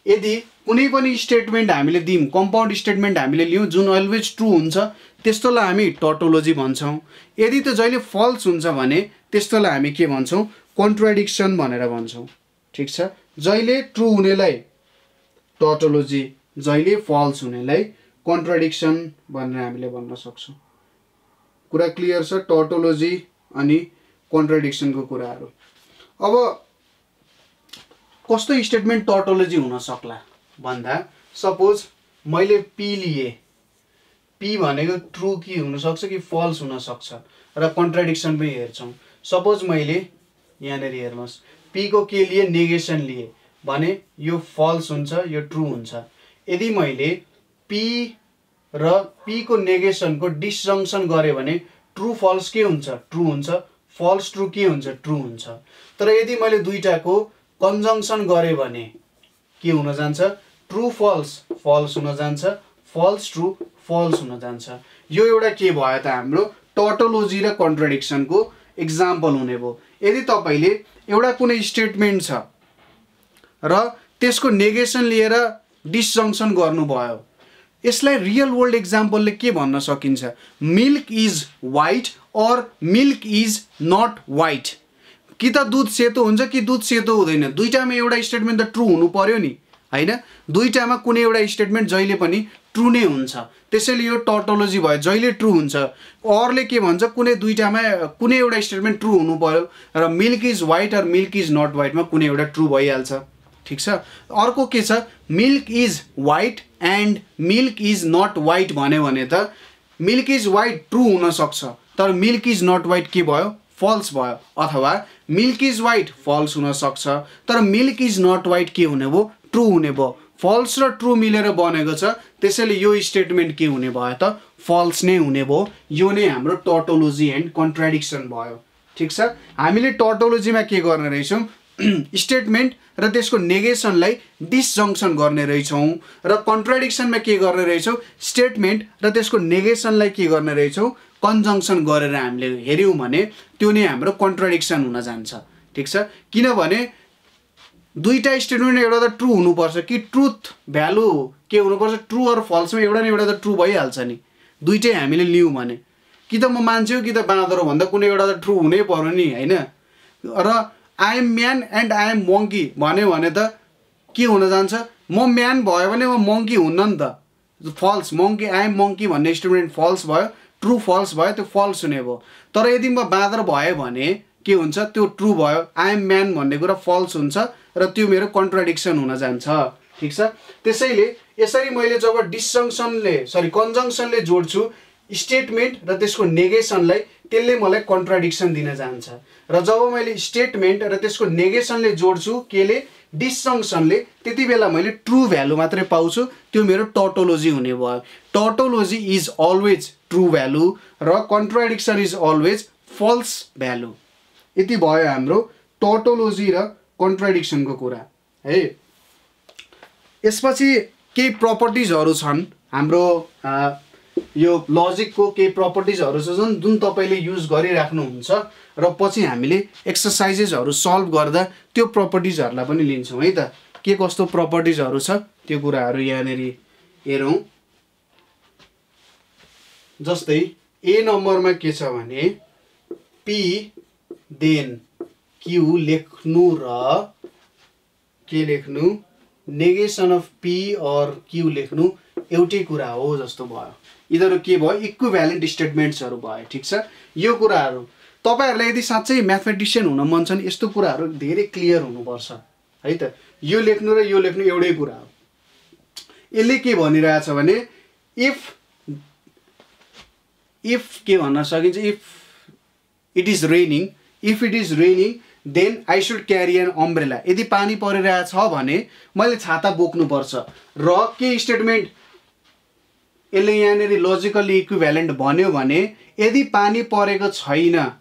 यदि कुनै पनि स्टेटमेन्ट हामीले दियौँ, कम्पाउन्ड स्टेटमेन्ट हामीले लियौँ जुन अलवेज ट्रु हुन्छ त्यस्तोलाई हामी टोटोलोजी भन्छौँ। यदि त्यो जहिले फल्स हुन्छ भने त्यस्तोलाई हामी के भन्छौँ, कन्ट्राडिक्सन भनेर भन्छौँ। ठिक छ, जहिले ट्रु हुनेलाई टोटोलोजी, जहिले फल्स हुनेलाई कन्ट्राडिक्सन भनेर हामीले भन्न सक्छौँ। कुरा क्लियर छ टोटोलोजी अनि कन्ट्राडिक्सनको कुराहरू। अब कस्तो स्टेटमेन्ट टोटोलोजी हुन सक्ला भन्दा सपोज मैले पी लिए, पी भनेको ट्रु कि हुनसक्छ कि फल्स हुनसक्छ र कन्ट्राडिक्सन पनि हेर्छौँ। सपोज मैले यहाँनिर हेर्नुहोस् पी को के लिए, नेगेसन लिए भने यो फल्स हुन्छ, यो ट्रु हुन्छ। यदि मैले पी र पी को नेगेसनको डिसजङ्सन गरेँ भने ट्रु फल्स के हुन्छ, ट्रु हुन्छ, फल्स ट्रु के हुन्छ, ट्रु हुन्छ। तर यदि मैले दुईटाको कन्जङ्सन गरेँ भने के हुन जान्छ, ट्रु फल्स फल्स हुन जान्छ, फल्स ट्रु फल्स हुन जान्छ। यो एउटा के भयो त हाम्रो टोटोलोजी र कन्ट्राडिक्सनको एक्जाम्पल हुने भयो। यदि तपाईँले एउटा कुनै स्टेटमेन्ट छ र त्यसको नेगेसन लिएर डिसजङ्सन गर्नुभयो, यसलाई रियल वर्ल्ड एक्जाम्पलले के भन्न सकिन्छ, मिल्क इज वाइट और मिल्क इज नट वाइट। कि त दुध सेतो हुन्छ कि दुध सेतो हुँदैन, दुईटामा एउटा स्टेटमेन्ट त ट्रु हुनु पर्यो नि, हैन? दुईटामा कुनै एउटा स्टेटमेन्ट जहिले पनि ट्रु नै हुन्छ, त्यसैले यो टोटोलोजी भयो। जहिले ट्रु हुन्छ, अरूले के भन्छ, कुनै दुईटामा कुनै एउटा स्टेटमेन्ट ट्रु हुनु पर्यो र मिल्क इज वाइट और मिल्क इज नट वाइटमा कुनै एउटा ट्रु भइहाल्छ। ठिक छ, अर्को के छ, milk is white and milk is not white भन्यो भने त मिल्क इज वाइट ट्रु हुनसक्छ तर मिल्क इज नट वाइट के भयो, फल्स भयो। अथवा मिल्क इज वाइट फल्स हुनसक्छ तर मिल्क इज नट वाइट के हुने भयो, ट्रु हुने भयो। फल्स र ट्रु मिलेर बनेको छ, त्यसैले यो स्टेटमेन्ट के हुने भयो त, फल्स नै हुने भयो। यो नै हाम्रो टोटोलोजी एन्ड कन्ट्राडिक्सन भयो। ठिक छ, हामीले टोटोलोजीमा के गर्ने रहेछौँ, स्टेटमेन्ट र त्यसको नेगेसनलाई डिसजङ्सन गर्ने रहेछौँ र कन्ट्राडिक्सनमा के गर्ने रहेछौँ, स्टेटमेन्ट र त्यसको नेगेसनलाई के गर्ने रहेछौँ, कन्जङ्सन गरेर हामीले हेऱ्यौँ भने त्यो नै हाम्रो कन्ट्राडिक्सन हुन जान्छ। ठिक छ, किनभने दुईटा स्टेटमेन्ट एउटा त ट्रु हुनुपर्छ कि ट्रुथ भ्यालु के हुनुपर्छ, ट्रु अर फल्समा एउटा न एउटा त ट्रु भइहाल्छ नि। दुईटै हामीले लियौँ भने कि त म मान्छे हो कि त बाँदर हो भन्दा कुनै एउटा त ट्रु हुनै पर्यो नि, हैन? र I am man and I am monkey भन्यो भने त के हुन जान्छ, म म्यान भयो भने म मङ्की हुन्न नि त, false. Monkey, I am monkey भन्ने स्टेटमेन्ट फल्स भयो, ट्रु फल्स भयो, त्यो फल्स हुने भयो। तर यदि म बाँदर भयो भने के हुन्छ, त्यो ट्रु भयो। आई एम म्यान भन्ने कुरा फल्स हुन्छ र त्यो मेरो कन्ट्राडिक्सन हुन जान्छ। ठिक छ, त्यसैले यसरी मैले जब कन्जङ्सनले जोड्छु स्टेटमेन्ट र त्यसको नेगेसनलाई, त्यसले मलाई कन्ट्राडिक्सन दिन जान्छ। र जब मैले स्टेटमेन्ट र त्यसको नेगेसनले जोड्छु केले, डिसजङ्सनले, त्यति बेला मैले ट्रु भ्यालु मात्रै पाउँछु, त्यो मेरो टोटोलोजी हुने भयो। Tautology is always true value र contradiction is always false value. यति भयो हाम्रो टोटोलोजी र कन्ट्राडिक्सनको कुरा है। यसपछि केही प्रपर्टिजहरू छन् हाम्रो यो लजिकको, केही प्रपर्टिजहरू छ जुन तपाईँले युज गरिराख्नुहुन्छ र पछि हामीले एक्सर्साइजेसहरू सल्भ गर्दा त्यो प्रपर्टिजहरूलाई पनि लिन्छौँ है त। के कस्तो प्रपर्टिजहरू छ त्यो कुराहरू यहाँनिर हेरौँ। जस्तै ए नम्बरमा के छ भने पी देन क्यू लेख्नु र के लेख्नु, नेगेसन अफ पी और क्यू लेख्नु एउटै कुरा हो जस्तो भयो। यिनीहरू के भयो, इक्विभ्यालेन्ट स्टेटमेन्ट्सहरू भयो। ठिक छ, यो कुराहरू तपाईँहरूलाई यदि साँच्चै म्याथमेटिसियन हुन मन छ भने यस्तो कुराहरू धेरै क्लियर हुनुपर्छ है त। यो लेख्नु र यो लेख्नु एउटै कुरा हो। यसले के भनिरहेछ भने इफ के भन्न सकिन्छ, if it is raining then I should carry an umbrella. यदि पानी परिरहेछ भने मैले छाता बोक्नुपर्छ। र के स्टेटमेन्ट यसले यहाँनिर लजिकली इक्विभ्यालेन्ट भन्यो भने यदि पानी परेको छैन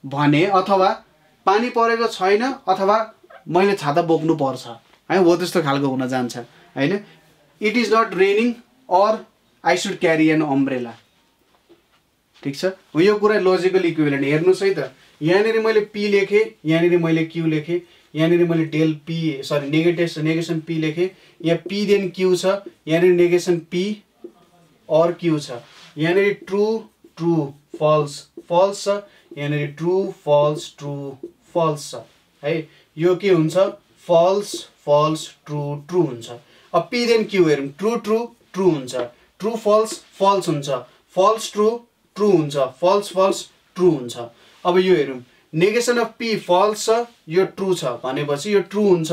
भने अथवा पानी परेको छैन अथवा मैले छाता बोक्नु पर्छ है, हो त्यस्तो खालको हुन जान्छ हैन। It is not raining or I should carry an umbrella. ठीक छ, यो कुरा लजिकल इक्विभ्यालेन्ट हेर्नुस् है त। यहाँनिर मैले पी लेखेँ, यहाँनिर मैले क्यू लेखेँ, यहाँनिर मैले डेल पी सरी नेगेसन पी लेखेँ, यहाँ पी देन क्यू छ, यहाँनिर नेगेसन पी और क्यू छ, यहाँनिर ट्रु ट्रु फल्स फल्स छ, यहाँनिर ट्रु फल्स फल्स छ है। यो के हुन्छ फल्स फल्स ट्रु ट्रु हुन्छ। अब पी देन क्यू हेरौँ, ट्रु ट्रु ट्रु हुन्छ, ट्रु फल्स फल्स हुन्छ, फल्स ट्रु ट्रु हुन्छ, फल्स फल्स ट्रु हुन्छ। अब यो हेरौँ, नेगेसन अफ पी फल्स छ, यो ट्रु छ भनेपछि यो ट्रु हुन्छ।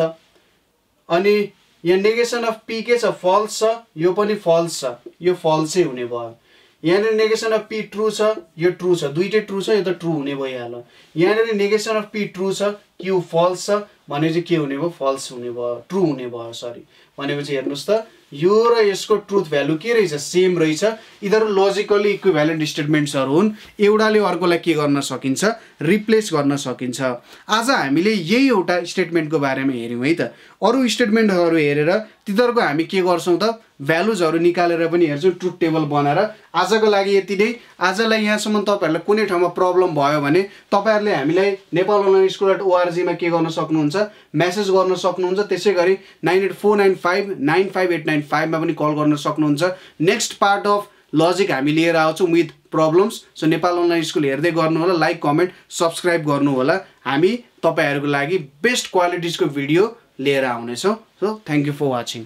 अनि यहाँ नेगेसन अफ पी के छ फल्स छ, यो पनि फल्स छ, यो फल्सै हुने भयो। यहाँनिर नेगेसन अफ पी ट्रु छ, यो ट्रु छ, दुईटै ट्रु छ, यो त ट्रु हुने भइहाल्यो। यहाँनिर नेगेसन अफ पी ट्रु छ, क्यू फल्स छ भनेपछि के हुने भयो फल्स हुने भयो, ट्रु हुने भयो सरी। भनेपछि हेर्नुस् त यो र यसको ट्रुथ भ्यालु के रहेछ सेम रहेछ। यिनीहरू लजिकली इक्विभ्यालेन्ट स्टेटमेन्ट्सहरू हुन्। एउटाले अर्कोलाई के गर्न सकिन्छ रिप्लेस गर्न सकिन्छ। आज हामीले यही एउटा स्टेटमेन्टको बारेमा हेर्यौँ है त। अरू स्टेटमेन्टहरू हेरेर तिनीहरूको हामी के गर्छौँ त भ्यालुजहरू निकालेर पनि हेर्छौँ ट्रुथ टेबल बनाएर। आजको लागि यति नै। आजलाई यहाँसम्म तपाईँहरूलाई कुनै ठाउँमा प्रब्लम भयो भने तपाईँहरूले हामीलाई nepalonlineschool.org मा के गर्न सक्नुहुन्छ मेसेज गर्न सक्नुहुन्छ। त्यसै गरी 9849595895 मा पनि कल गर्न सक्नुहुन्छ। नेक्स्ट पार्ट अफ लजिक हामी लिएर आउँछौँ with problems. So Nepal online school हेर्दै गर्नु होला, लाइक कमेन्ट सब्सक्राइब गर्नु होला। हामी तपाईँहरूको लागि बेस्ट क्वालिटिजको भिडियो लिएर आउनेछौँ। So thank you for watching.